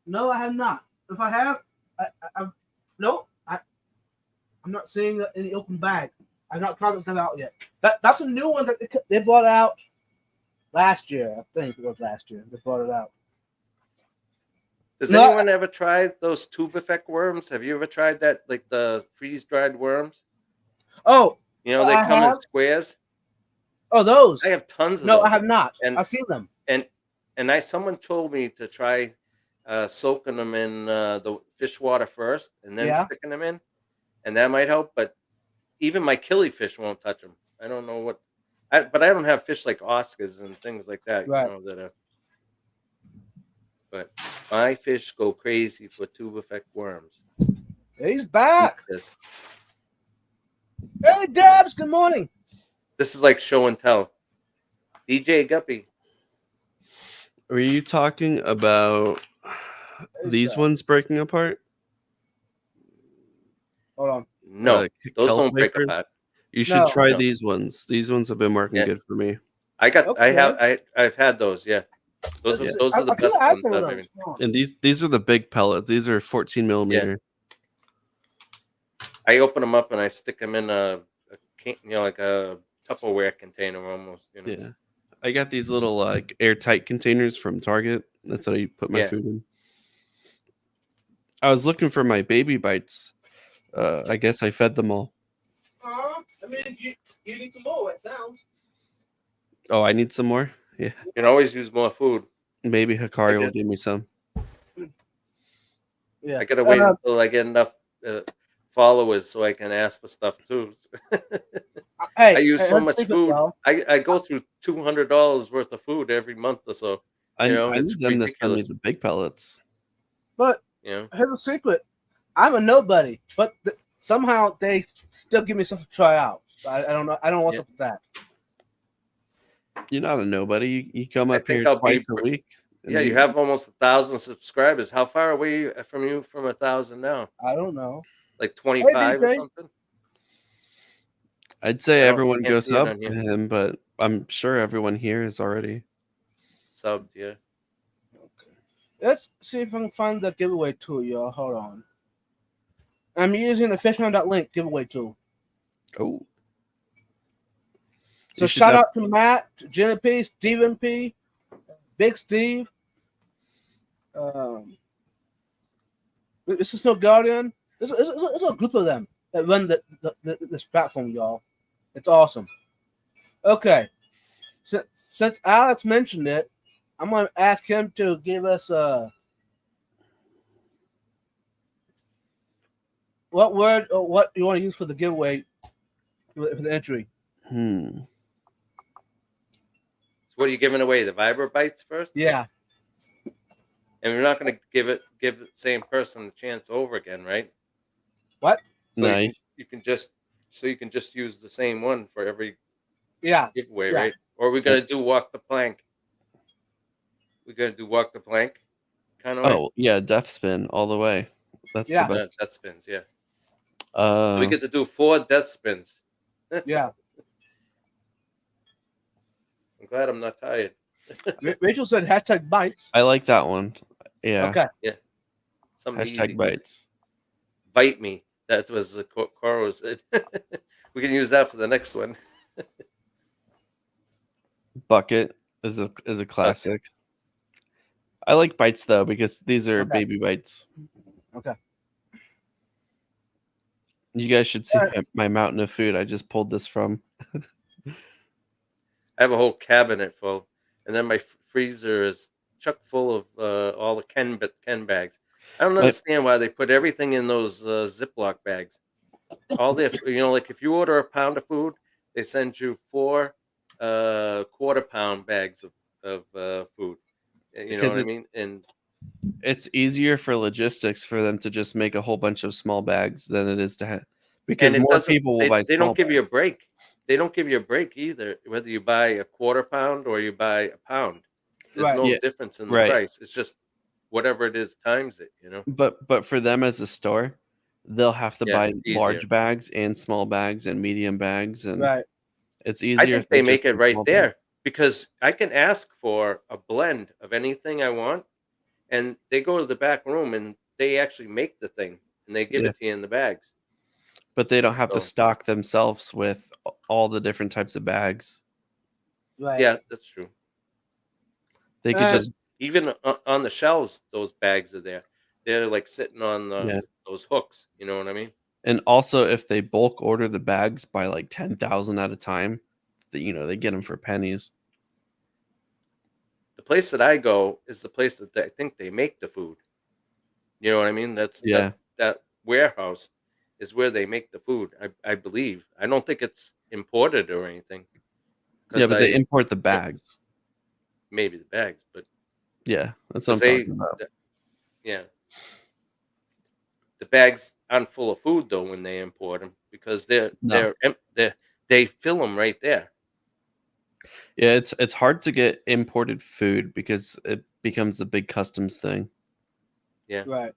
No, I have not. If I have, I'm not seeing any open bag. I've not tried that stuff out yet. That's a new one that they brought out last year. I think it was last year. They brought it out. Does No, anyone ever try those tube effect worms? Have you ever tried that, like the freeze dried worms? Oh, You know, they I come in have. squares. Oh, those. I have tons of No, those. I have not. And I've seen them. and someone told me to try soaking them in the fish water first and then Yeah. sticking them in, and that might help. But even my killifish won't touch them. I don't know what. But I don't have fish like Oscars and things like that. Right. You know that are. But my fish go crazy for tube effect worms. He's back. This Hey, Dabs. Good morning. this is like show and tell. DJ Guppy. Were you talking about these ones breaking apart? Hold on. No, those kelp don't break wafers? apart. You should No. try No. these ones. These ones have been working Yeah. good for me. I've had those. Yeah, those Let's are see. those are the I could've best had ones some of I've those. ever. Hold on. And these are the big pellets. These are 14 millimeter. I open them up and I stick them in like a Tupperware container almost. You know. Yeah. I got these little like airtight containers from Target. That's how you put my Yeah. food in. I was looking for my baby bites. I guess I fed them all. I mean, you need some more. It sounds. Oh, I need some more? Yeah. You can always use more food. Maybe Hikari will guess- give me some. Yeah. I gotta wait until I get enough followers so I can ask for stuff too. Hey, I use so let's much keep it, food. y'all. I go through $200 worth of food every month or so. I You know, need it's them to send me ridiculous. the big pellets. But You know, here's a secret. I'm a nobody, but somehow they still give me something to try out. I don't know. I don't know what's Yeah. up with that. You're not a nobody. You come I up think here I'll be twice a week. and yeah, you have almost 1,000 subscribers. How far away from you from 1,000 now? I don't know. Like 25 or DJ. something? I'd say I don't- everyone can't goes see it up on to here. him, but I'm sure everyone here is already. Subbed, yeah. Let's see if I can find the giveaway tool, y'all. Hold on. I'm using the fishman.link giveaway tool. Oh, So You should shout have- out to Matt, to Jenna P, Stephen P, Big Steve. This is no Guardian. There's a group of them that run this platform, y'all. It's awesome. Okay. Since Alex mentioned it, I'm going to ask him to give us what word or what you want to use for the giveaway for the entry. So what are you giving away? The Vibra Bites first? Yeah. And we're not going to give the same person the chance over again, right? What? So Nice. you can just use the same one for every Yeah. giveaway, Yeah. right? Or are we going to do walk the plank? We're going to do walk the plank kind of way? Oh yeah, death spin all the way. That's Yeah. the best. Death spins, yeah. So we get to do 4 death spins. Yeah. glad I'm not tired. Rachel said hashtag bites. I like that one. Yeah. Okay. Yeah, something Hashtag easy. bites. Bite me. That was the Coro said. We can use that for the next one. Bucket is a classic. I like bites though because these are Okay. baby bites. Okay. You guys should see Alright. my mountain of food I just pulled this from. I have a whole cabinet full, and then my freezer is chock full of all the Ken bags. I don't My- understand why they put everything in those Ziploc bags. All their, like if you order a pound of food, they send you 4 quarter-pound bags of food. You know Because what I mean? And it's easier for logistics for them to just make a whole bunch of small bags than it is to have, because it more doesn't. people will buy They small don't give you a break. They don't give you a break either, whether you buy a quarter pound or you buy a pound. There's Right. no Yeah, difference in the right. price. It's just whatever it is times it. But for them as a store, they'll have to Yeah, buy it's easier. large bags and small bags and medium bags, and Right. it's I easier. think if they they make just it do right small there bags. because I can ask for a blend of anything I want, and they go to the back room and they actually make the thing and they give Yeah. it to you in the bags. But they don't have to So- stock themselves with all the different types of bags. Right. Yeah, that's true. They could Uh, just Even on the shelves, those bags are there. They're like sitting on Yeah. those hooks. You know what I mean? And also, if they bulk order the bags by like 10,000 at a time, they get them for pennies. The place that I go is the place that I think they make the food. You know what I mean? Yeah. That warehouse is where they make the food. I believe. I don't think it's imported or anything. Yeah, 'Cause but they I import the bags. maybe the bags, but Yeah, that's what I'm 'cause they talking about. yeah. The bags aren't full of food though when they import them because No. they fill them right there. Yeah, it's hard to get imported food because it becomes the big customs thing. Yeah. Right.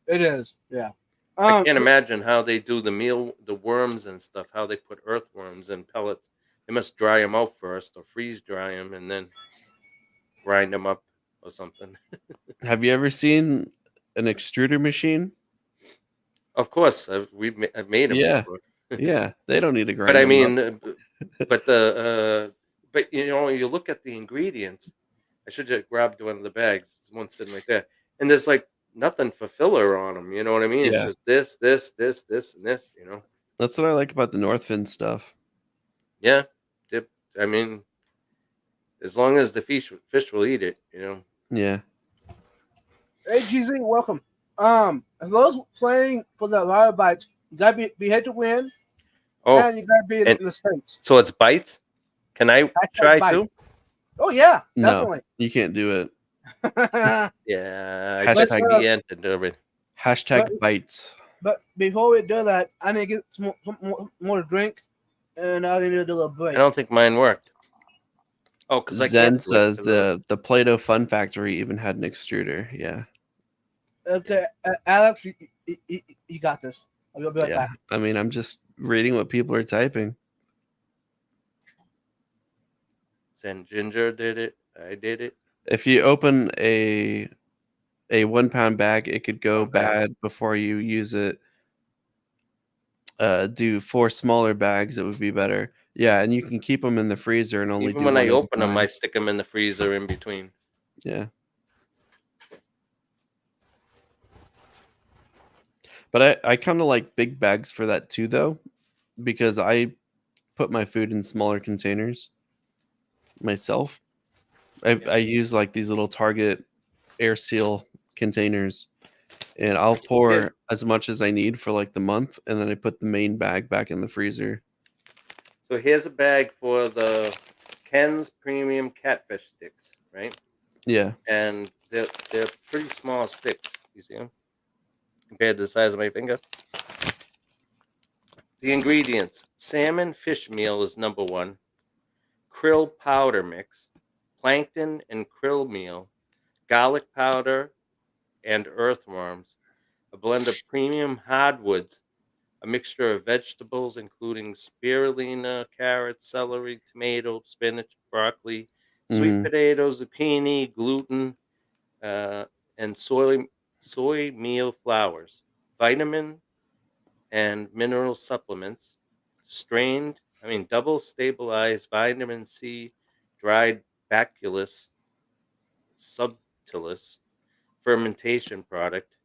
It is. Yeah. I can't imagine how they do the worms and stuff, how they put earthworms in pellets. They must dry them out first or freeze dry them and then grind them up or something. Have you ever seen an extruder machine? Of course, I've made them Yeah. before. Yeah, they don't need to grind But I them up. mean, but you look at the ingredients. I should have grabbed one of the bags. There's one sitting right there, and there's like nothing for filler on them. You know what I mean? It's Yeah. just this, and this. That's what I like about the Northfin stuff. Yeah. I mean, as long as the fish will eat it. Yeah. Hey, GZ, welcome. Those playing for the Lotto Bites, you gotta be head to win, Oh, and you gotta be in and- the States. so it's bites. Can I Hashtag try bite. too? Oh yeah, No. definitely. You can't do it. Yeah, I Hashtag- bet he entered already. Hashtag But- bites. But before we do that, I need to get some more to drink, and I need to do a little break. I don't think mine worked. Oh, because I Zen can't do it says 'cause of the Play-Doh Fun Factory even had an extruder. Yeah. Okay, Alex, you got this. I'll be right Yeah. back. I mean, I'm just reading what people are typing. Zen Ginger did it. I did it. If you open a 1-pound bag, it could go 1 pound. bad before you use it. Do 4 smaller bags, it would be better. Yeah, and you can keep them in the freezer and only Even do when I one at a open them, time. I stick them in the freezer in between. Yeah. But I kind of like big bags for that too, though, because I put my food in smaller containers myself. I use like these little Target air seal containers, and I'll pour as much as I need for like the month, and then I put the main bag back in the freezer. So here's a bag for the Ken's Premium Catfish Sticks, right? Yeah. And they're pretty small sticks. You see them? Compared to the size of my finger. The ingredients: salmon fish meal is number 1. Krill powder mix, plankton and krill meal, garlic powder, and earthworms. A blend of premium hardwoods a mixture of vegetables, including spirulina, carrots, celery, tomato, spinach, broccoli, sweet Mm, potatoes, zucchini, gluten, uh, and soy meal flours, vitamin and mineral supplements, double stabilized vitamin C, dried Bacillus subtilis fermentation product,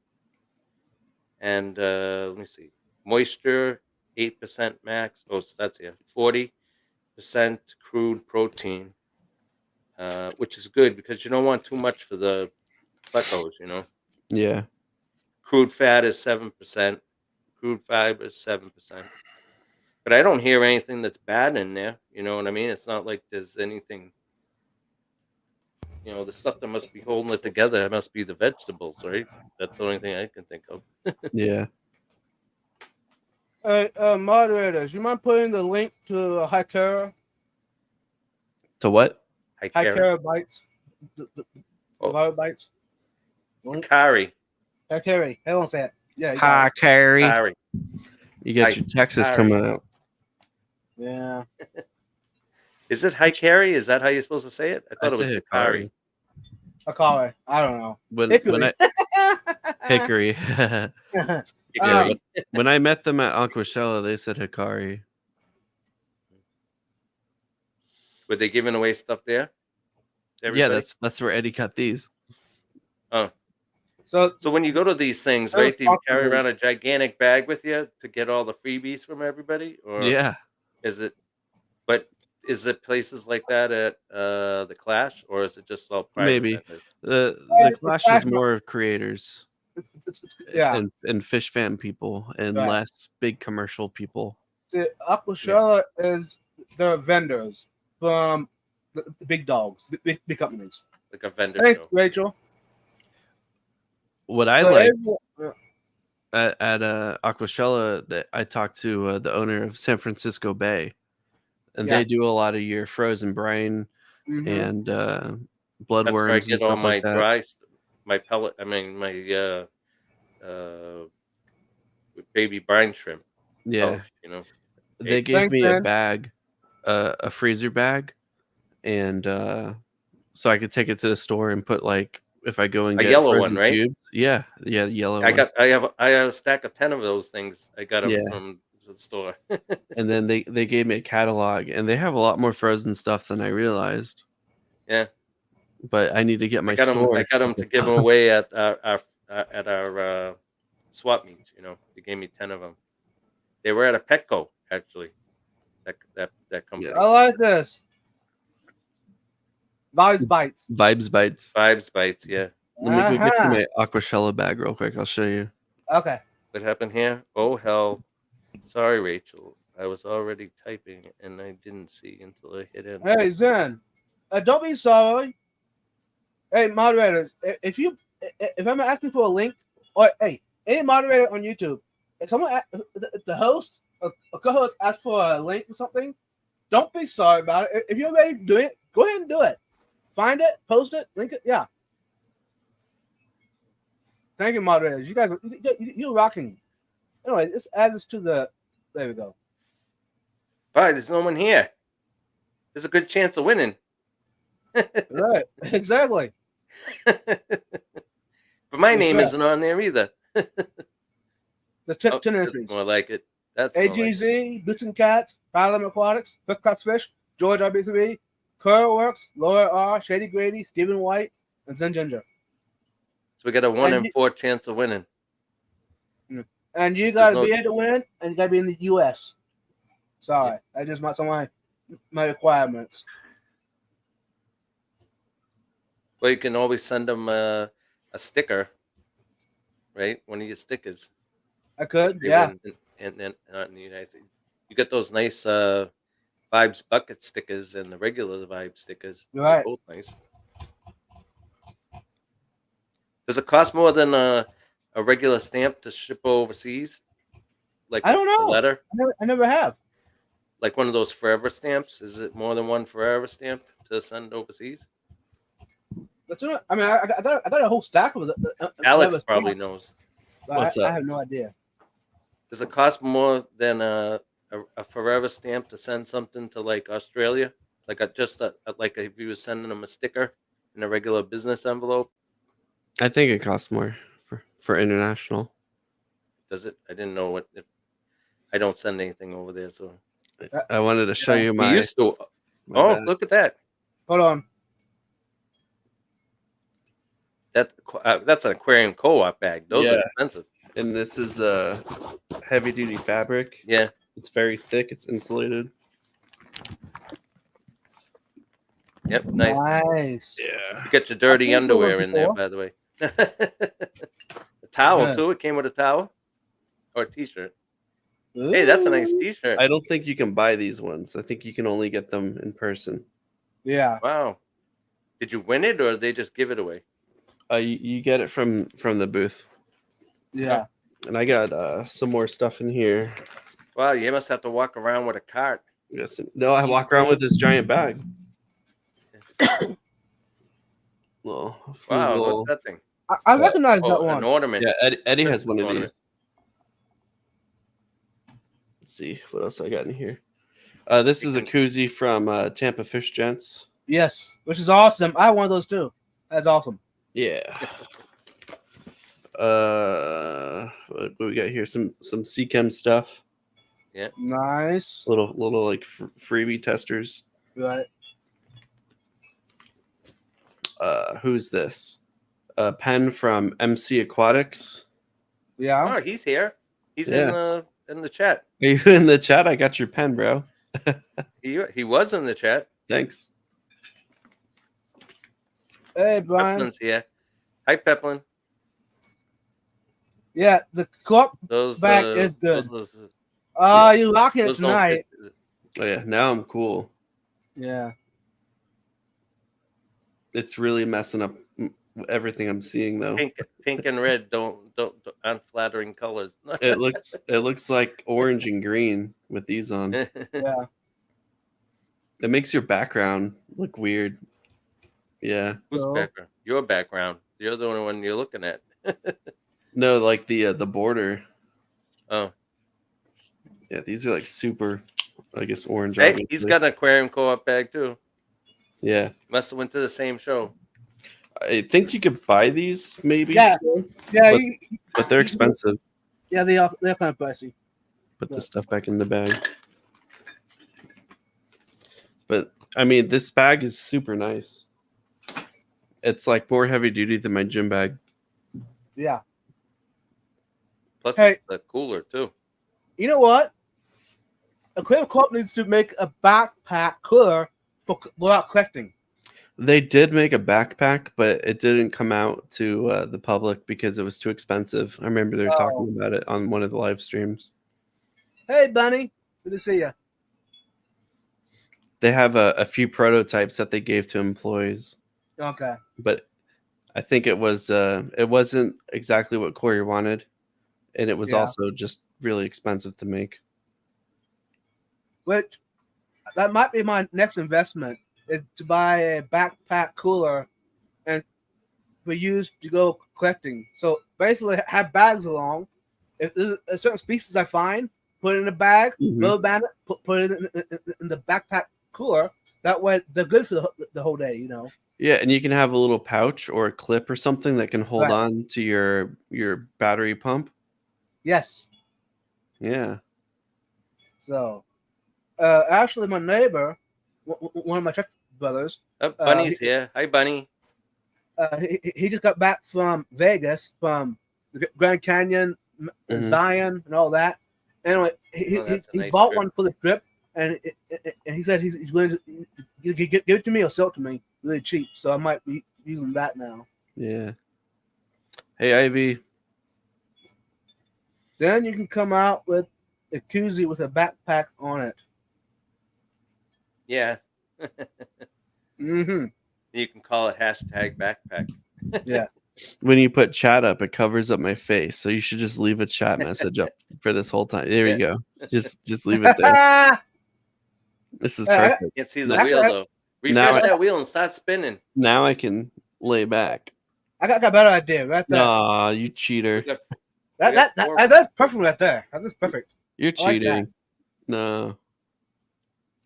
and let me see, moisture 8% max. Oh, so that's 40% crude protein, which is good because you don't want too much for the buttholes. yeah. Crude fat is 7%, crude fiber is 7%. But I don't hear anything that's bad in there. You know what I mean? It's not like there's anything. The stuff that must be holding it together must be the vegetables, right? That's the only thing I can think of. Yeah. Hey, moderators, you mind putting the link to To what? Hikari. Hycera Bites? The Oh, Viral Bites? Link? Hikari. Hycera. Hang on, say it. Yeah, you got Hi, it. Carrie. Hikari. You got your Texas Hikari. coming out. Yeah. Is it Hikari? Is that how you're supposed to say it? I I thought it was say Hikari. Hikari. I call it. I don't know. When Hickory. Hickory. Hikari. When I met them at Aquashella, they said Hikari. Were they giving away stuff there? to Yeah, everybody? that's where Eddie cut these. Oh, So so when you go to these things, That was right? Do you carry possible. around a gigantic bag with you to get all the freebies from everybody, or Yeah, is it? But is it places like that at the Clash, or is it just all private maybe. vendors? The Clash is Clash- more creators yeah. and fish fan people and Right. less big commercial people. The Aquashella is the vendors from the big dogs, big companies. Like a vendor Thanks, show. Rachel. What I So liked everyone- at Aquashella, that I talked to the owner of San Francisco Bay, and Yeah. they do a lot of your frozen brine Mhm. and That's where I bloodworms and get all stuff my like that. my pellet. I mean, my uh, baby brine shrimp. Yeah, pellet, they Hey, gave Thanks, me a man. bag, a freezer bag, and so I could take it to the store and put like if I go and A get yellow frozen one, right? cubes. Yeah, the yellow I one. got I have a stack of 10 of those things. I got them Yeah. from the store. And then they gave me a catalog, and they have a lot more frozen stuff than I realized. Yeah, But I need to get my I got store. them to give away at our swap meets. They gave me 10 of them. They were at a Petco actually. That company. I like this. Vibes bites. Vibes bites. Vibes bites. Yeah. Let me go get you Uh-huh. my Aquashella bag real quick. I'll show you. Okay. What happened here? Oh hell! Sorry, Rachel. I was already typing and I didn't see until I hit enter. Hey, Zen. Don't be sorry. Hey, moderators. If I'm asking for a link, or hey, any moderator on YouTube, if someone, the host or co-host asks for a link or something, don't be sorry about it. If you're ready to do it, go ahead and do it. Find it, post it, link it. Yeah. Thank you, moderators. You guys, you're rocking. Anyway, let's add this to the. There we go. But there's no one here. There's a good chance of winning. Right. Exactly. But my That's name right. isn't on there either. The 10 That's entries. more like it. That's more like it. AGZ, Boots and Cats, Parallel Aquatics, Fifth Class Fish, George RB3, Curl Works, Laura R, Shady Grady, Stephen White, and Zen Ginger. So we got a 1 And in 4 chance of winning. And you gotta no- be here to win, and you gotta be in the US. Sorry, I just want some of my requirements. Well, you can always send them a sticker, right? One of your stickers. I could, They yeah. win in the United States. You get those nice Vibes bucket stickers and the regular Vibe stickers. They're Right. both nice. Does it cost more than a regular stamp to ship overseas? Like I don't a know. letter? I never have. Like one of those forever stamps? Is it more than one forever stamp to send overseas? But you know, I mean, I got a whole stack of it. Alex probably knows. What's I up? have no idea. Does it cost more than a forever stamp to send something to like Australia? Like like if you were sending them a sticker in a regular business envelope? I think it costs more for international. Does it? I didn't know what. I don't send anything over there, so I wanted to show Yeah. you we my. used to. my Oh, bag. look at that! Hold on. That's an aquarium co-op bag. Those are Yeah. expensive. And this is heavy duty fabric. Yeah. It's very thick. It's insulated. Yep. Nice. Nice. Yeah. You get your dirty seen the one underwear in there, before. by the way. A towel Yeah. too. It came with a towel or a t-shirt. Hey, that's a nice Ooh. t-shirt. I don't think you can buy these ones. I think you can only get them in person. Yeah. Wow. Did you win it or did they just give it away? You get it from the booth. Yeah. And I got some more stuff in here. Wow, you must have to walk around with a cart. Yes. No, I walk around with this giant bag. Little, Wow, little- what's that thing? I recognize Oh, that an one. ornament. Yeah, Eddie has Christmas one of ornament. these. Let's see what else I got in here. This is a koozie from Tampa Fish Gents. Yes, which is awesome. I have one of those too. That's awesome. Yeah. What do we got here? Some CChem stuff. Nice. Little like freebie testers. Right. Who's this? A pen from MC Aquatics. Yeah. Oh, he's here. He's Yeah. in the chat. Are you in the chat? I got your pen, bro. He was in the chat. Thanks. Hey, Brian. Peplin's here. Hi, Peplin. Yeah, the cork. Those Back is good. Those, You locking it those don't tonight. fit. Oh yeah, now I'm cool. Yeah. It's really messing up everything I'm seeing though. Pink and red don't unflattering colors. It looks like orange and green with these on. Yeah. It makes your background look weird. Yeah. Whose So- background? Your background. You're the only one you're looking at. No, like the border. Oh, Yeah, these are like super, I guess, orange. hey, obviously. he's got an aquarium co-op bag too. Yeah, Must have went to the same show. I think you could buy these maybe. Yeah. soon, Yeah. But- but they're expensive. They're kind of pricey. Put the stuff back in the bag. But I mean, this bag is super nice. It's like more heavy duty than my gym bag. Yeah. Plus, Hey. it's the cooler too. You know what? Aquarium Corp needs to make a backpack cooler for without collecting. They did make a backpack, but it didn't come out to the public because it was too expensive. I remember they were talking about it on one of the live streams. Hey, Bunny. Good to see you. They have a few prototypes that they gave to employees, Okay. but I think it wasn't exactly what Corey wanted, and it was Yeah. also just really expensive to make. Which that might be my next investment is to buy a backpack cooler and for use to go collecting. So basically have bags along. If there's a certain species I find, put it in a bag, Mhm. rubber band it, put it in the backpack cooler. That way they're good for the whole day, you know. Yeah, and you can have a little pouch or a clip or something that can hold Right. on to your battery pump. Yes. Yeah. So actually my neighbor, one of my Czech brothers, Bunny's here. Hi, Bunny. he just got back from Vegas from the Grand Canyon, Mhm. Zion, and all that. Anyway, he that's a nice bought trip. one for the trip, and he said he's willing to give it to me or sell it to me really cheap. So I might be using that now. Yeah. Hey, Ivy. Then you can come out with a koozie with a backpack on it. Yeah. Mm-hmm. You can call it #backpack. When you put chat up, it covers up my face. So you should just leave a chat message up for this whole time. There you go. Just leave it there. This is perfect. Can't see the Actually, wheel though. Now Refresh I- that wheel and start spinning. Now I can lay back. I got a better idea right there. Nah, you cheater. That's perfect right there. That's perfect. You're I like that. cheating. No.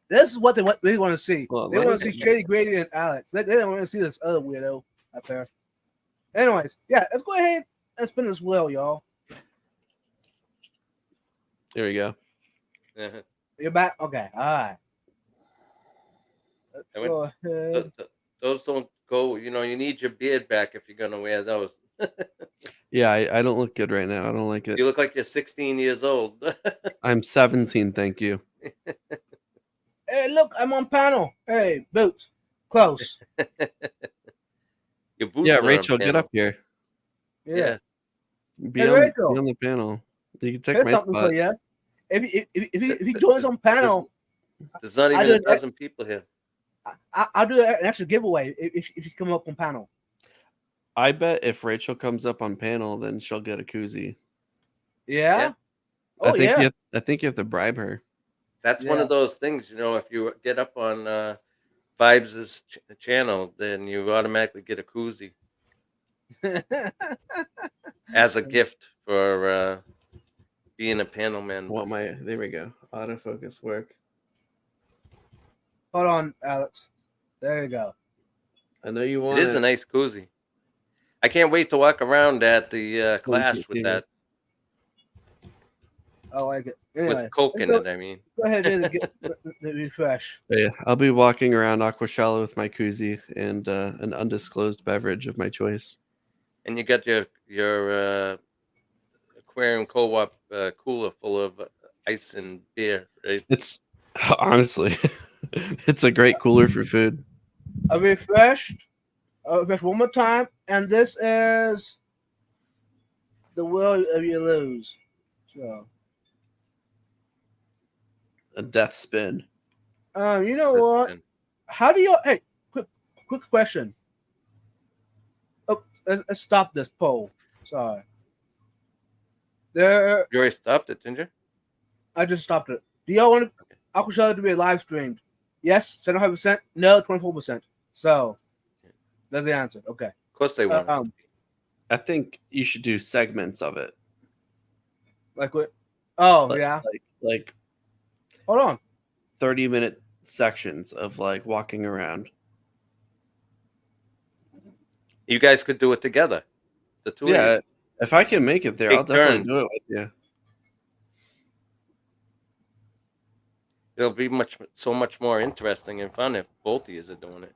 This is what they want to see. Well, They like- want to see Shady Grady and Alex. They don't want to see this other weirdo up there. Anyways, yeah, let's go ahead and spin this wheel, y'all. Here we go. Uh-huh. You're back? Okay, all right. Let's I go ahead. Those don't go. You need your beard back if you're gonna wear those. Yeah, I don't look good right now. I don't like it. You look like you're 16 years old. I'm 17, thank you. Hey, look, I'm on panel. Hey, Boots, close. Your boots Yeah, are on Rachel, get panel. up here. Yeah. Be, Hey, on, Rachel. be on the panel. You can take Here's my something spot. for you. If he joins on panel, There's not I even a did- dozen people here. I'll do an extra giveaway if you come up on panel. I bet if Rachel comes up on panel, then she'll get a koozie. Yeah. Yeah. Oh yeah. I think you have to bribe her. That's one Yeah. of those things, if you get up on Vibes' channel, then you automatically get a koozie as a gift for being a panel member. There we go. Autofocus work. Hold on, Alex. There you go. I know you It want is a nice koozie. I can't wait to walk around at the Clash with you. that, I like it. Anyway, with Coke in let's it. I mean, go ahead and get the refresh. Yeah, I'll be walking around Aquashella with my koozie and an undisclosed beverage of my choice. and you got your aquarium co-op cooler full of ice and beer, right? It's honestly, it's a great cooler for food. I refreshed. Refresh one more time, and this is the will of you lose. So, A death spin. you know what? How do you? Hey, quick question. Oh, let's stop this poll. Sorry. There, You already stopped it, didn't you? I just stopped it. Do y'all want Aquashella to be live streamed? Yes, 75%. No, 24%. So that's the answer. Okay. Of course they want. I think you should do segments of it. Like what? Oh Like- yeah. Like Hold on. 30-minute sections of like walking around. You guys could do it together. The two of Yeah, you. if I can make it there, I'll Take definitely turns. do it with you. It'll be so much more interesting and fun if both of you are doing it.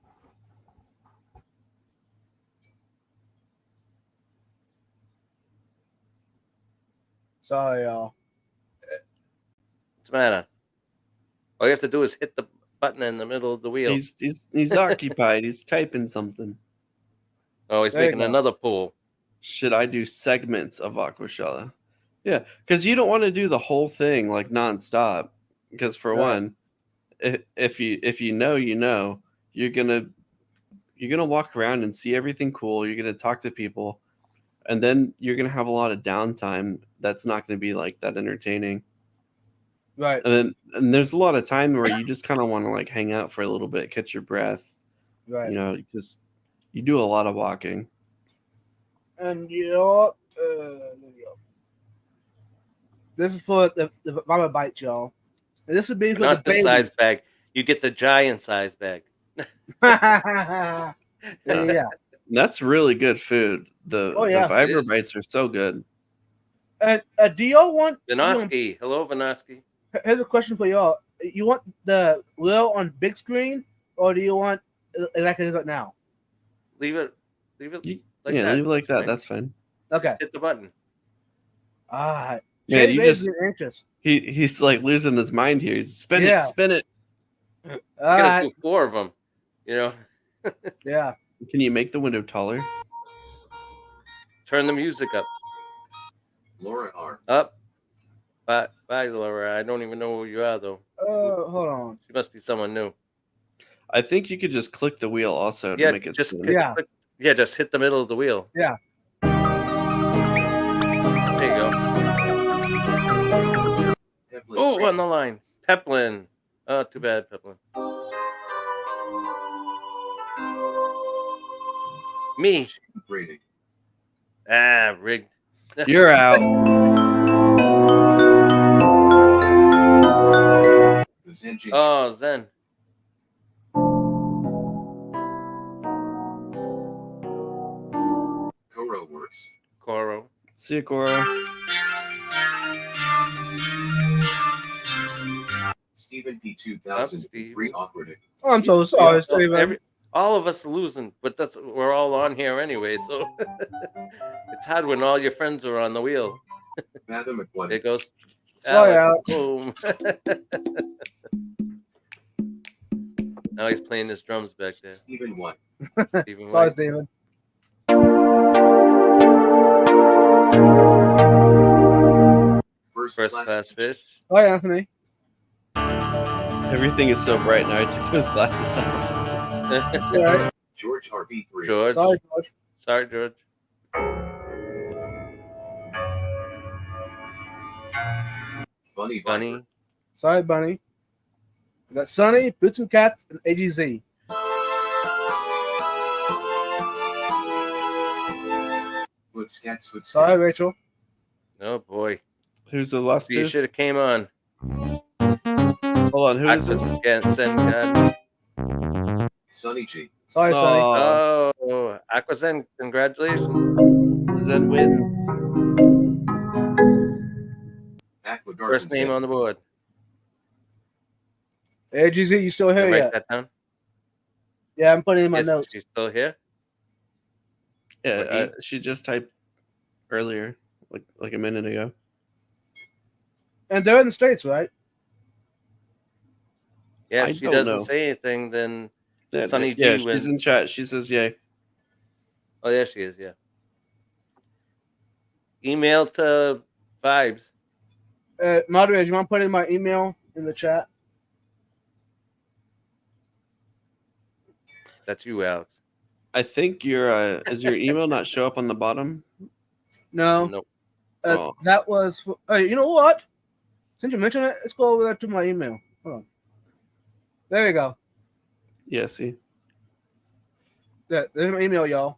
Sorry, y'all. What's the matter? All you have to do is hit the button in the middle of the wheel. He's occupied. He's typing something. Oh, he's There you making go. another pool. Should I do segments of Aquashella? Yeah, because you don't want to do the whole thing like nonstop. Because for Right. one, if you know, you're gonna walk around and see everything cool. You're gonna talk to people, and then you're gonna have a lot of downtime. That's not gonna be like that entertaining. Right. And there's a lot of time where you just kind of want to like hang out for a little bit, catch your breath. Right. You know, because you do a lot of walking. And y'all, there you go. This is for the Mama Bite, y'all. And this would be for Not the the baby. size bag. You get the giant size bag. yeah. That's really good food. Oh, yeah, the it Viber is. bites are so good. And do y'all want? Vinoski. Hello, Vinoski. Here's a question for y'all. You want the wheel on big screen, or do you want like it is right now? Leave it like Yeah, that. leave it like that. fine. That's fine. Okay. Just hit the button. All right. Yeah, Shady you Baby's just in interest. he's like losing his mind here. He's spin Yeah. it, spin it. All You gotta right. do 4 of them. You know, Yeah. Can you make the window taller? turn the music up. Laura R. Up. Bye, Laura. I don't even know who you are, though. Hold on. She must be someone new. I think you could just click the wheel also to Yeah, make it just spin. Yeah. just hit the middle of the wheel. Yeah. There you go. Oh, on the line. Peplin. Oh, too bad, Peplin. Me. Rating. Ah, rigged. You're out. The Zenjin. Oh, Zen. Koro works. Koro. See you, Cora. Stephen P. Steve. 2003 operative. Oh, I'm so sorry, Steven. All of us losing, but we're all on here anyway, so it's hard when all your friends are on the wheel. Fathom There Aquatics. goes Sorry, Alex. Alex. Boom. Now he's playing his drums back there. Stephen White. Stephen Sorry, White. Steven. First First class fish. Hi, Anthony. Everything is so bright now. I took those glasses off. Yeah, George RB3. George. sorry, George. Sorry, George. Bunny Viper. Bunny. Sorry, Bunny. We got Sunny, Boots and Cats, and AGZ. Footscats. Sorry, Rachel. Oh boy. Who's the last You two? should have came on. Hold on. Who is this? Zen God. Sunny G. Sorry, Sunny. Oh, Aquazen, congratulations. Zen wins. Aqua Garden. First name on the board. AGZ, you still Can here you write yet? that down? Yeah, I'm putting in my Yes, notes. she's still here. Yeah, What, she just typed earlier, like a minute ago. And they're in the States, right? Yeah, I if she don't doesn't know. say anything, then Yeah, Sunny yeah, G she's wins. in chat. She says yay. Oh, yeah, she is. Yeah. Email to Vibes. Moderators, you want to put in my email in the chat? That's you, Alex. I think your is your email not show up on the bottom? No. Nope. Oh. That was. Hey, you know what? Since you mentioned it, let's go over there to my email. Hold on. There you go. Yeah, see. There's my email, y'all.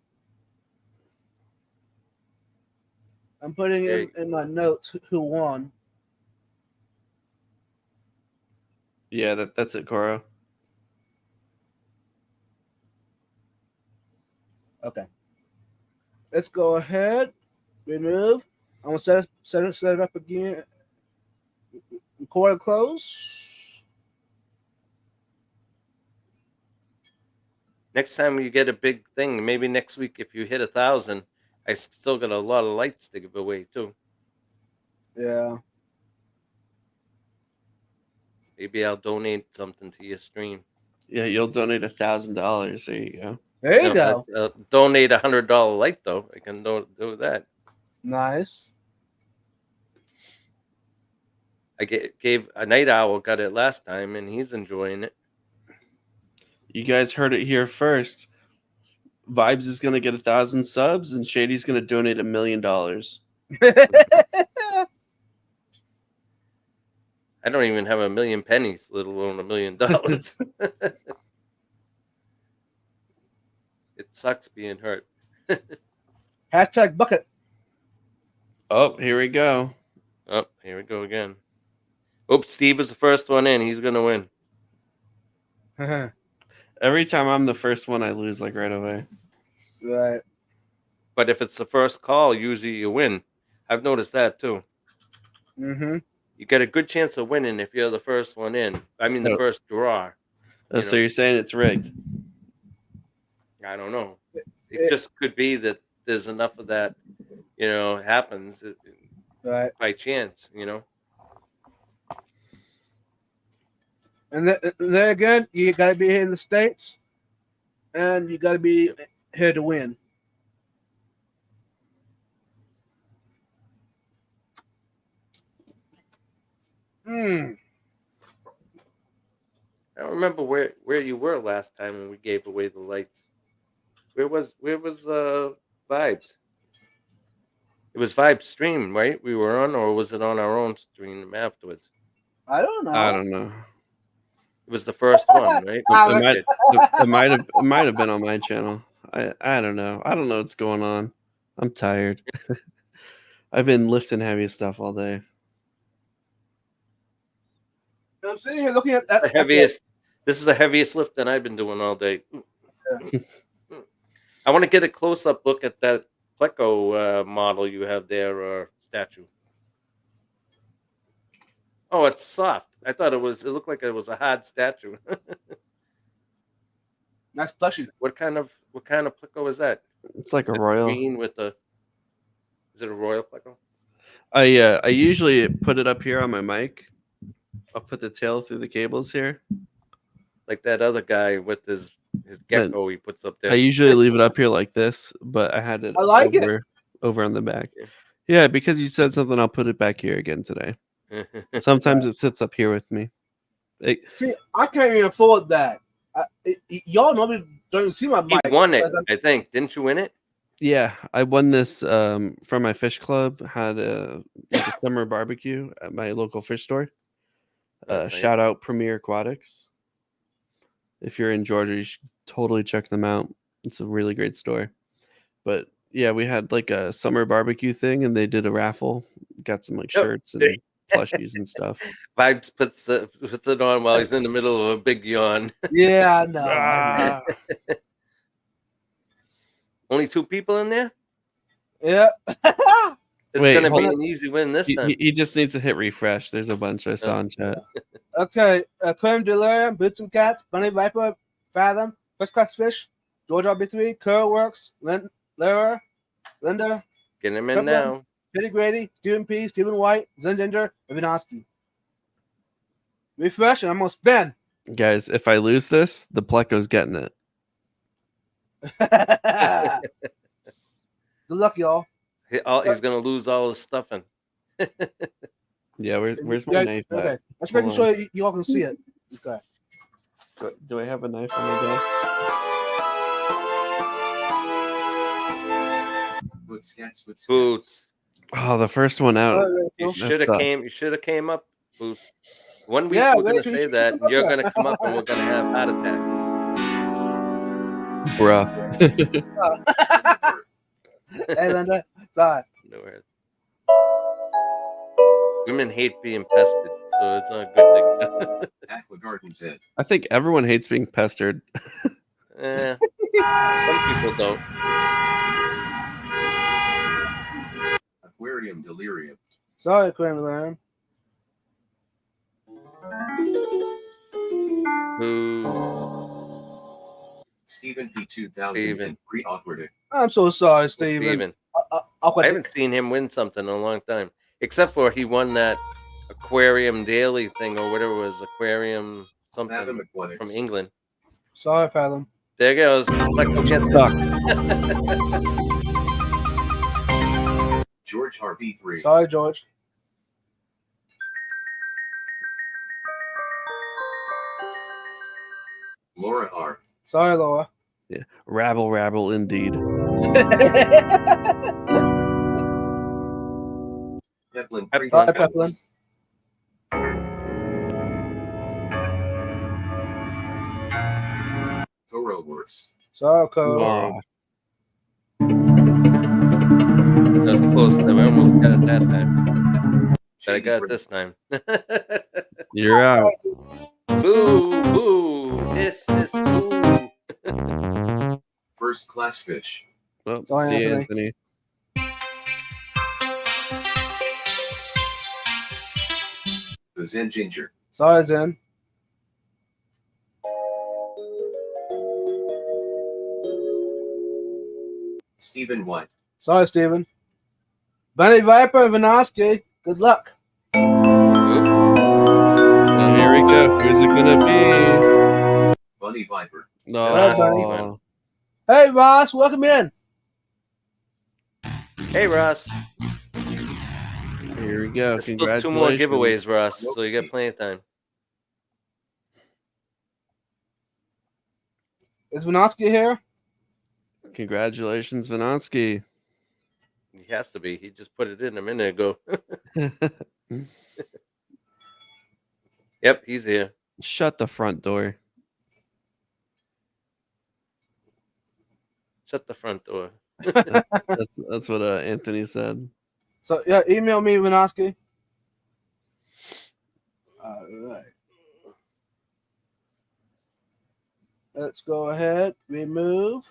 I'm putting Hey. in my notes who won. Yeah, that's it, Cora. Okay. Let's go ahead. Remove. I'm gonna set it up again. Record and close. Next time you get a big thing, maybe next week if you hit 1,000, I still got a lot of lights to give away too. Yeah. Maybe I'll donate something to your stream. Yeah, you'll donate $1,000. There you go. There you go. Donate $100 light though. I can do that. Nice. I gave a Night Owl got it last time and he's enjoying it. You guys heard it here first. Vibes is gonna get 1,000 subs, and Shady's gonna donate $1 million. I don't even have 1,000,000 pennies, let alone $1 million. It sucks being hurt. Hashtag bucket. Oh, here we go. Oh, here we go again. Oops, Steve was the first one in. He's gonna win. Every time I'm the first one, I lose like right away. Right. But if it's the first call, usually you win. I've noticed that too. Mm-hmm. You get a good chance of winning if you're the first one in. I mean, the Oh. first draw. Oh, so you're saying it's rigged? I don't know. It just could be that there's enough of that, happens Right. by chance, And there again, you got to be here in the States, and you got to be here to win. I don't remember where you were last time when we gave away the lights. Where was Vibes? It was Vibes stream, right? We were on, or was it on our own stream afterwards? I don't know. I don't know. It was the first one, right? It might have been on my channel. I don't know. I don't know what's going on. I'm tired. I've been lifting heavy stuff all day. I'm sitting here looking at The that. heaviest. This is the heaviest lift that I've been doing all day. I want to get a close up look at that Pleco model you have there or statue. Oh, it's soft. I thought it was. It looked like it was a hard statue. Nice plushie. What kind of Pleco is that? It's like a It's royal. green with the. Is it a royal Pleco? I usually put it up here on my mic. I'll put the tail through the cables here. Like that other guy with his gecko he puts up there. I usually leave it up here like this, but I had it I like it. over on the back. Yeah. Yeah, because you said something, I'll put it back here again today. Sometimes it sits up here with me. See, I can't even afford that. Y'all normally don't even see my He mic. won it, because I think. Didn't you win it? Yeah, I won this from my fish club. Had a summer barbecue at my local fish store. That's nice. Shout out Premier Aquatics. If you're in Georgia, you should totally check them out. It's a really great store. But yeah, we had like a summer barbecue thing, and they did a raffle. Got some like shirts and plushies and stuff. Vibes puts it on while he's in the middle of a big yawn. Yeah, I know. Only 2 people in there? Yeah. It's Wait, gonna be hold an easy win this time. He just needs to hit refresh. There's a bunch I saw in chat. Okay. Creme Delirium, Boots and Cats, Bunny Viper, Fathom, First Class Fish, George RB3, Curl Works, Linda, Get him in Come now. Petty Grady, Stephen P, Stephen White, Zen Ginger, and Vinosky. Refresh, and I'm gonna spin. Guys, if I lose this, the Pleco's getting it. Good luck, y'all. He's gonna lose all his stuffing. Yeah, where's my Yeah, knife at? Okay, let's making Hold sure you all can see it. Okay. Do I have a knife on my desk? Boots. Oh, the first one out. You Cool. should have sucks. came. You should have came up, Boots. One week Yeah, we're gonna wait, say you that, should and you're come gonna come up, and we're gonna have heart attacks. Bruh. Hey, Linda. Bye. No worries. Women hate being pestered, so it's not a good thing. Aqua Garden said. I think everyone hates being pestered. Some people don't. Aquarium Delirium. Sorry, Creme Delirium. Who? Stephen P 2000 Steven. and pre-awkward. I'm so sorry, Steven. Steven. I Awkward. haven't seen him win something in a long time, except for he won that Aquarium Daily thing or whatever it was, Aquarium something Fathom Aquatics. from England. Sorry, Fathom. There goes. Pleco gets Suck. George RB3. Sorry, George. Laura R. Sorry, Laura. Rabble indeed. Peplin. Peplin. Sorry, Peplin. Toro Works. Sorry, Cole. Aw. That was close. I almost got it that time. But I got it this time. You're out. Boo, boo. This is boo. First Class Fish. Well, Sorry, see you, Anthony. Anthony. The Zen Ginger. Sorry, Zen. Stephen White. Sorry, Steven. Bunny Viper, Vinosky. Good luck. Oh, here we go. Who's it gonna Bunny Viper. be? Last No. one. Hey, Ross. Welcome in. Hey, Ross. Here we go. There's still 2 more giveaways, Ross, so you got plenty of time. Is Vinosky here? Congratulations, Vinosky. He has to be. He just put it in a minute ago. Yep, he's here. Shut the front door. Shut the front door. That's what Anthony said. So yeah, email me, Vinoski. All right. Let's go ahead. Remove.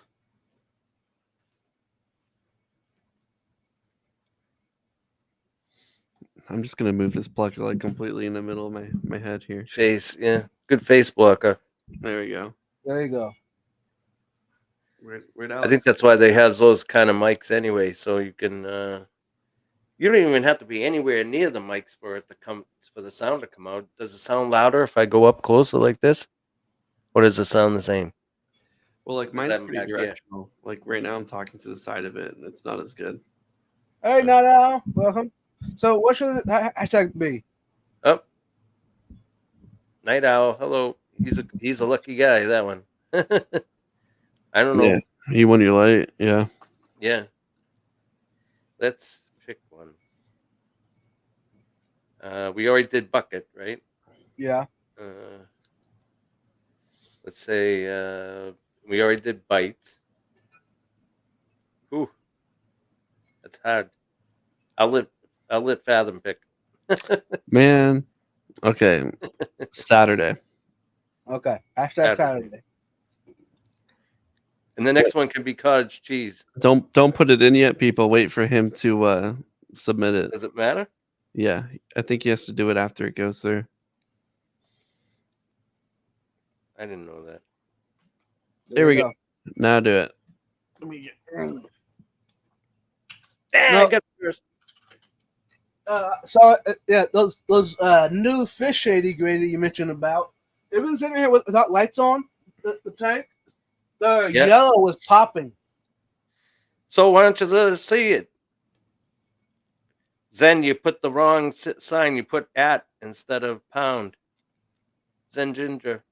I'm just gonna move this plucker like completely in the middle of my head here. Face, yeah, good face blocker. There we go. There you go. Where'd I Alex think that's why they have those kind of mics anyway, so you can. You don't even have to be anywhere near the mics for it to come for the sound to come out. Does it sound louder if I go up closer like this, or does it sound the same? Well, like Is mine's that pretty back? Yeah. directional. Like right now, I'm talking to the side of it, and it's not as good. Hey, now, welcome. So, what should the hashtag be? Oh, Night Owl. Hello. He's a lucky guy. That one. I don't know. Yeah, you won your light. Yeah. Yeah. Let's pick one. We already did bucket, right? Yeah. Let's say we already did bite. Ooh, that's hard. I'll let Fathom pick. Man. Okay. Saturday. Okay. Hashtag Saturday. Saturday. And the next one can be cottage cheese. Don't put it in yet, people. Wait for him to submit it. Does it matter? Yeah, I think he has to do it after it goes through. I didn't know that. There we go. Now do it. Let me get. I got first. Yeah, those new fish shady grady you mentioned about. It was sitting here without lights on the tank. The yellow was popping. So why don't you let us see it? Zen, you put the wrong sign. You put at instead of pound. Zen Ginger.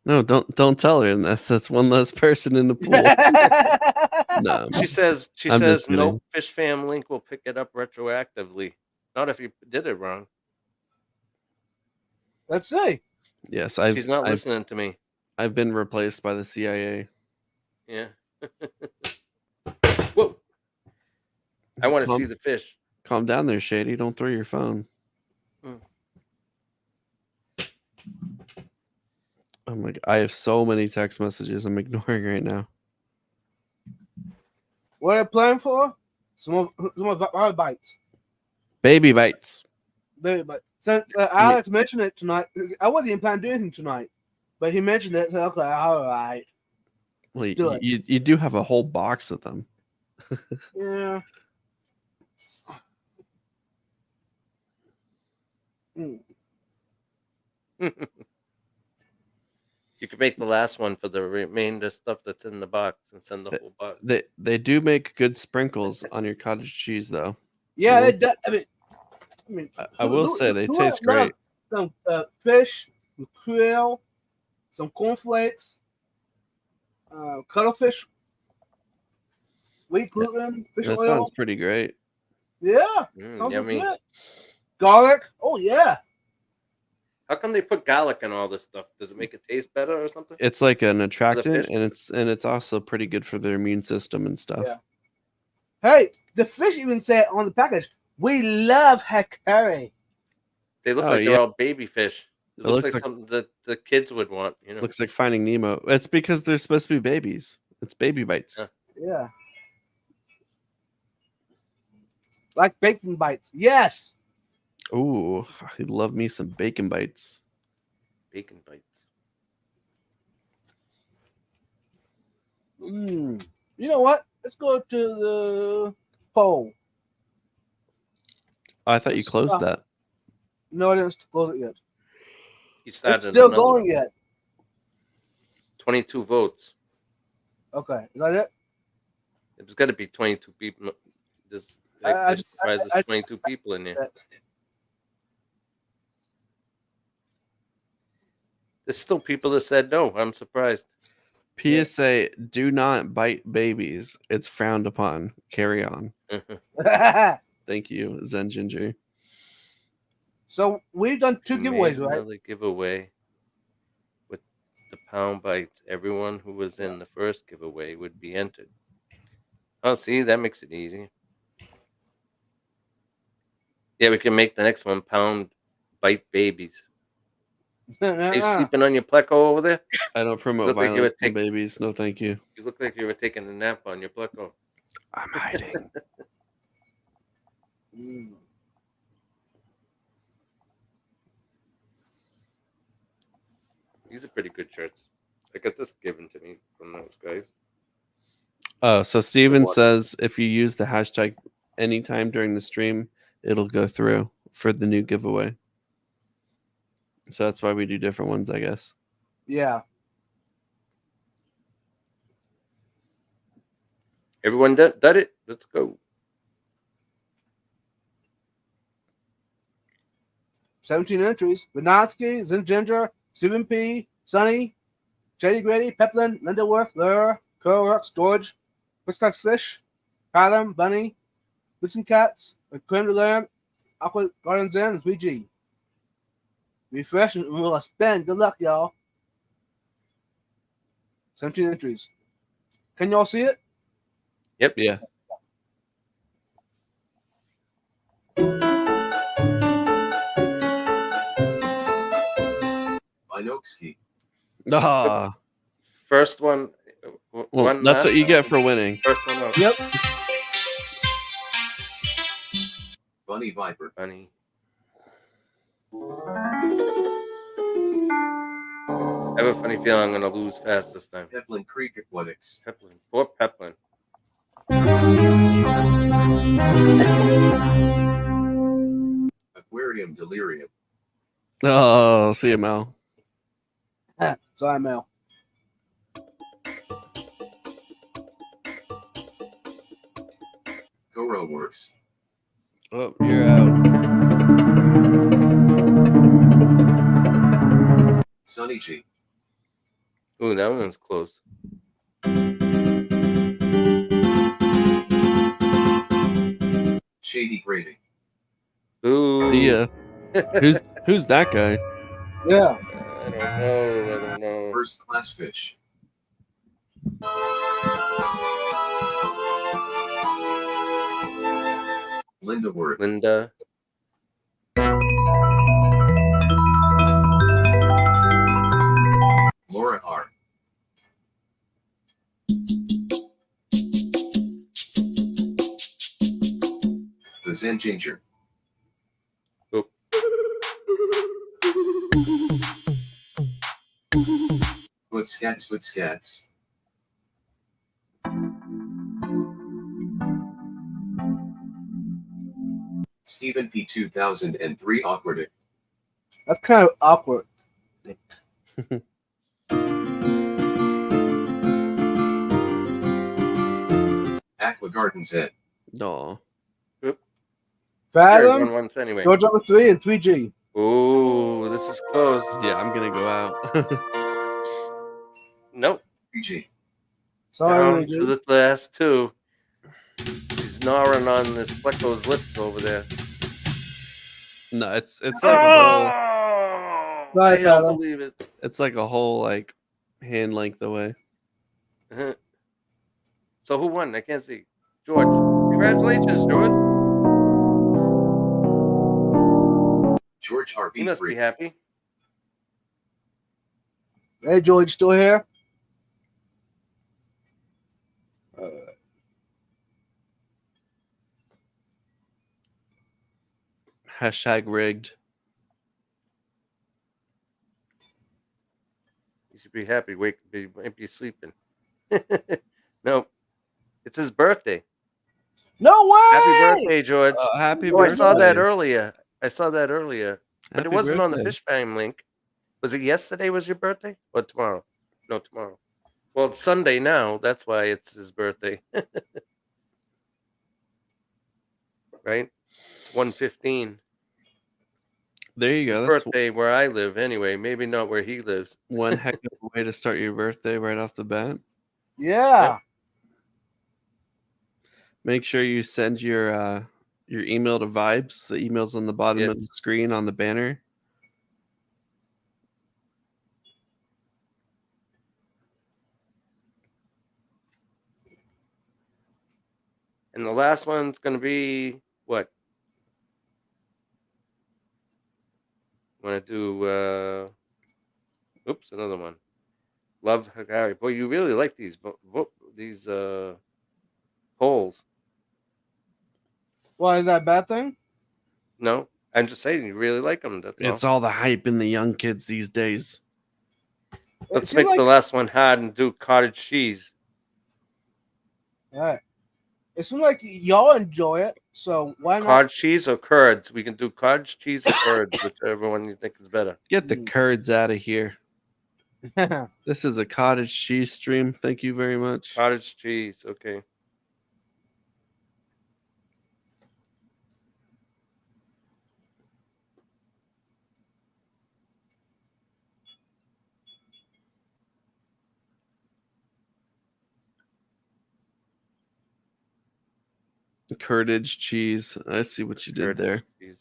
No, don't tell her. That's one less person in the pool. No, She says I'm just no kidding. Fish Fam link will pick it up retroactively. Not if you did it wrong. Let's see. Yes, She's not listening to me. I've been replaced by the CIA. Yeah. Whoa. I want to see the fish. Calm down there, Shady. Don't throw your phone. Oh my God. I have so many text messages I'm ignoring right now. What are you playing for? Some more bites. Baby bites. Baby bites. Since Alex mentioned it tonight, I wasn't even planning to do anything tonight, but he mentioned it, so okay, all right. Well, you do have a whole box of them. Yeah. Mm. You could make the last one for the remainder stuff that's in the box and send the whole box. They do make good sprinkles on your cottage cheese, though. Yeah, it does. I will say they taste great. Some fish, some krill, some cornflakes, cuttlefish, wheat gluten, fish That oil. sounds pretty great. Yeah, sounds yummy. good. Garlic. Oh yeah. How come they put garlic in all this stuff? Does it make it taste better or something? It's like an attractant, fish? and it's also pretty good for their immune system and stuff. Yeah. Hey, the fish even said on the package, "We love her curry." They look like they're all baby fish. It looks like something that the kids would want. You know, looks like Finding Nemo. It's because they're supposed to be babies. It's baby bites. Yeah. Like bacon bites. Yes. Ooh, I love me some bacon bites. Bacon bites. You know what? Let's go to the poll. Oh, I thought you closed that. No, I didn't close it yet. He started. It's still going yet. 22 votes. Okay, is that it? It's got to be 22 people. There's 22 people in there. There's still people that said no. I'm surprised. PSA: do not bite babies. It's frowned upon. Carry on. Thank you, Zen Ginger. So we've done 2 giveaways, right? Another giveaway with the pound bites. Everyone who was in the first giveaway would be entered. Oh, see, that makes it easy. Yeah, we can make the next one pound bite babies. Are you sleeping on your pleco over there? I don't promote Look like you would violence on take- babies. No, thank you. You look like you were taking a nap on your pleco. I'm hiding. Mm. These are pretty good shirts. I got this given to me from those guys. Oh, so Steven What? says if you use the hashtag anytime during the stream, it'll go through for the new giveaway. So that's why we do different ones, I guess. Yeah. Everyone done it? Let's go. 17 entries. Benotsky, Zinginger, Stephen P., Sonny, Shady Grady, Peplin, Lindaworth, Lur, Curlworks, George, Whiskers Fish, Kylam, Bunny, Boots and Cats, Creme de Lamb, Aqua Garden Zen, and 3G. Refresh and we'll spend. Good luck, y'all. 17 entries. Can y'all see it? Yep. Yeah. Inoksky. Ah, First one. well, One that's left. what you get for winning. First one up. Yep. Bunny Viper. Bunny. I have a funny feeling I'm going to lose fast this time. Peplin Creek Aquatics. Peplin. Poor Peplin. Aquarium Delirium. Oh, see you, Mel. Sorry, Mel. Goro Works. Oh, you're out. Sunny G. Ooh, that one's close. Shady Grading. Ooh. Yeah. Who's that guy? Yeah. I don't know. First Class Fish. Linda Word. Linda. Laura R. The Zen Ginger. Oop. Footscats. Stephen P. 2003 Awkwardic. That's kind of awkward. Aqua Garden Zen. No. Sure, Fathom, going once anyway. George number 3, and 3G. Ooh, this is close. Yeah, I'm gonna go out. Nope. PG. Sorry, Down Luigi. to the last two. He's gnawing on this Pleco's lips over there. No, it's like a whole Oh, Sorry, I don't fella. believe it. it's like a whole like hand length away. So who won? I can't see. George. Congratulations, George. George You RB3. must be happy. Hey, George, still here? Hashtag rigged. You should be happy. Might be sleeping. Nope. It's his birthday. No way! Happy birthday, George. Happy Oh, birthday. I saw that earlier. But Happy it wasn't on the birthday. Fish Fam link. Was it yesterday was your birthday? Or tomorrow? No, tomorrow. Well, it's Sunday now. That's why it's his birthday. Right? It's 1:15. There you His go. That's birthday where I live anyway. Maybe not where he lives. one heck of a way to start your birthday right off the bat. Yeah. Make sure you send your email to Vibes. The email's on the bottom of Yes. the screen on the banner. And the last one's going to be what? I'm going to do, oops, another one. Love Hagari. Boy, you really like these polls. Why is that a bad thing? No, I'm just saying you really like them. That's It's all. all the hype in the young kids these days. Let's It make seems the last one hard and do cottage cheese. All right. It seems like y'all enjoy it, so why not? Cottage cheese or curds? We can do cottage cheese or curds, whichever one you think is better. Get the curds out of here. This is a cottage cheese stream. Thank you very much. Cottage cheese, okay. Curdage cheese. I see what you did Curd there. cheese.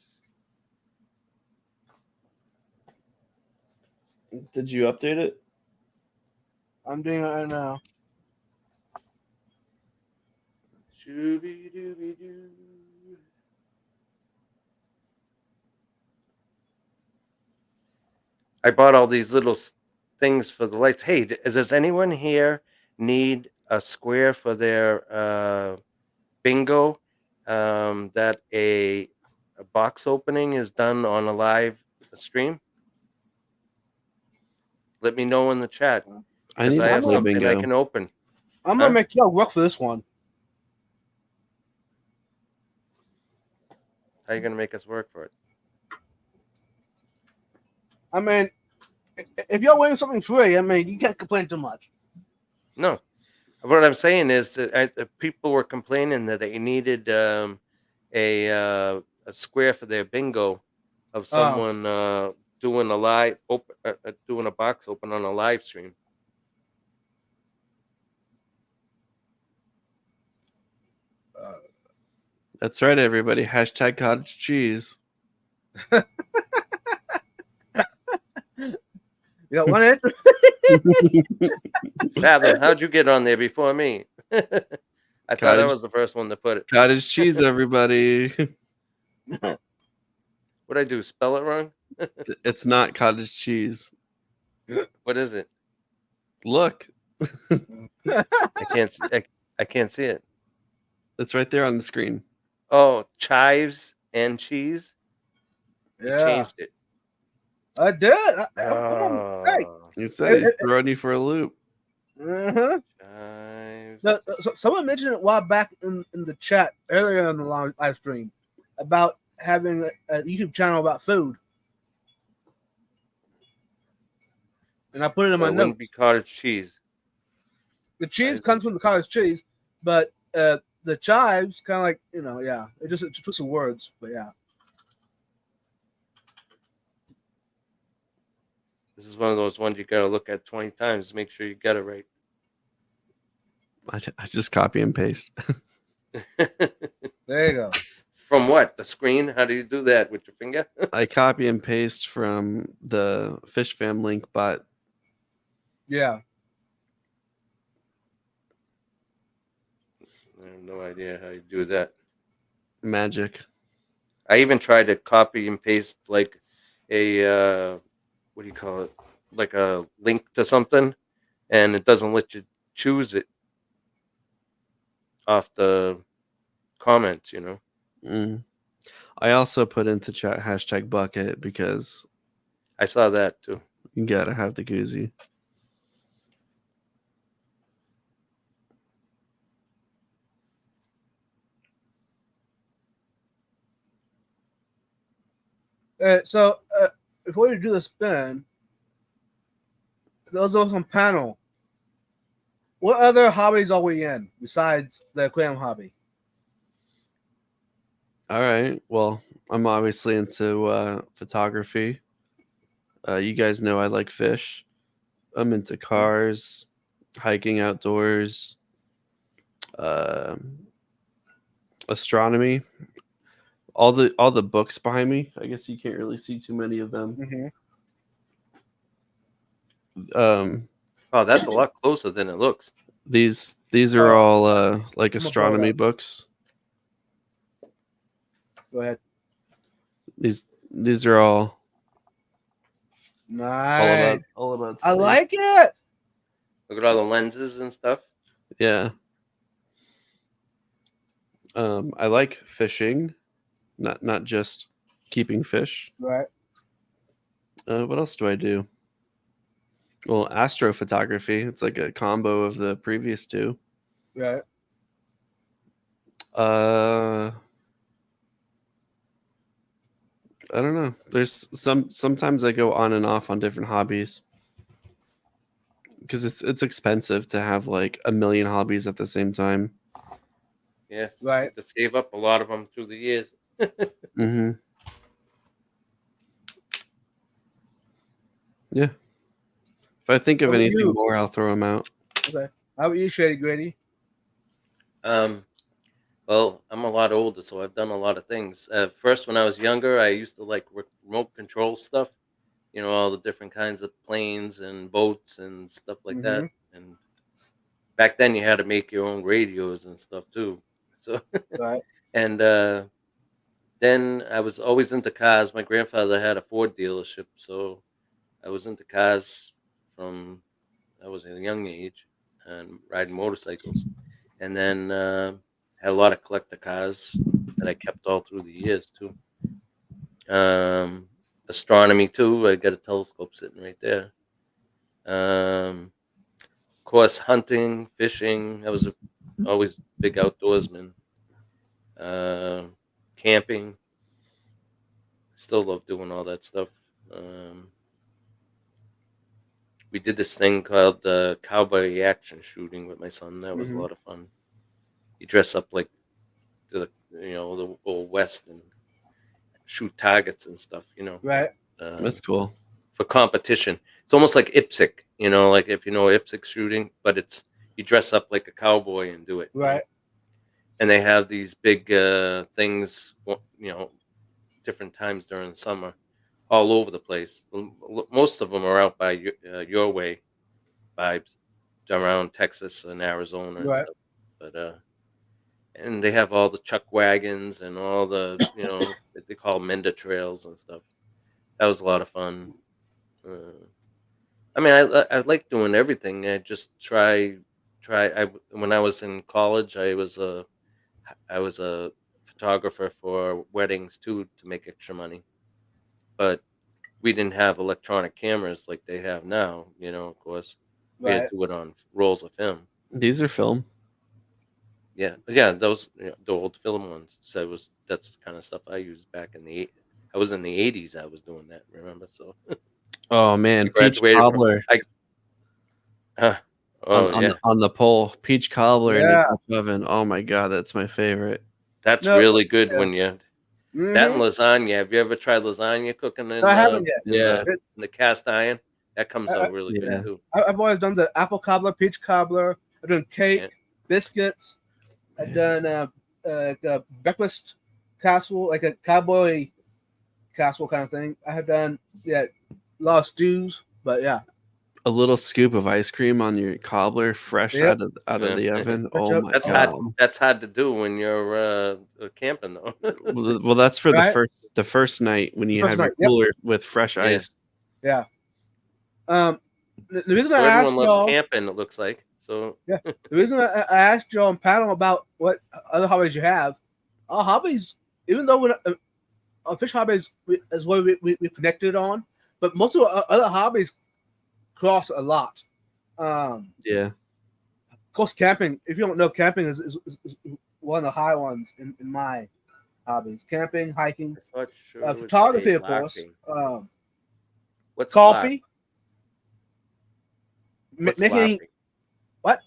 Did you update it? I'm doing it right now. Shooby-dooby-doo. I bought all these little things for the lights. Hey, does anyone here need a square for their bingo? That a box opening is done on a live stream? Let me know in the chat. I Because need I to have play something I bingo. can open. I'm gonna Huh? make y'all work for this one. How are you gonna make us work for it? I mean, if y'all winning something free, I mean, you can't complain too much. No. What I'm saying is that people were complaining that they needed a square for their bingo of someone doing a live open, doing a box open on a live stream. That's right, everybody. Hashtag cottage cheese. You got one answer? Fathom, how'd you get on there before me? I thought I Cottage- was the first one to put it. Cottage cheese, everybody. What'd I do? Spell it wrong? It's not cottage cheese. What is it? Look, I can't see. I can't see it. it's right there on the screen. Oh, chives and cheese. You Yeah, changed it. I did. I'm on mistake. Oh, You said he's throwing you for a loop. Uh-huh. chives. No, so someone mentioned it a while back in the chat earlier in the live stream about having a YouTube channel about food, and I put it in my It wouldn't notes. be cottage cheese. The cheese Chives comes and from the cottage cheese, but the chives kind of like yeah, it's just some words, but yeah. This is one of those ones you got to look at 20 times to make sure you got it right. I just copy and paste. There you go. From what? The screen? How do you do that with your finger? I copy and paste from the Fish Fam link, but Yeah. I have no idea how you do that. magic. I even tried to copy and paste like a what do you call it? Like a link to something, and it doesn't let you choose it off the comments, you know. Mm. I also put into chat hashtag bucket because I saw that too. you gotta have the koozie. So before you do the spin, those are some panel. What other hobbies are we in besides the aquarium hobby? All right. Well, I'm obviously into photography. You guys know I like fish. I'm into cars, hiking outdoors, astronomy. All the books behind me. I guess you can't really see too many of them. Mm-hmm. Oh, that's a lot closer than it looks. These are all like I'm gonna pull it astronomy up. books. Go ahead. These are all Nice. all about I space. like it. Look at all the lenses and stuff. Yeah. I like fishing, not just keeping fish. Right. What else do I do? Well, astrophotography. It's like a combo of the previous two. Right. I don't know. There's sometimes I go on and off on different hobbies because it's expensive to have like a million hobbies at the same time. Yes. Right. To save up a lot of them through the years. Mm-hmm. Yeah. If I think of What about anything you? more, I'll throw them out. Okay. How about you, Shady Grady? Well, I'm a lot older, so I've done a lot of things. First, when I was younger, I used to like remote control stuff. You know, all the different kinds of planes and boats and stuff like that. And back then, you had to make your own radios and stuff too. So, Right. and then I was always into cars. My grandfather had a Ford dealership, so I was into cars from I was at a young age and riding motorcycles. And then had a lot of collector cars that I kept all through the years too. Astronomy too. I got a telescope sitting right there. Of course, hunting, fishing. I was always big outdoorsman. Camping. Still love doing all that stuff. We did this thing called cowboy action shooting with my son. That was a lot of fun. You dress up like the the old west and shoot targets and stuff. Right. That's cool. For competition. It's almost like IPSC. Like if you know IPSC shooting, but you dress up like a cowboy and do it. Right. And they have these big things. Different times during the summer, all over the place. Most of them are out by your way, vibes, around Texas and Arizona and Right. stuff. But and they have all the chuck wagons and all the that they call Menda trails and stuff. That was a lot of fun. I mean, I like doing everything. I just try. When I was in college, I was a photographer for weddings too to make extra money. But we didn't have electronic cameras like they have now. Of course, we had Right. to do it on rolls of film. These are film. Yeah, those the old film ones. So that's the kind of stuff I used back in the. I was in the 80s. I was doing that. Remember? So Oh man, I peach graduated from. cobbler Yeah, on the pole. Peach cobbler in the Yeah. Dutch oven. Oh my god, that's my favorite. that's No, really good yeah. when you Mhm. that and lasagna. Have you ever tried lasagna cooking in, No, I haven't yet. Yeah. in the cast iron? That comes out really Yeah. good too. I've always done the apple cobbler, peach cobbler. I've done cake, Yeah. biscuits. I've done the breakfast casserole, like a cowboy casserole kind of thing. I have done a lot of stews, but yeah. A little scoop of ice cream on your cobbler, fresh Yep. out of the oven. Fresh Oh out- my That's god. hard. That's hard to do when you're camping, though. Well, that's for Right? the first night when you First have your night, yep. cooler with fresh Yeah. ice. The reason So I asked everyone loves y'all, camping. It looks like so. the reason I asked y'all on panel about what other hobbies you have, our hobbies, even though our fish hobbies is what we connected on, but most of our other hobbies cross a lot. Yeah. Of course, camping. If you don't know, camping is one of the high ones in my hobbies. Camping, hiking, I thought sure it was photography, a of course. larping. What's Coffee. What's Making larping? what?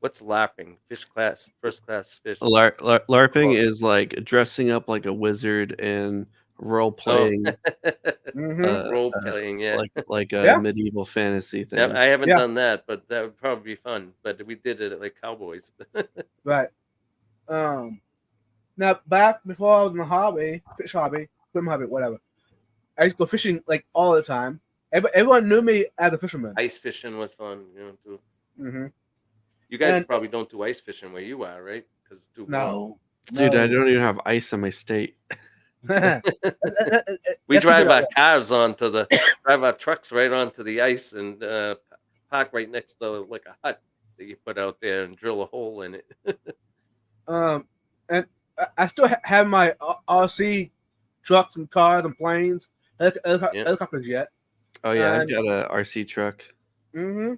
What's larping? First class fish. LARPing Cool. is like dressing up like a wizard and role Oh. playing Mhm. Role playing, yeah. like a Yeah. medieval fantasy thing. Yeah, I haven't Yeah. done that, but that would probably be fun. But we did it like cowboys. Right. Now back before I was in the hobby, fish hobby, swim hobby, whatever. I used to go fishing like all the time. Everyone knew me as a fisherman. Ice fishing was fun, too. Mm-hmm. You guys And- probably don't do ice fishing where you are, right? Because it's too cold. No, Dude, I No. don't even have ice in my state. We Let's keep it drive that our way. cars onto the drive our trucks right onto the ice and park right next to like a hut that you put out there and drill a hole in it. And I still have my RC trucks and cars and planes, Yeah. helicopters yet. Oh yeah, I've And- got a RC truck. Mm-hmm.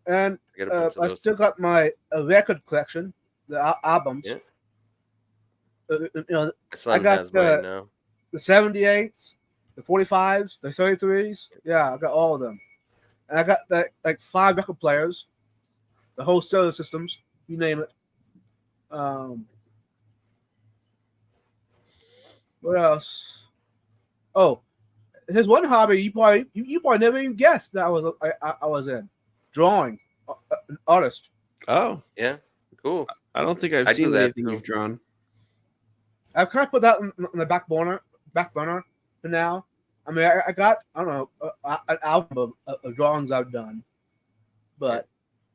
And I got a bunch of I those. still got my record collection, the albums. Yeah. You know, My son got has mine now. the 78s, the 45s, the 33s. Yeah, I got all of them. And I got like 5 record players, the whole solar systems, you name it. What else? Oh, here's one hobby you probably never even guessed that I was in, drawing, an artist. Oh, Yeah, cool. I don't think I've I do seen that anything too. you've drawn. I've kind of put that on the back burner for now. I mean, I got I don't know an album of drawings I've done, but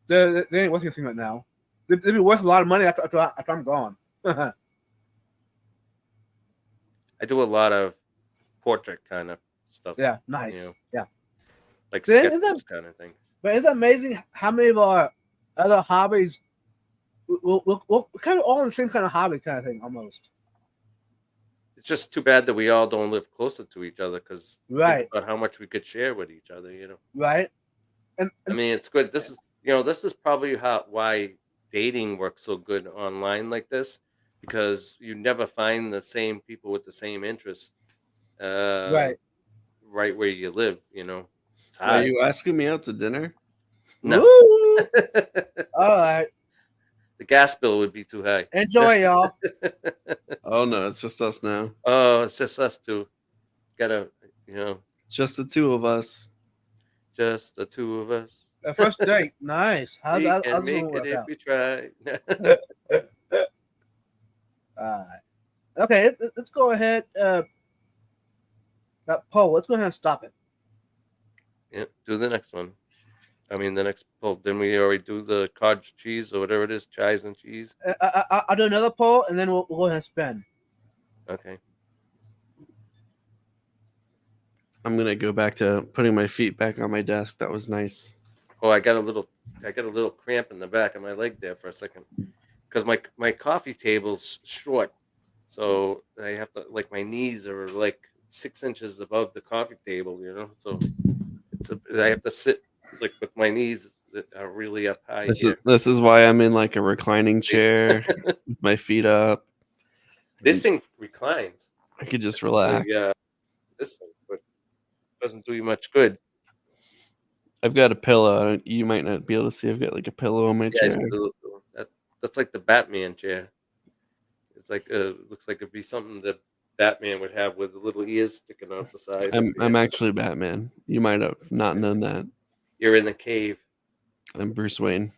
they ain't worth anything right now. They'd be worth a lot of money after I'm gone. I do a lot of portrait kind of stuff. Yeah, nice. You know. Yeah, Like Then isn't sketches kind of thing. but isn't it amazing how many of our other hobbies we're kind of all in the same kind of hobby kind of thing almost. It's just too bad that we all don't live closer to each other because Right. about how much we could share with each other. You know. Right. And I mean, it's good. This is probably why dating works so good online like this, because you never find the same people with the same interests, right. right where you live. You know, it's Are hard. you asking me out to dinner? No, Woo! All right. the gas bill would be too high. Enjoy, y'all. Oh no, it's just us now. Oh, it's just us two. Gotta, It's just the two of us. just the two of us. First date. Nice. How's We that? can How's make it work it if out? we try. All right. Okay. Let's go ahead. That poll. Let's go ahead and stop it. Yeah, do the next one. I mean, the next poll. Didn't we already do the cottage cheese or whatever it is, chives and cheese? I'll do another poll and then we'll go ahead and spin. Okay. I'm gonna go back to putting my feet back on my desk. That was nice. Oh, I got a little cramp in the back of my leg there for a second, because my coffee table's short, so I have to, like, my knees are like 6 inches above the coffee table, so I have to sit like with my knees that are really up high here. This is why I'm in like a reclining chair with my feet up. This thing reclines. I could just relax. Yeah, this thing, but doesn't do you much good. I've got a pillow. You might not be able to see. I've got like a pillow on my Yeah, chair. that's like the Batman chair. It's like looks like it'd be something that Batman would have with the little ears sticking out the side. I'm actually Batman. You might have not known that. You're in the cave. I'm Bruce Wayne.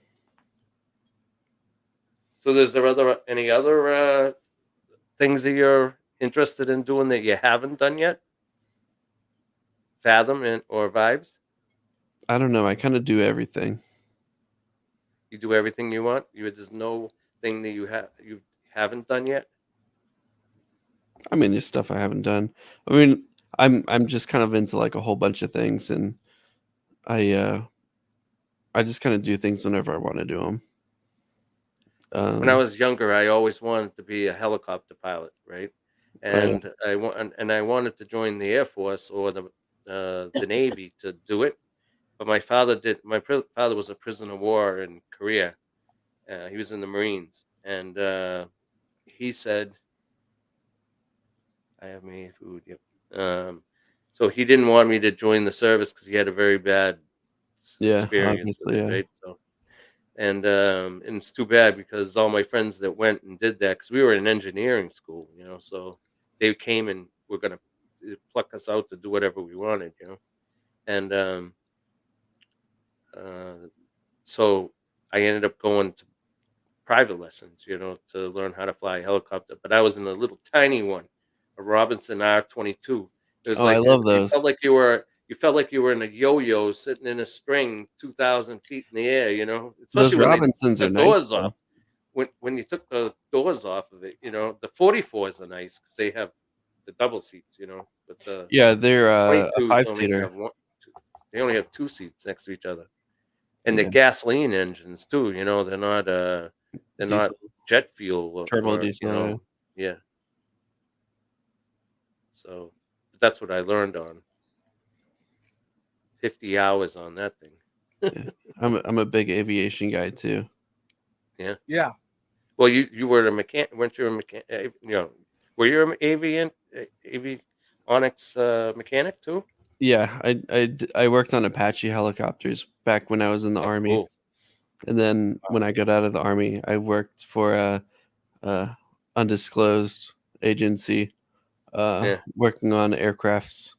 So any other things that you're interested in doing that you haven't done yet? Fathom or Vibes? I don't know. I kind of do everything. You do everything you want. There's no thing that you haven't done yet. I mean, there's stuff I haven't done. I mean, I'm just kind of into like a whole bunch of things, and I just kind of do things whenever I want to do them. When I was younger, I always wanted to be a helicopter pilot, right? And I wanted to join the Air Force or the Navy to do it. But my father was a prisoner of war in Korea. He was in the Marines, and he said, "I have my food." Yep. So he didn't want me to join the service because he had a very bad experience with it, yeah. right? So, and it's too bad because all my friends that went and did that, because we were in engineering school, so they came and were gonna pluck us out to do whatever we wanted, and so I ended up going to private lessons, to learn how to fly a helicopter. But I was in a little tiny one, a Robinson R-22. It was I love those. You felt like you were in a yo-yo sitting in a string 2,000 feet in the air, Those especially when Robinsons they are took nice. doors though. off. when you took the doors off of it, the 44s are nice because they have the double seats, but the Yeah, they're a 22s only 5-seater. have they only have 2 seats next to each other, and they're Yeah. gasoline engines too. They're not Diesel. jet fuel Turbo diesel, yeah. So that's what I learned on 50 hours on that thing. I'm a big aviation guy too. Yeah. Well, you were a mechanic, weren't you? A mechanic, were you an avionics mechanic too? Yeah, I worked on Apache helicopters back when I was in the Oh, Army, cool. and then when I got out of the Army, I worked for a undisclosed agency, Yeah. working on aircrafts.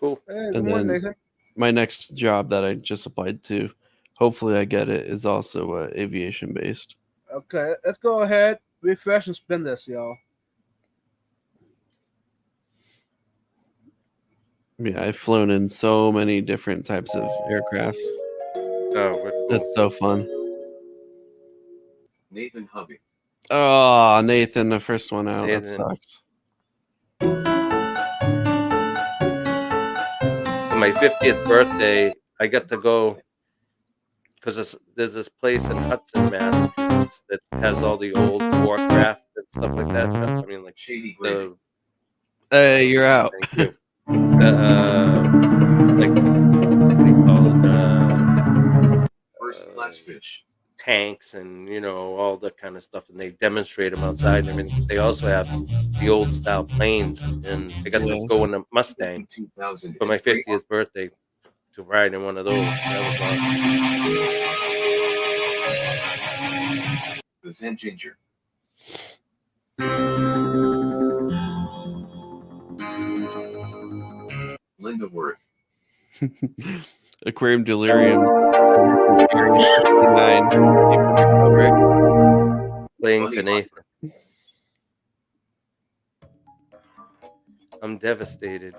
Cool. Hey, And good morning, then Nathan. my next job that I just applied to, hopefully I get it, is also aviation based. Okay, let's go ahead, refresh, and spin this, y'all. Yeah, I've flown in so many different types of aircrafts. Oh, we're cool. It's so fun. Nathan Hubby. Oh, Nathan, the first one out. That Nathan. sucks. On my 50th birthday, I got to go because there's this place in Hudson, Massachusetts that has all the old warcraft and stuff like that. I mean, like Shady Granny. the Hey, you're out. Thank you. Like what do you call it? First class fish. Tanks and all that kind of stuff, and they demonstrate them outside. I mean, they also have the old style planes, and I got to go in a Mustang 2000 for my 50th birthday to ride in one of those. That was awesome. The Zen Ginger. Linda Worth. Aquarium Delirium. Area 69. Playing Bunny for Nathan. I'm devastated.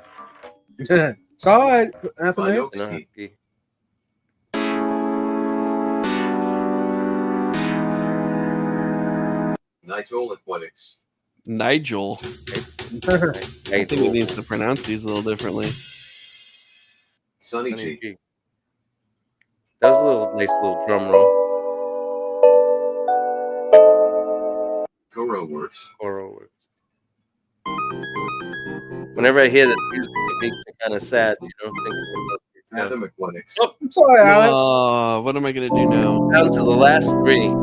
It's all right, Anthony. Vinoksky. Nigel Aquatics. Nigel. I think he needs to pronounce these a little differently. Sonny G. That was a nice little drum roll. Coro Works. Coro Works. Whenever I hear that music, it makes me kind of sad, thinking about Adam Aquatics. Oh, I'm sorry, Alex. Oh, what am I gonna do now? down to the last three.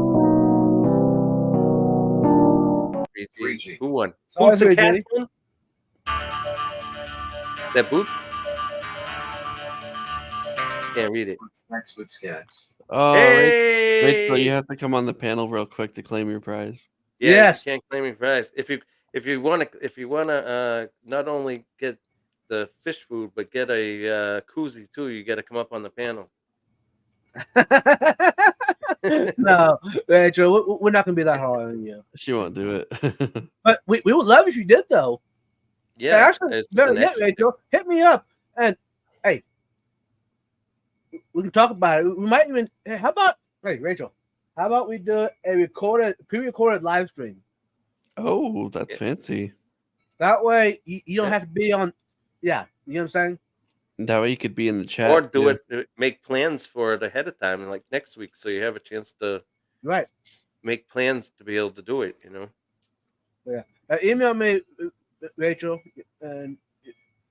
3G. Who won? Sorry, Boots and 3G. Cats won? That Boots? Can't read it. Facts with Scats. Oh, Hey! Rachel, you have to come on the panel real quick to claim your prize. Yeah, Yes. you can't claim your prize. If you wanna not only get the fish food but get a koozie too, you got to come up on the panel. No, Rachel, we're not gonna be that hard on you. She won't do it. But we would love if you did, though. Yeah, Actually, it's just better an yet, extra. Rachel, hit me up, and hey, we can talk about it. We might even. Hey, how about Rachel? How about we do a pre-recorded live stream? Oh, that's fancy. That way, you don't Yeah. have to be on. Yeah, you know what I'm saying. That way you could be in the chat. Or do too. it, make plans for it ahead of time, like next week, so you have a chance to Right. make plans to be able to do it. Email me, Rachel, and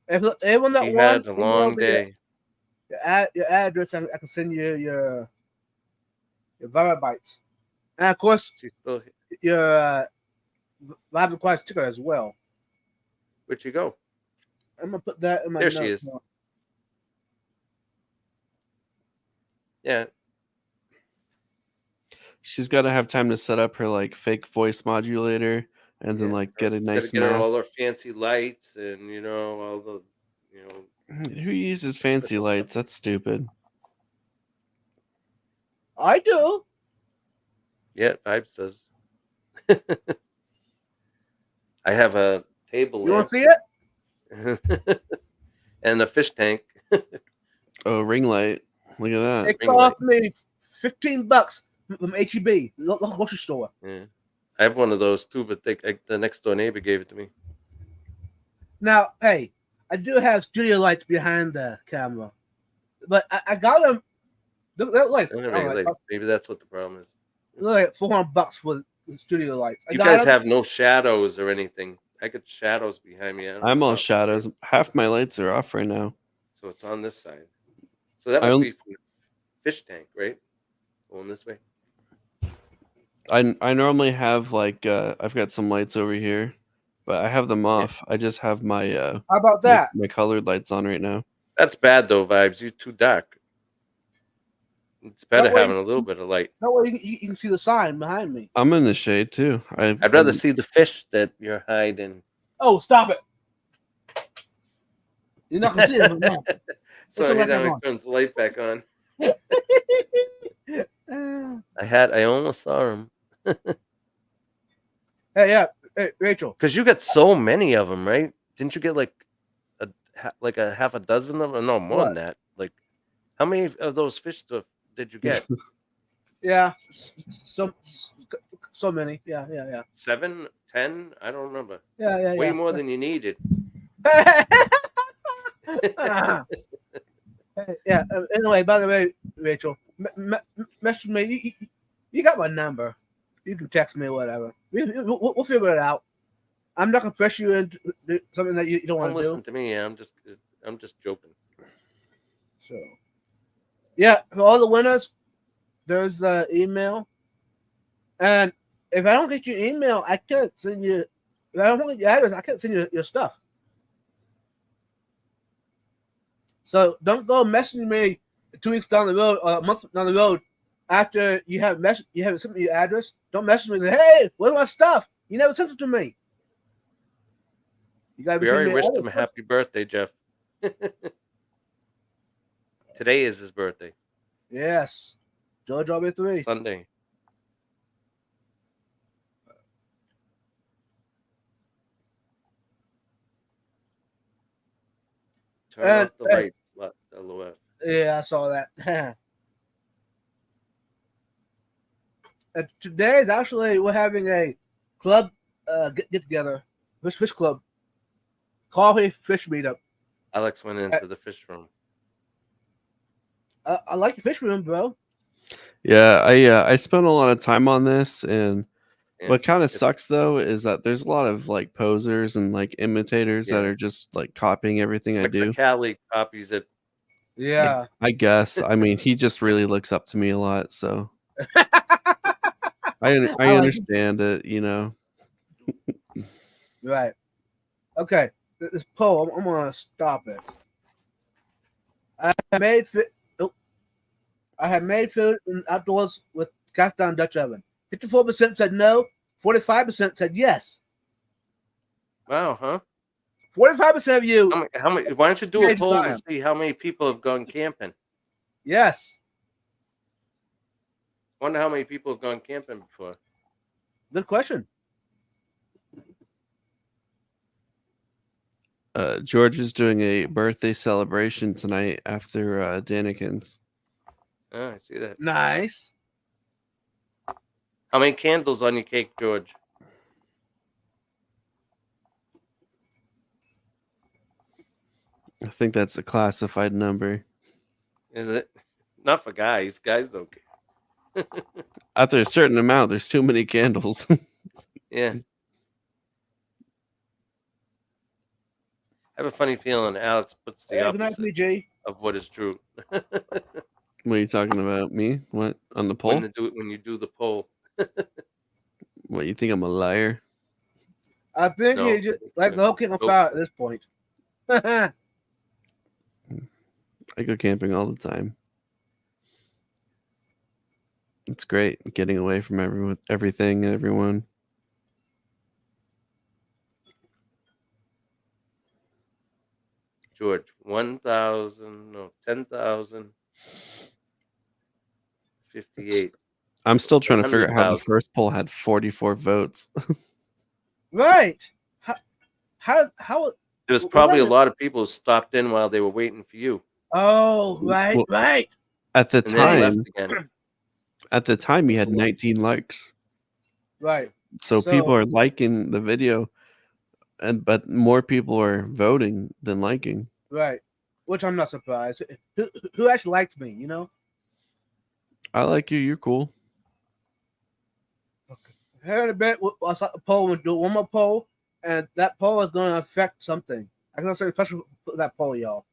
if everyone that He wants had a long day. your address, I can send you your Verabytes, and of course She's still. your Live Requires sticker as well. Where'd you go? I'm gonna put that in my There notes. she is. Yeah, She's got to have time to set up her like fake voice modulator and then Yeah. like get a gotta nice get her mask. all her fancy lights and all the Who uses fancy Christmas lights? That's stupid. I do. Yeah, Vibes does. I have a table You want to see lamp it? and a fish tank. Oh, ring light. Look at that. It ring cost me $15 from HEB, local grocery store. Yeah. I have one of those too, but the next door neighbor gave it to me. Now, hey, I do have studio lights behind the camera, but I got them. They're like, I don't have any lights. Maybe that's what the problem is. they're like $400 for the studio lights. I You got guys 'em. have no shadows or anything. I got shadows behind me. I don't I'm know all how- shadows. Half my lights are off right now. So it's on this side. So that I must on- be from the fish tank, right? Going this way. I normally have like I've got some lights over here, but I have them off. I just have my How about that? my colored lights on right now. That's bad though, Vibes. You're too dark. It's better That way- having a little bit of light. That way you can see the sign behind me. I'm in the shade too. I'd rather see the fish that you're hiding. Oh, stop it! You're not gonna see it. No. So Put the light anytime back he on. turns the light back on. Hey, I almost saw him. yeah, hey, Rachel. Because you got so many of them, right? Didn't you get like a half a dozen of them? No, more than What? that. Like, how many of those fish stuff did you get? Yeah, so many. Yeah. 7, 10? I don't remember. Yeah. Way more than you needed. Yeah. Anyway, by the way, Rachel, message me. You got my number. You can text me or whatever. We'll figure it out. I'm not gonna press you into something that you don't Don't want to listen do. to me. I'm just joking. So, yeah, for all the winners, there's the email. And if I don't get your email, I can't send you. If I don't get your address, I can't send you your stuff. So don't go messaging me 2 weeks down the road or a month down the road after you have sent me your address. Don't message me and say, "Hey, where's my stuff? You never sent it to me." You gotta We send already me wished your him a address. happy birthday, Jeff. Today is his birthday. Yes, George RB3. Sunday. Turn And- off the lights. LOL. Yeah, I saw that. And today is actually we're having a club get together, fish club, coffee fish meetup. Alex went into the fish room. I like your fish room, bro. Yeah, I spent a lot of time on this, and Yeah, what kind of it's- sucks though is that there's a lot of like posers and like imitators that Yeah. are just like copying everything I do. Mexicali copies it. Yeah. I guess. I mean, he just really looks up to me a lot, so I like it. understand it, you know. Right. Okay. This poll, I'm gonna stop it. I have made food outdoors with cast iron Dutch oven. 54% said no. 45% said yes. Wow, huh? 45% of you, How many? Why don't you do a Yes, poll I to am. see how many people have gone camping? yes. Wonder how many people have gone camping before. Good question. George is doing a birthday celebration tonight after Danikins. Oh, I see that. Nice. How many candles on your cake, George? I think that's a classified number. Is it? Not for guys. Guys don't care. After a certain amount, there's too many candles. Yeah. I have a funny feeling Alex puts the Hey, good night, opposite PG. of what is true. What are you talking about? Me? What? On the poll? when you do the poll. What, you think I'm a liar? I think No. he just like the whole king on Nope. fire at this point. I go camping all the time. It's great getting away from everything and everyone. George, 1,000, no, 10,058. I'm still trying to figure out how the 100,000. first poll had 44 votes. Right. How There was Well, probably a that- lot of people who stopped in while they were waiting for you. oh right, Well, right. At the And then time, left again. At the time, he had That's a lot. 19 likes. Right. So people So- are liking the video, but more people are voting than liking. Right. Which I'm not surprised. Who actually likes me, you know? I like you. You're cool. Here in a bit, I'll start the poll and do one more poll, and that poll is going to affect something. I'm going to say special for that poll, y'all.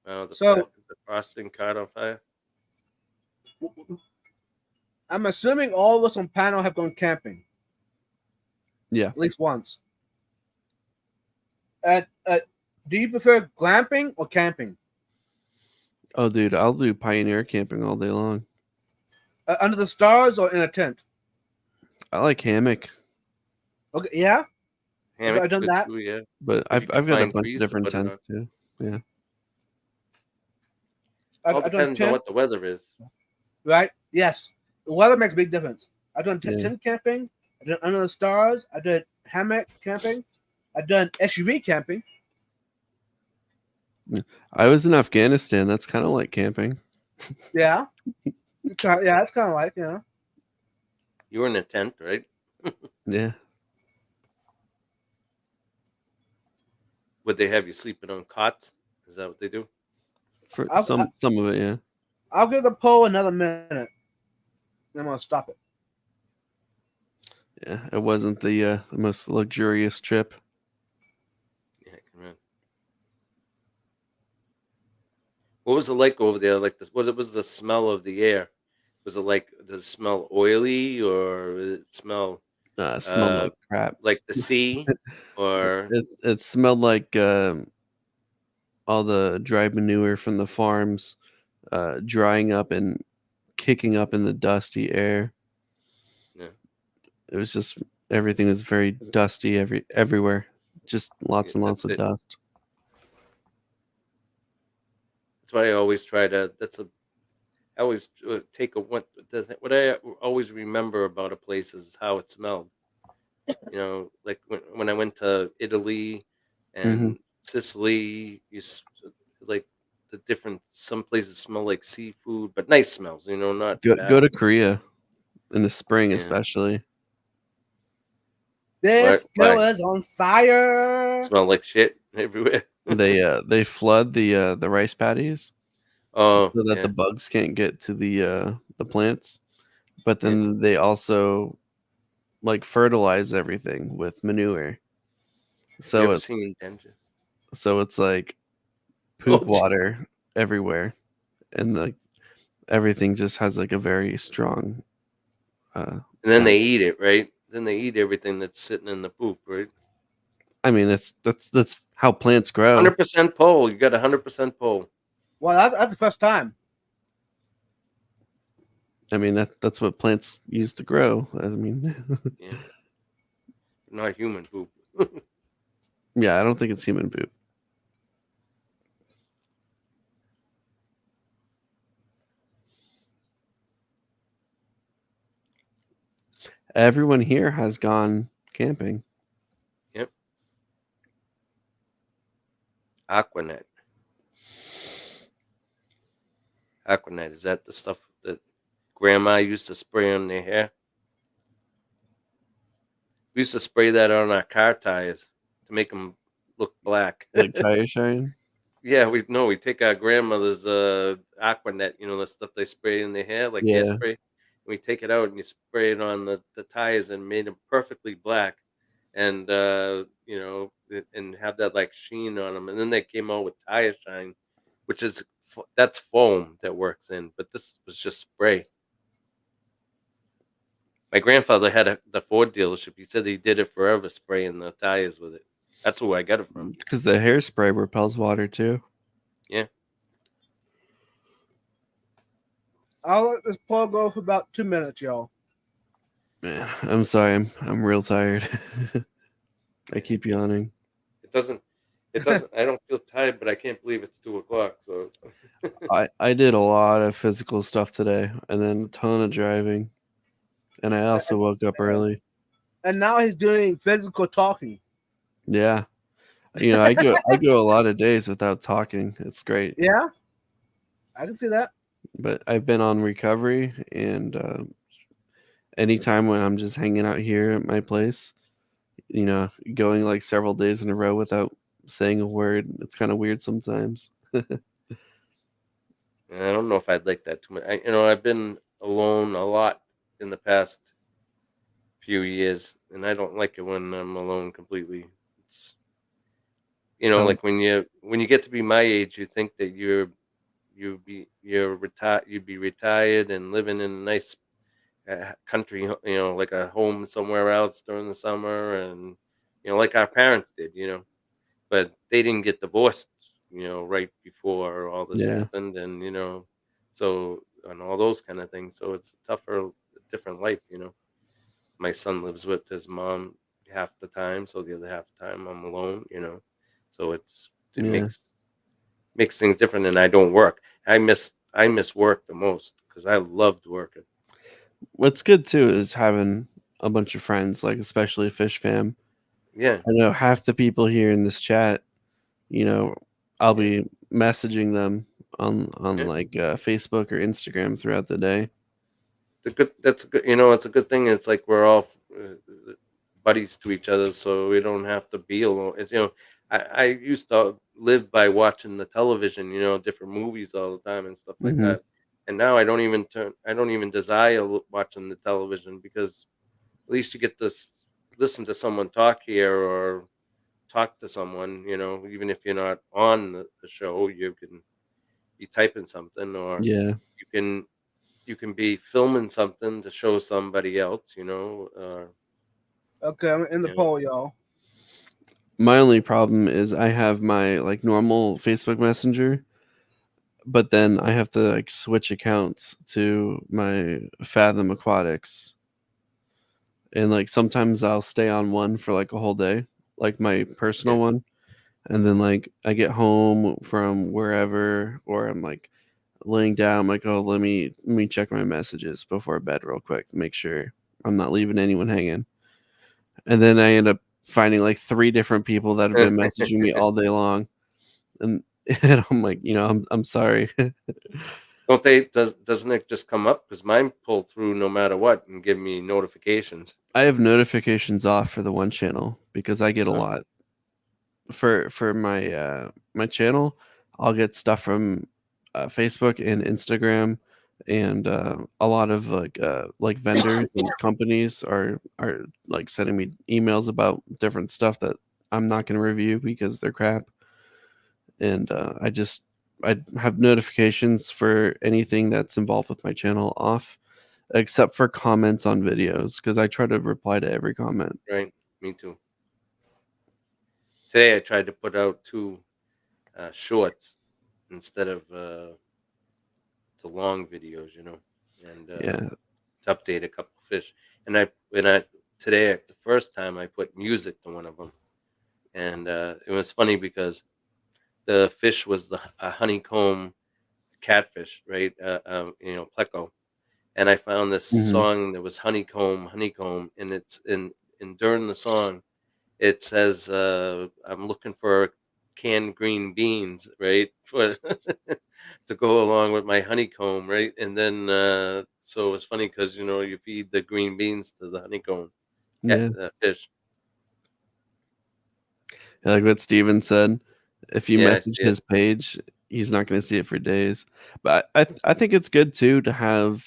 Oh, the, So- the frosting caught on fire. I'm assuming all of us on panel have gone camping. Yeah. At least once. Do you prefer glamping or camping? Oh, dude, I'll do pioneer camping all day long. Under the stars or in a tent? I like hammock, Okay, yeah. Hammock's done good that. too, yeah. but If you I've can got a find bunch trees of to different put it tents too. All I've done depends on tent, what the weather is. right? Yes. The weather makes a big difference. I've done Yeah. tent camping. I've done under the stars. I did hammock camping. I've done SUV camping. I was in Afghanistan. That's kind of like camping. Yeah. Yeah, it's kind of like, yeah. You were in a tent, right? Yeah. Would they have you sleeping on cots? Is that what they do? For I've- some of it, yeah. I'll give the poll another minute. Then I'm going to stop it. Yeah, it wasn't the most luxurious trip. Yeah, I can imagine. What was it like over there? Like this, what was the smell of the air? Was it like, does it smell oily, or did it smell Smelled like crap. like the sea? Or It smelled like all the dry manure from the farms drying up and kicking up in the dusty air. Yeah. It was just everything was very dusty everywhere. Just lots Yeah, and lots that's of it. dust. that's why I always try to. I always take a what I always remember about a place is how it smelled. You know, like when I went to Italy and Sicily, like the different. Some places smell like seafood, but nice smells. You know, not Go bad. to Korea in the spring, Yeah. especially. This Why? girl is on fire. Smell like shit everywhere. They flood the rice paddies Oh, so that yeah. the bugs can't get to the plants. But Yeah. then they also like fertilize everything with manure. You So ever it's seen Danger? like poop Oh, water everywhere, and like everything just has like a very strong. And then they scent. eat it, right? Then they eat everything that's sitting in the poop, right? I mean, that's how plants grow. 100% pole. You got 100% pole. Well, that's the first time. I mean, that's what plants use to grow. I mean, Yeah. Not human poop. yeah, I don't think it's human poop. Everyone here has gone camping. Yep. Aquanet. Aquanet. Is that the stuff that grandma used to spray on their hair? We used to spray that on our car tires to make them look black. Like tire shine. Yeah, we take our grandmother's Aquanet, you know, the stuff they spray in their hair, like Yeah. hairspray. And we take it out and you spray it on the tires and made them perfectly black, and you know, and have that like sheen on them. And then they came out with tire shine, which is that's foam that works in, but this was just spray. My grandfather had the Ford dealership. He said he did it forever, spraying the tires with it. That's who I got it from. It's because the hairspray repels water too. I'll let this poll go for about 2 minutes, y'all. Man, I'm sorry. I'm real tired. I keep yawning. It doesn't. I don't feel tired, but I can't believe it's 2:00. So I did a lot of physical stuff today, and then a ton of driving, and I also woke up early. and now he's doing physical talking. Yeah. I go a lot of days without talking. It's great. Yeah, I can see that. But I've been on recovery, and anytime when I'm just hanging out here at my place, going like several days in a row without saying a word, it's kind of weird sometimes. And I don't know if I'd like that too much. I've been alone a lot in the past few years, and I don't like it when I'm alone completely. It's Um, like when you get to be my age, you think that you'd be retired and living in a nice country, like a home somewhere else during the summer, and like our parents did, but they didn't get divorced, right before all this yeah, happened, and so and all those kind of things. So it's a tougher, different life. My son lives with his mom half the time, so the other half the time I'm alone. So it yeah. makes things different, and I don't work. I miss work the most because I loved working. What's good too is having a bunch of friends, like especially Fish Fam. Yeah, I know half the people here in this chat, you know, I'll yeah, be messaging them on yeah. like Facebook or Instagram throughout the day. That's a good. It's a good thing. It's like we're all buddies to each other, so we don't have to be alone. I used to live by watching the television, different movies all the time and stuff like Hmm. that. And now I don't even desire watching the television because at least you get to listen to someone talk here or talk to someone. Even if you're not on the show, you can be typing something, or Yeah. you can be filming something to show somebody else. Okay, I'm in the You know. poll, y'all. My only problem is I have my like normal Facebook Messenger, but then I have to like switch accounts to my Fathom Aquatics. And like sometimes I'll stay on one for like a whole day, like my personal Yeah. one. And then like I get home from wherever, or I'm like laying down, I'm like, oh, let me check my messages before bed real quick to make sure I'm not leaving anyone hanging. And then I end up finding like three different people that have been messaging me all day long. And, and I'm like, I'm sorry. Don't they? Doesn't it just come up? Because mine pull through no matter what and give me notifications. I have notifications off for the one channel because I get a Uh, lot. For my channel, I'll get stuff from Facebook and Instagram, and a lot of like vendors and companies are like sending me emails about different stuff that I'm not going to review because they're crap. And I have notifications for anything that's involved with my channel off, except for comments on videos because I try to reply to every comment. right. Me too. Today I tried to put out two shorts instead of the long videos. And Yeah. to update a couple fish. And I today the first time I put music to one of them, and it was funny because the fish was a honeycomb catfish, right? Pleco. And I found this Hmm. song that was honeycomb, honeycomb, and it's in during the song it says I'm looking for canned green beans, right? For to go along with my honeycomb, right? And then so it was funny because you feed the green beans to the honeycomb Yeah. fish. Like what Steven said, if you Yeah, I message see it. his page, he's not going to see it for days. But I think it's good too to have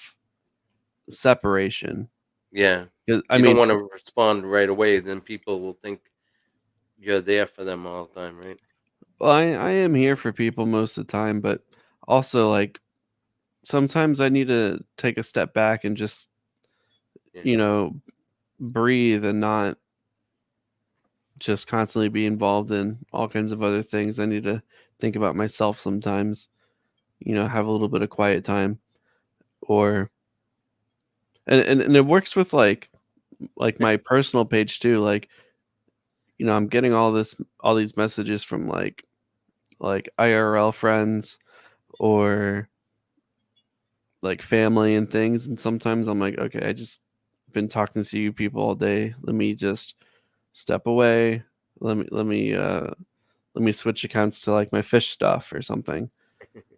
separation. Yeah, 'Cause, I you don't mean, want to respond right away, then people will think you're there for them all the time, right? well, I am here for people most of the time, but also like sometimes I need to take a step back and just Yeah, you know breathe and not just constantly be involved in all kinds of other things. I need to think about myself sometimes. Have a little bit of quiet time, or and it works with like yeah, my personal page too. Like, I'm getting all these messages from like IRL friends or like family and things, and sometimes I'm like, okay, I just been talking to you people all day. Let me just step away. Let me switch accounts to like my fish stuff or something.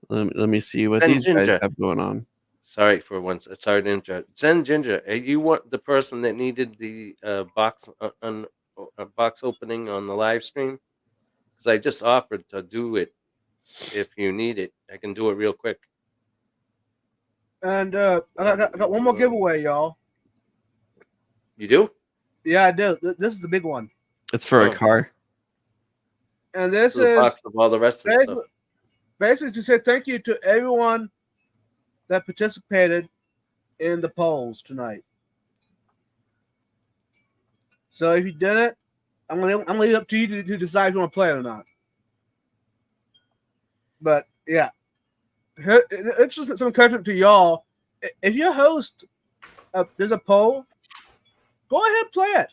Let me see what Zen these guys Ginger. have going on. Sorry to interrupt. Zen Ginger, are you the person that needed the box box opening on the live stream? Because I just offered to do it. If you need it, I can do it real quick. And I got one more giveaway, y'all. You do? Yeah, I do. This is the big one. It's for a Oh. car. And this The is box of all the rest of the stuff. basically to say thank you to everyone that participated in the polls tonight. So if you did it, I'm gonna leave it up to you to decide if you want to play it or not. But yeah, it's just some encouragement to y'all. If your host, there's a poll, go ahead and play it.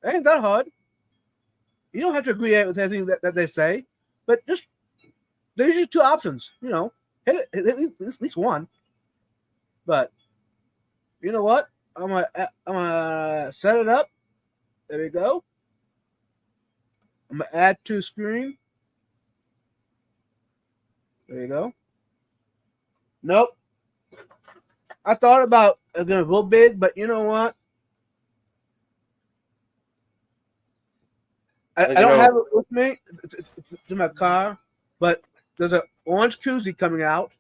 It ain't that hard. You don't have to agree with everything that they say, but just there's just two options. You know, hit it at least one. But you know what? I'm gonna set it up. There we go. I'm gonna add to screen. There you go. Nope. I thought about going real big, but you know what? I don't have it with me. It's in my car, but there's an orange koozie coming out.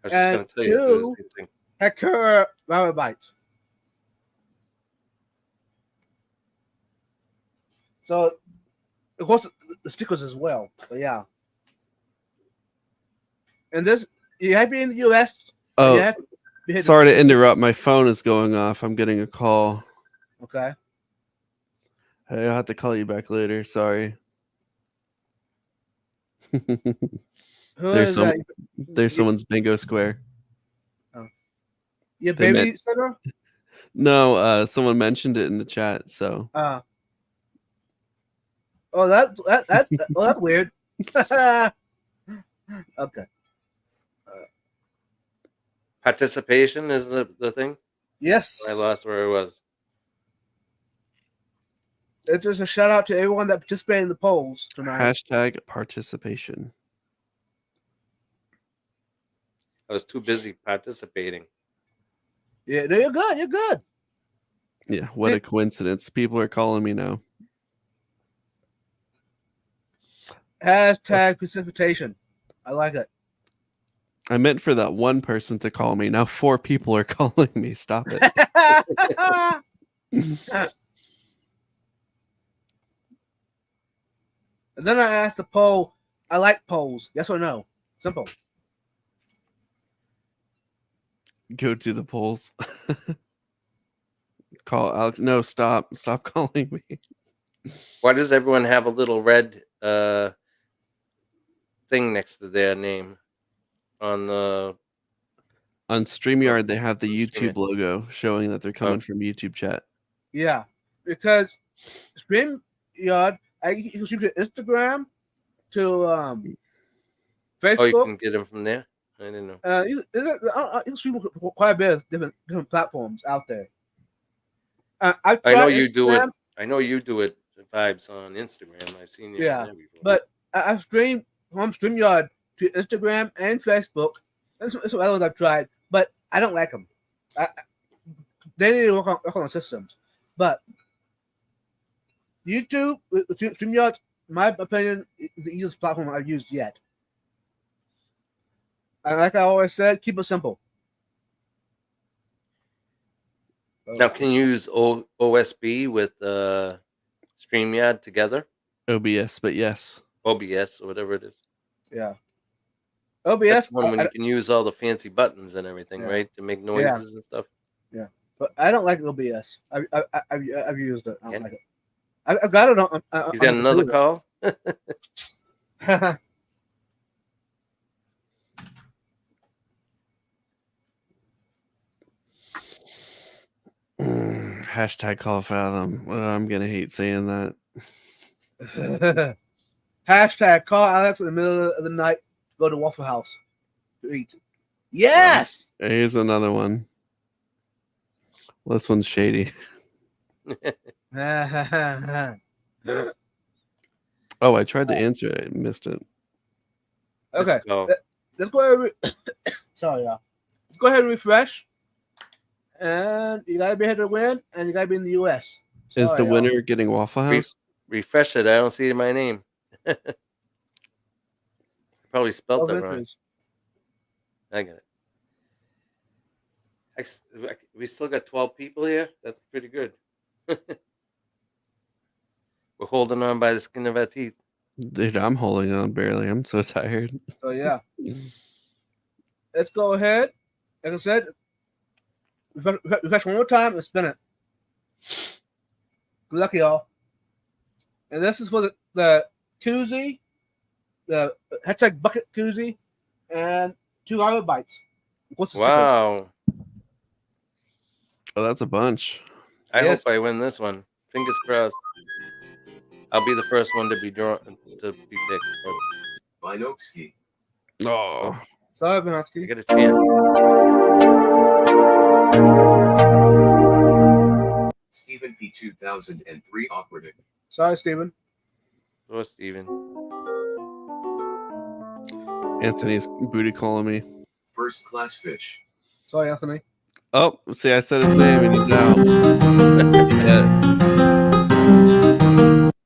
I was just going to tell you. Do the same thing. Hacker Rabbit Bites. So, of course, the stickers as well. But yeah. And this, you have to be in the U.S. Oh, sorry to interrupt. My phone is going off. I'm getting a call. Okay. Hey, I'll have to call you back later. Sorry. There's someone's bingo square. Oh. Your babysitter? No, someone mentioned it in the chat. So. Oh, that's weird. Okay. Participation is the thing? Yes. I lost where I was. It's just a shout out to everyone that participated in the polls tonight. Hashtag participation. I was too busy participating. Yeah, no, you're good. You're good. Yeah, what a coincidence. People are calling me now. Hashtag precipitation. I like it. I meant for that one person to call me. Now 4 people are calling me. Stop it. And then I asked the poll, I like polls. Yes or no? Simple. Go to the polls. Call Alex. No, stop. Stop calling me. Why does everyone have a little red thing next to their name on StreamYard? They have the YouTube logo showing that they're coming from YouTube chat. Yeah, because StreamYard, you can stream to Instagram, to Facebook. Oh, you can get them from there? I didn't know. You can stream quite a bit of different platforms out there. I know you do it. I know you do it. Vibes on Instagram. I've seen you. Yeah, but I've streamed from StreamYard to Instagram and Facebook. That's what else I've tried, but I don't like them. They need to work on systems. But YouTube, StreamYard, in my opinion, is the easiest platform I've used yet. And like I always said, keep it simple. Now, can you use OSB with StreamYard together? OBS, but yes. OBS or whatever it is. Yeah. OBS. That's one when you can use all the fancy buttons and everything, right, to make noises and stuff. Yeah, but I don't like OBS. I've used it. I don't like it. I've got it on. You got another call? Hashtag call Fathom. I'm gonna hate saying that. Hashtag call Alex in the middle of the night. Go to Waffle House to eat. Yes. Here's another one. This one's shady. Okay. Oh, I tried to answer it. I missed it. Let's go. Let's go ahead. Sorry, y'all. Let's go ahead and refresh. And you gotta be here to win, and you gotta be in the U.S. Is Sorry, the y'all. winner getting Waffle House? Refresh it. I don't see my name. Probably spelled Oh, it wrong. victories. I got it. We still got 12 people here. That's pretty good. We're holding on by the skin of our teeth. Dude, I'm holding on barely. I'm so tired. So yeah, let's go ahead. Like I said, refresh one more time and spin it. Good luck, y'all. And this is for the koozie, the hashtag bucket koozie, and 2 hour bites. What's the stickers? Wow. Oh, that's a bunch. I Yes. hope I win this one. Fingers crossed. I'll be the first one to be drawn to be picked. But Vinoksky. Oh, Sorry, I Banatsky. get a chance. Stephen P. 2003 operative. Sorry, Steven. Oh, Steven. Anthony's booty calling me. First class fish. Sorry, Anthony. Oh, see, I said his name and he's out. Yeah.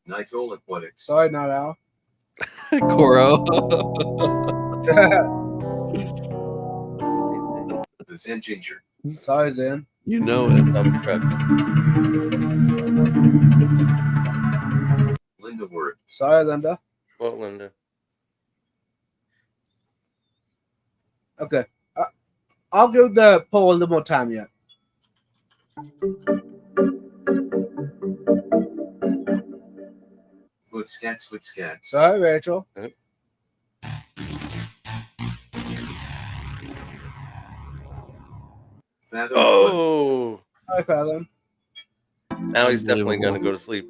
Nitol Aquatics. Sorry, not Al. Coro. The Zen Ginger. Sorry, Zen. You know it. Dump truck. Linda Word. Sorry, Linda. What, Linda? Okay. I'll give the poll a little more time yet. Footscats. Sorry, Rachel. Fathom. Oh, Sorry, Fathom. now he's definitely going to Unbelievable. go to sleep.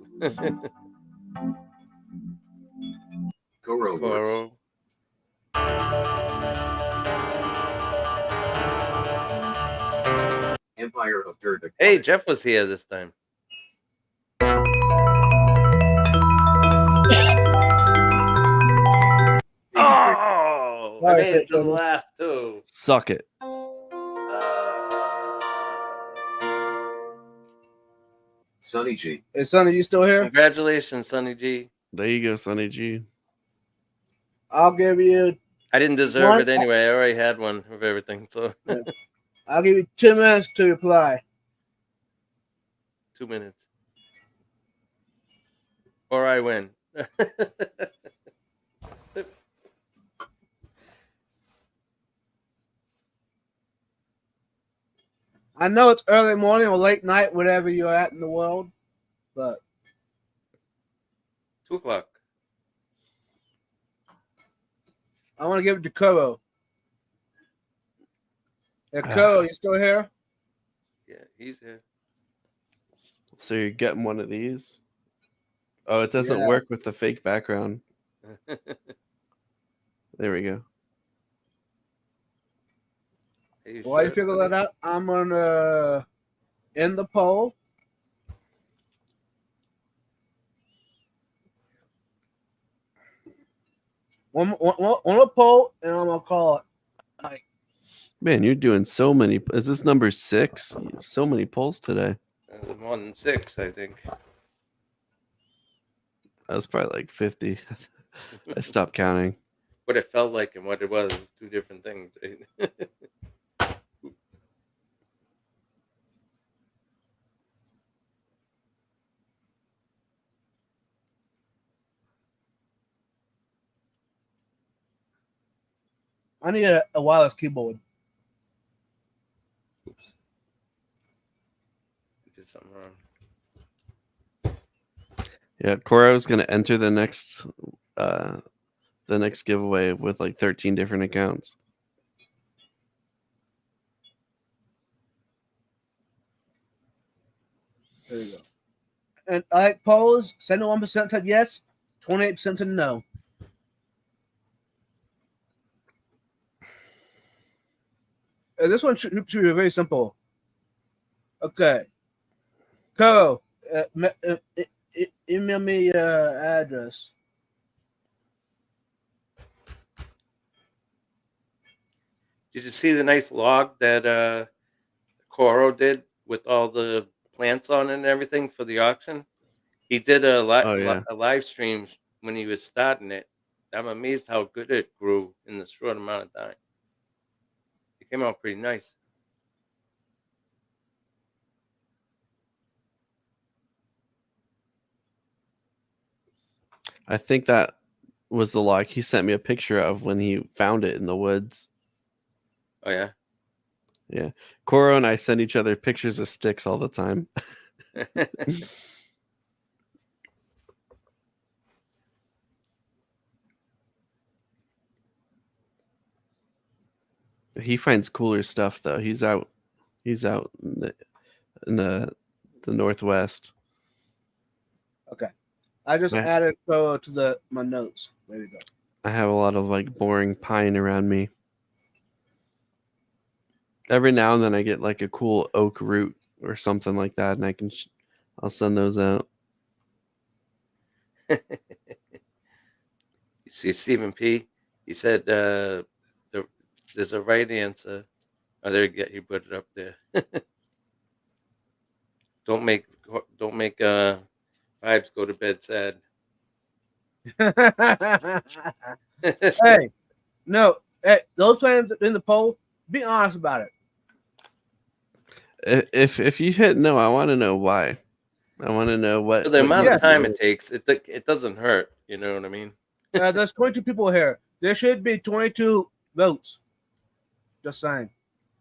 Koro Woods. Coro. Empire of Dirt. Hey, Aquatics. Jeff was here this time. Oh, I Sorry, made it to the Satan. last two. Suck it. Sonny G. Hey, Sonny, you still here? Congratulations, Sonny G. There you go, Sonny G. I'll give you. I didn't deserve One- it anyway. I already had one of everything, so I'll give you 2 minutes to reply. 2 minutes. Or I win. I know it's early morning or late night, whatever you're at in the world, but 2 o'clock. I want to give it to Kuro. Hey, Kuro, you still here? Yeah, he's here. So you're getting one of these? Oh, it doesn't Yeah. work with the fake background. There we go. Hey, While you sure, figure Sonny? that out, I'm gonna end the poll. One more poll, and I'm gonna call it. Man, you're doing so many. Is this number 6? So many polls today. There's more than 6, I think. That was probably like 50. I stopped counting. What it felt like and what it was is 2 different things. Right? I need a wireless keyboard. Oops. We did something wrong. Yeah, Cora was gonna enter the next giveaway with like 13 different accounts. There you go. And I like polls. 71% said yes, 28% said no. This one should be very simple. Okay. Cole, email me your address. Did you see the nice log that Coro did with all the plants on it and everything for the auction? He did Oh yeah. a live stream when he was starting it. I'm amazed how good it grew in the short amount of time. It came out pretty nice. I think that was the log he sent me a picture of when he found it in the woods. Oh yeah. Yeah. Coro and I send each other pictures of sticks all the time. He finds cooler stuff though. He's out in the Northwest. Okay. I just Yeah. added Cole to my notes. There we go. I have a lot of like boring pine around me. Every now and then I get like a cool oak root or something like that, and I'll send those out. You see Stephen P. He said there's a right answer. Oh, there he put it up there. don't make vibes go to bed sad. Hey, no. Hey, those plans in the poll, be honest about it. If you hit no, I want to know why. I want to know what. For the what amount you of time do. it takes, it doesn't hurt. You know what I mean? There's 22 people here. There should be 22 votes. Just saying.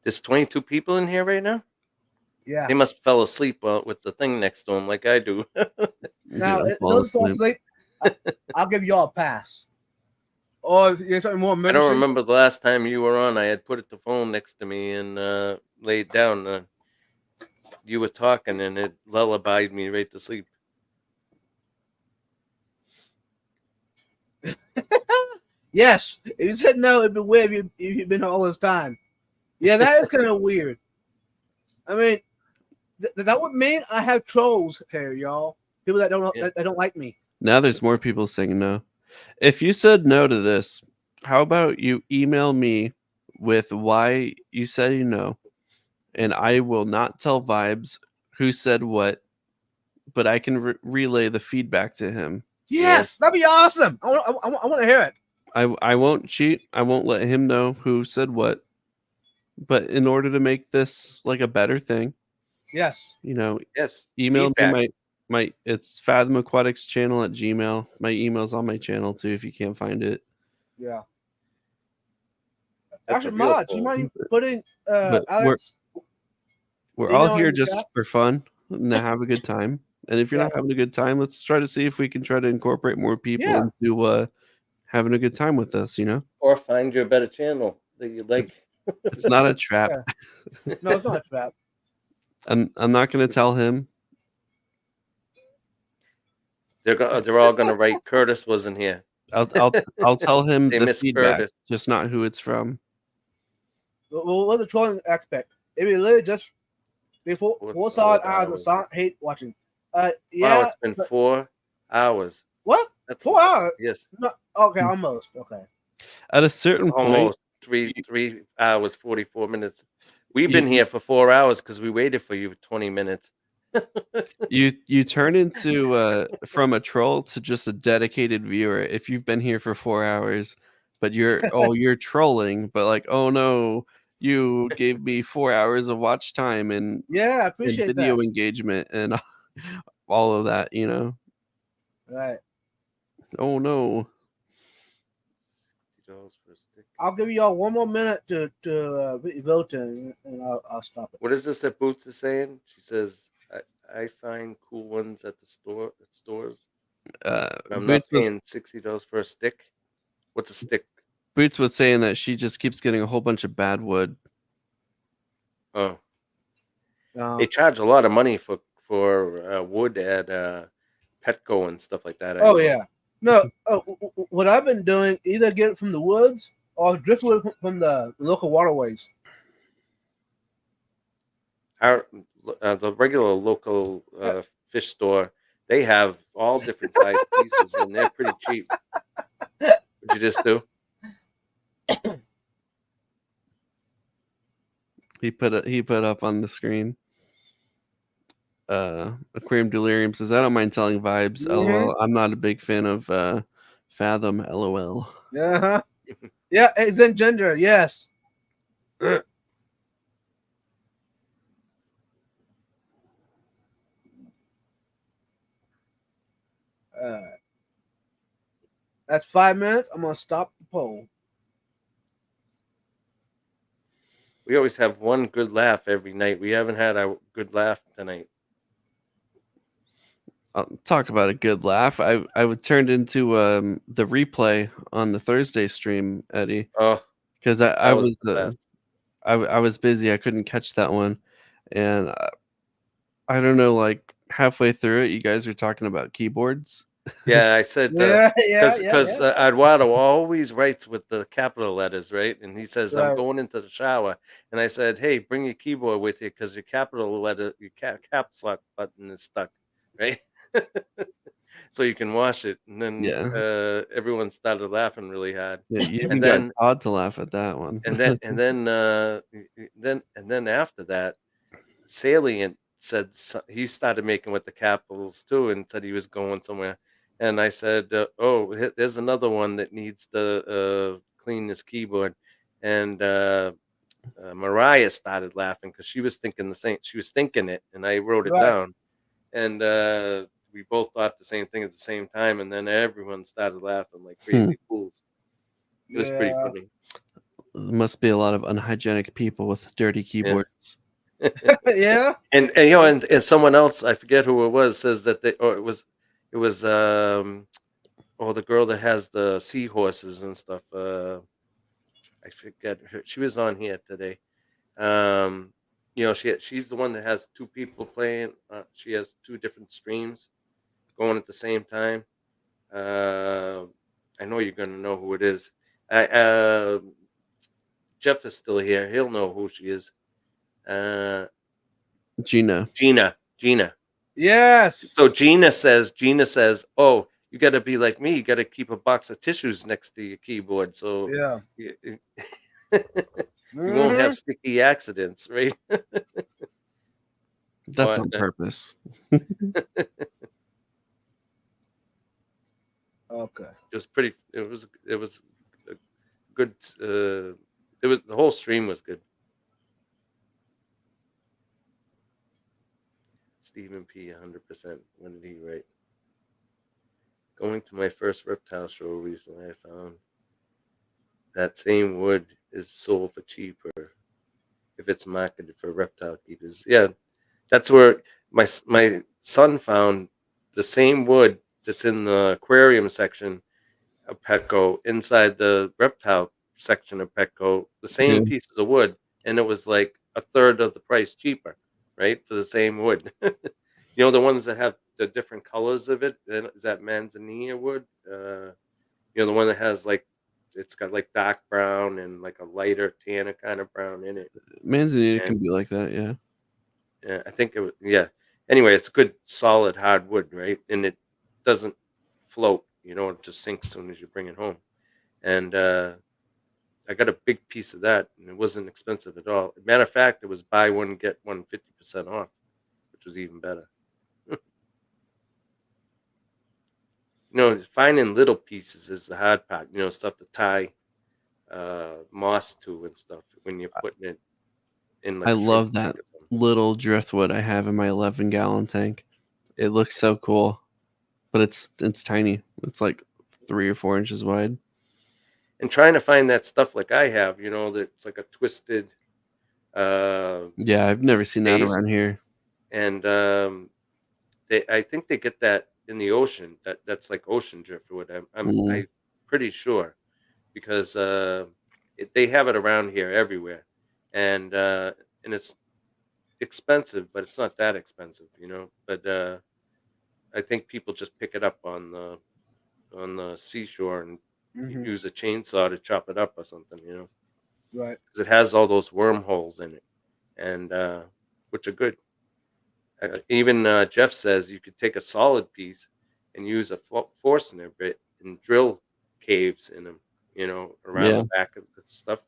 There's 22 people in here right now. Yeah. They must fell asleep with the thing next to them, like I do. Now, Dude, I if fall those fall asleep. asleep, I'll give y'all a pass. Or if there's something more I emergency. don't remember the last time you were on. I had put the phone next to me and laid down. You were talking, and it lullabied me right to sleep. Yes. If you said no, it'd be weird if you've been all this time. Yeah, that is kind of weird. I mean, that would mean I have trolls here, y'all. People that don't Yeah. that don't like me. Now there's more people saying no. If you said no to this, how about you email me with why you said you no, and I will not tell Vibes who said what, but I can relay the feedback to him. Yes, that'd be awesome. I want to hear it. I won't cheat. I won't let him know who said what. But in order to make this like a better thing, Yes. Yes. email feedback. me my it's Fathom Aquatics channel at Gmail. My email's on my channel too if you can't find it. Yeah. That's a Actually, real Mod, you poll. mind putting But Alex? We're all Email here in the just chat? for fun and to have a good time. And if you're not Yes. having a good time, let's try to see if we can try to incorporate more people Yeah. into having a good time with us, you know? Or find you a better channel that you like. It's not a trap. Yeah. No, it's not a trap. I'm not gonna tell him. They're all gonna write Curtis wasn't here. I'll tell him They the miss feedback, Curtis. just not who it's from. Well, what's the trolling aspect? It be literally just before 4 solid hours of hours. silent hate watching. Wow, Yeah. it's been 4 hours. What? That's 4 hours? Yes, No, okay, almost. Okay. At a certain point, almost 3 hours 44 minutes. We've been here for 4 hours because we waited for you 20 minutes. you turn into from a troll to just a dedicated viewer if you've been here for 4 hours, but you're trolling, but like, oh no, you gave me 4 hours of watch time and Yeah, I and appreciate video that. engagement and all of that, you know. Right. Oh no. $60 for a stick. I'll give y'all one more minute to vote and I'll stop it. What is this that Boots is saying? She says, I find cool ones at stores. But I'm not paying $60 for a stick. What's a stick? Boots was saying that she just keeps getting a whole bunch of bad wood. Oh, they charge a lot of money for wood at Petco and stuff like that. I Oh know. yeah. No. What I've been doing, either get it from the woods or driftwood from the local waterways. Our the regular local fish store, they have all different size pieces, and they're pretty cheap. What'd you just do? He put up on the screen. Aquarium Delirium says, I don't mind selling vibes. LOL. I'm not a big fan of Fathom. LOL. Uh-huh. Yeah, it's in gender. Yes. That's 5 minutes. I'm gonna stop the poll. We always have one good laugh every night. We haven't had a good laugh tonight. I'll talk about a good laugh. I would turned into the replay on the Thursday stream, Eddie, Oh, because I that was was the best. I was busy. I couldn't catch that one, and I don't know. Like halfway through it, you guys were talking about keyboards. Yeah, I said Yeah. because Eduardo always writes with the capital letters, right? And he says, "I'm Right. going into the shower," and I said, "Hey, bring your keyboard with you because your capital letter, your caps lock button is stuck, right?" So you can wash it. And then Yeah. everyone started laughing really hard. Yeah, you even And got then Todd to laugh at that one. then after that, Salient said he started making with the capitals too, and said he was going somewhere. And I said, "Oh, there's another one that needs to clean this keyboard." And Mariah started laughing because she was thinking the same. She was thinking it, and I wrote it Right. down. And we both thought the same thing at the same time, and then everyone started laughing like crazy fools. It was pretty Yeah. funny. There must be a lot of unhygienic people with dirty keyboards. Yeah. And and someone else, I forget who it was, says that they, or it was the girl that has the seahorses and stuff. I forget her. She was on here today. She's the one that has two people playing. She has two different streams going at the same time. I know you're gonna know who it is. Jeff is still here. He'll know who she is. Gina. Gina. Yes. So Gina says, "Oh, you got to be like me. You got to keep a box of tissues next to your keyboard, so Yeah. you won't have sticky accidents, right?" That's on purpose. Okay. It was pretty. It was a good. It was the whole stream was good. Stephen P. 100%. When did he write? Going to my first reptile show recently, I found that same wood is sold for cheaper if it's marketed for reptile keepers. Yeah, that's where my son found the same wood that's in the aquarium section of Petco inside the reptile section of Petco. The same pieces of wood, and it was like a third of the price cheaper, right, for the same wood. You know, the ones that have the different colors of it. Is that manzanilla wood? The one that has like it's got like dark brown and like a lighter tanner kind of brown in it. Manzanilla And can be like that, yeah. yeah, I think it was, yeah. Anyway, it's good, solid hardwood, right? And it doesn't float. It just sinks as soon as you bring it home. And I got a big piece of that, and it wasn't expensive at all. Matter of fact, it was buy one get one 50% off, which was even better. Finding little pieces is the hard part. Stuff to tie moss to and stuff when you're putting it in. Like I a shrimp love that tank or something. little driftwood I have in my 11-gallon tank. It looks so cool, but it's tiny. It's like 3 or 4 inches wide. And trying to find that stuff like I have, that's like a twisted. Yeah, I've never seen that around here. And I think they get that in the ocean. That's like ocean driftwood. I'm pretty sure, because they have it around here everywhere, and it's expensive, but it's not that expensive, But I think people just pick it up on the seashore and use a chainsaw to chop it up or something, Right. because it has all those wormholes in it, and which are good. Even Jeff says you could take a solid piece and use a Forstner bit and drill caves in them, around Yeah. the back of the stuff.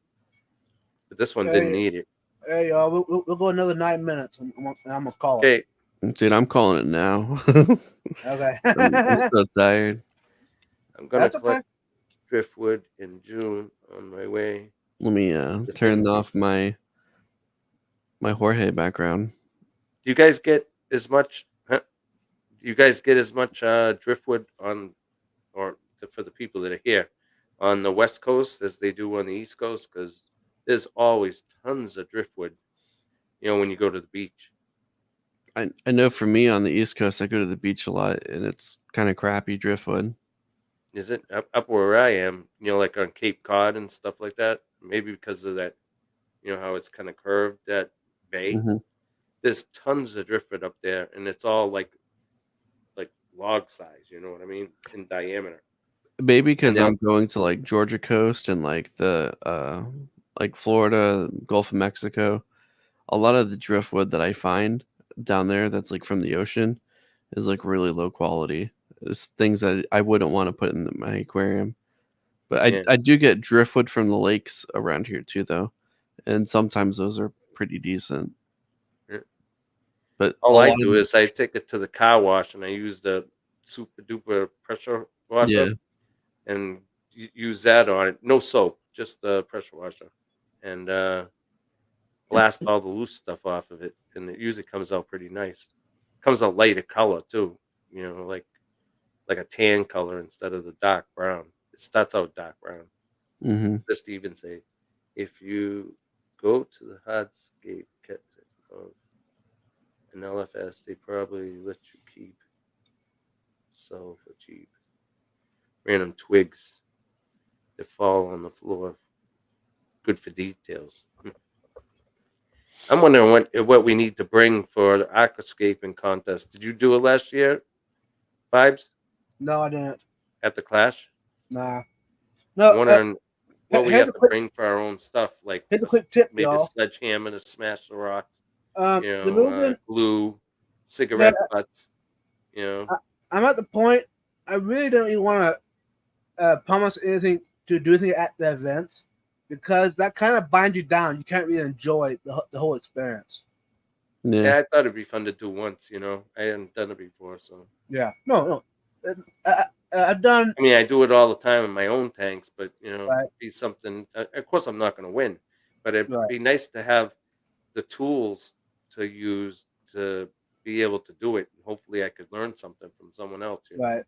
But this one Hey, didn't need it. Hey, y'all, we'll go another 9 minutes. I'm gonna call it. Okay, Dude, I'm calling it now. Okay. I'm so tired. I'm gonna That's okay. collect driftwood in June on my way. Let me turn thing- off my Jorge background. Do you guys get as much? Do you guys get as much driftwood on, or for the people that are here, on the West Coast as they do on the East Coast? Because there's always tons of driftwood. When you go to the beach. I know for me on the East Coast, I go to the beach a lot, and it's kind of crappy driftwood. Is it up where I am? Like on Cape Cod and stuff like that. Maybe because of that, how it's kind of curved, that bay. Mhm. There's tons of driftwood up there, and it's all like log size. You know what I mean, in diameter. Maybe because then- I'm going to like Georgia coast and like the like Florida, Gulf of Mexico. A lot of the driftwood that I find down there that's like from the ocean is like really low quality. It's things that I wouldn't want to put in my aquarium. But Yeah. I do get driftwood from the lakes around here too, though, and sometimes those are pretty decent. Yeah. But All a I lot do of- is I take it to the car wash and I use the super duper pressure washer yeah, and use that on it. No soap, just the pressure washer, and blast all the loose stuff off of it. And it usually comes out pretty nice. Comes out lighter color too. Like a tan color instead of the dark brown. It starts out dark brown. hmm Just to even say, if you go to the hardscape kit of an LFS, they probably let you keep sell for cheap. Random twigs that fall on the floor. Good for details. I'm wondering what we need to bring for the aquascaping contest. Did you do it last year, Vibes, No, I didn't. at the Clash? Nah. I'm No. wondering what we here's have a to quick- bring for our own stuff, like Here's a quick tip, maybe a y'all. sledgehammer to smash the rocks, The movement. glue, cigarette Yeah. butts, I'm at the point. I really don't even want to promise anything to do anything at the events because that kind of binds you down. You can't really enjoy the whole experience. yeah. Yeah, I thought it'd be fun to do once. I hadn't done it before, so Yeah. No. I've done. I mean, I do it all the time in my own tanks, but Right. it'd be something. Of course, I'm not going to win, but it'd Right. be nice to have the tools to use to be able to do it. Hopefully, I could learn something from someone else. Right.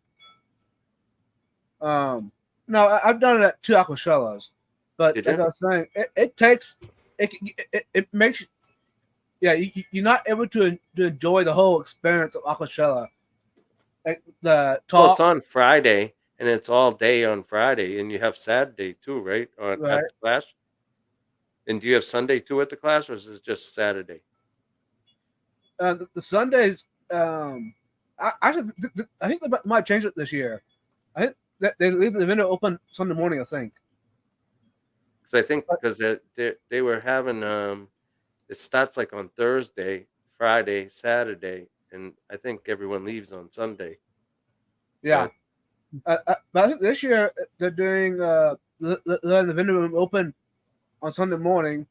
No, I've done it at 2 Aquashellas, but Did like you? I was saying, it takes it makes you. Yeah, you're not able to enjoy the whole experience of Aquashella. Like the Well, talk, it's on Friday, and it's all day on Friday, and you have Saturday too, right? At Right. the Clash. And do you have Sunday too at the Clash, or is it just Saturday? the Sundays. I think they might change it this year. I think that they leave the window open Sunday morning. I think. Because I think because they were having it starts like on Thursday, Friday, Saturday, and I think everyone leaves on Sunday. Yeah. But I think this year they're doing letting the vendor room open on Sunday morning,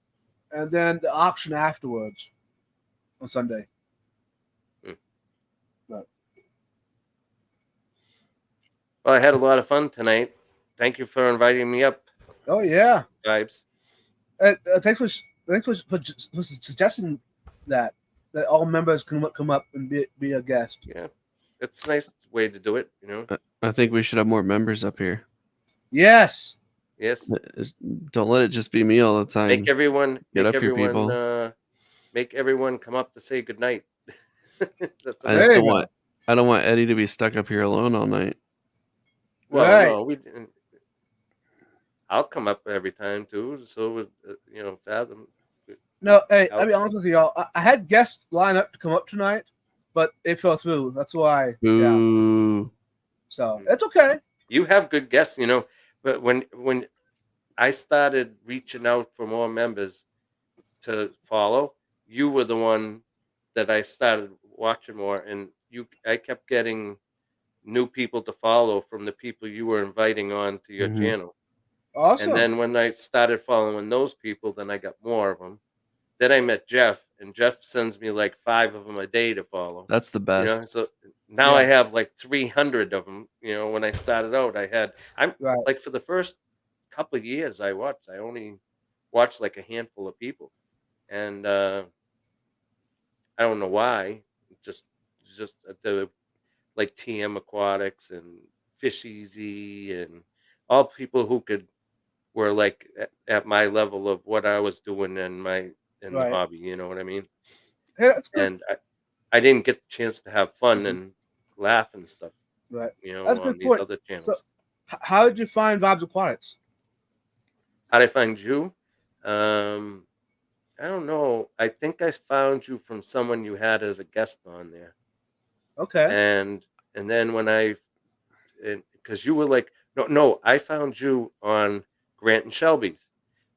and then the auction afterwards on Sunday. Well, I had a lot of fun tonight. Thank you for inviting me up, Oh yeah. Vibes. Thanks for suggesting that all members can come up and be a guest. Yeah, it's a nice way to do it. I think we should have more members up here. Yes. Yes, Don't let it just be me all the time. make everyone Get make up here, everyone people. make everyone come up to say goodnight. That's I There just you don't go. want. I don't want Eddie to be stuck up here alone all night. well, Right. no, we didn't. I'll come up every time too. So would Fathom. No, hey, I'll I'll be honest with y'all. I had guests line up to come up tonight, but it fell through. That's why. Yeah. Ooh. So it's okay. You have good guests, but when I started reaching out for more members to follow, you were the one that I started watching more, and I kept getting new people to follow from the people you were inviting on to your Mhm. channel. Awesome. And then when I started following those people, then I got more of them. Then I met Jeff, and Jeff sends me like 5 of them a day to follow. That's the You know, best. so now I Yeah. have like 300 of them. You know, when I started out, I'm Right. like for the first couple of years I only watched like a handful of people, and I don't know why. Just the like TM Aquatics and Fish Easy and all people who were like at my level of what I was doing in the Right. hobby. You know what I mean? Hey, that's good. And I didn't get the chance to have fun Mhm. and laugh and stuff. Right. You know, That's a on good these point. other So, channels. how did you find Vibes Aquatics? How did I find you? Um, I don't know. I think I found you from someone you had as a guest on there, Okay. and then when because you were like, no, I found you on Grant and Shelby's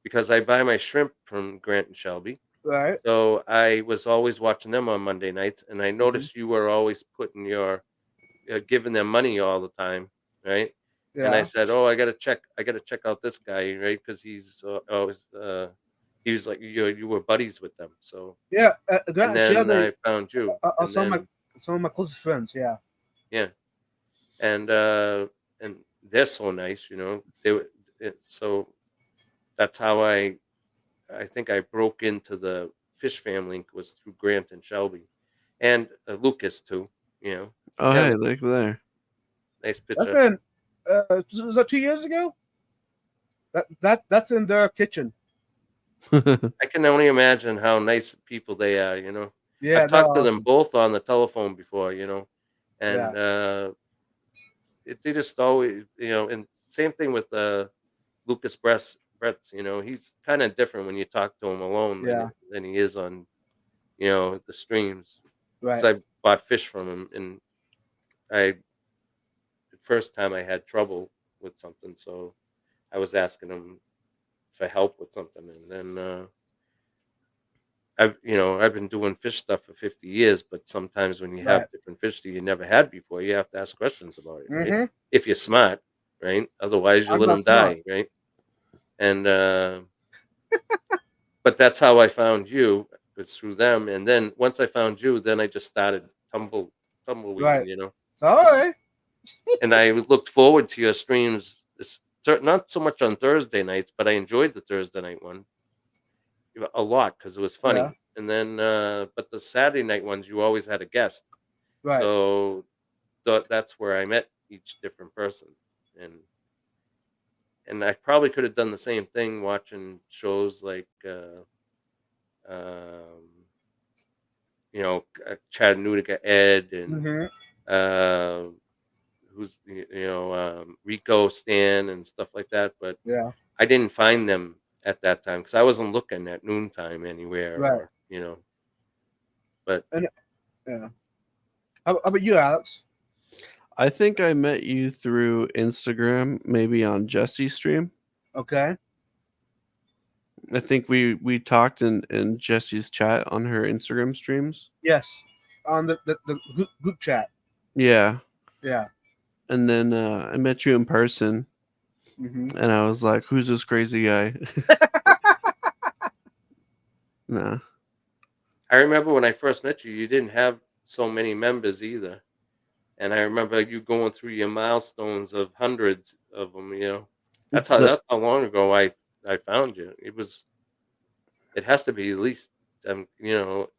because I buy my shrimp from Grant and Shelby. Right. So I was always watching them on Monday nights, and I noticed you were always putting giving them money all the time, right? And I Yeah. said, "Oh, I gotta check out this guy, right? Because he's always he was like you were buddies with them." So Yeah. and Grant then Shelby I found you, are and then some of my closest friends. Yeah. yeah, and uh, and they're so nice, you know. So that's how I think I broke into the fish family was through Grant and Shelby, and Lucas too. You know, Oh, yeah, hey, look there. nice That's picture. been was that 2 years ago? That's in their kitchen. I can only imagine how nice people they are. You know, Yeah. I've They're talked to them awesome. both on the telephone before. You know, and Yeah. they just always, you know, and same thing with Lucas Bretts. You know, he's kind of different when you talk to him alone Yeah. than he is on, you know, the streams. Right. Because I bought fish from him, and the first time I had trouble with something, so I was asking him for help with something, and then I've been doing fish stuff for 50 years, but sometimes when you Right. have different fish that you never had before, you have to ask questions about it, right? Mm-hmm. If you're smart, right? Otherwise, you I'm let not them smart. die, right? And but that's how I found you. It's through them, and then once I found you, then I just started tumbleweeding, Right. you know. Sorry. And I looked forward to your streams. Not so much on Thursday nights, but I enjoyed the Thursday night one a lot because it was Yeah. funny. And then, but the Saturday night ones, you always had a guest, Right. so that's where I met each different person, and I probably could have done the same thing watching shows like, um, Chattanooga Ed and Mm-hmm. uh, Rico Stan and stuff like that, but Yeah. I didn't find them at that time because I wasn't looking at noontime anywhere, Right. or you know. But And yeah. How about you, Alex? I think I met you through Instagram, maybe on Jesse's stream. Okay. I think we talked in Jesse's chat on her Instagram streams. Yes. On the group chat. Yeah. Yeah. And then I met you in person, Mm-hmm. and I was like, "Who's this crazy guy?" Nah. I remember when I first met you, you didn't have so many members either, and I remember you going through your milestones of hundreds of them. You know, The that's how long ago I found you. It has to be at least well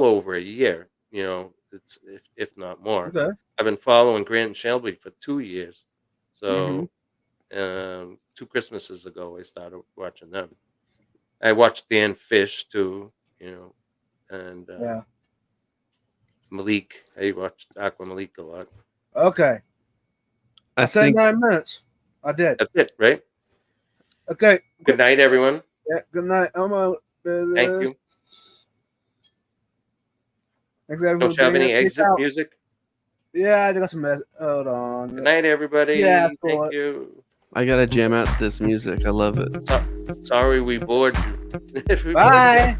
over a year. You know, it's if not more. Okay. I've been following Grant and Shelby for 2 years, Mm-hmm. so 2 Christmases ago I started watching them. I watched Dan Fish too, you know, and Yeah. Malik. I watched Aqua Malik a lot. Okay. I said think 9 minutes. I did. That's it, right? Okay. Good night, everyone. Yeah, good night. I'm out. Thank you. Thanks everyone. Don't you have any Peace exit out. music? Yeah, I got some. Hold on. Good night, everybody. Yeah, Thank cool. you. I gotta jam out this music. I love it. Sorry we bored you. Bye.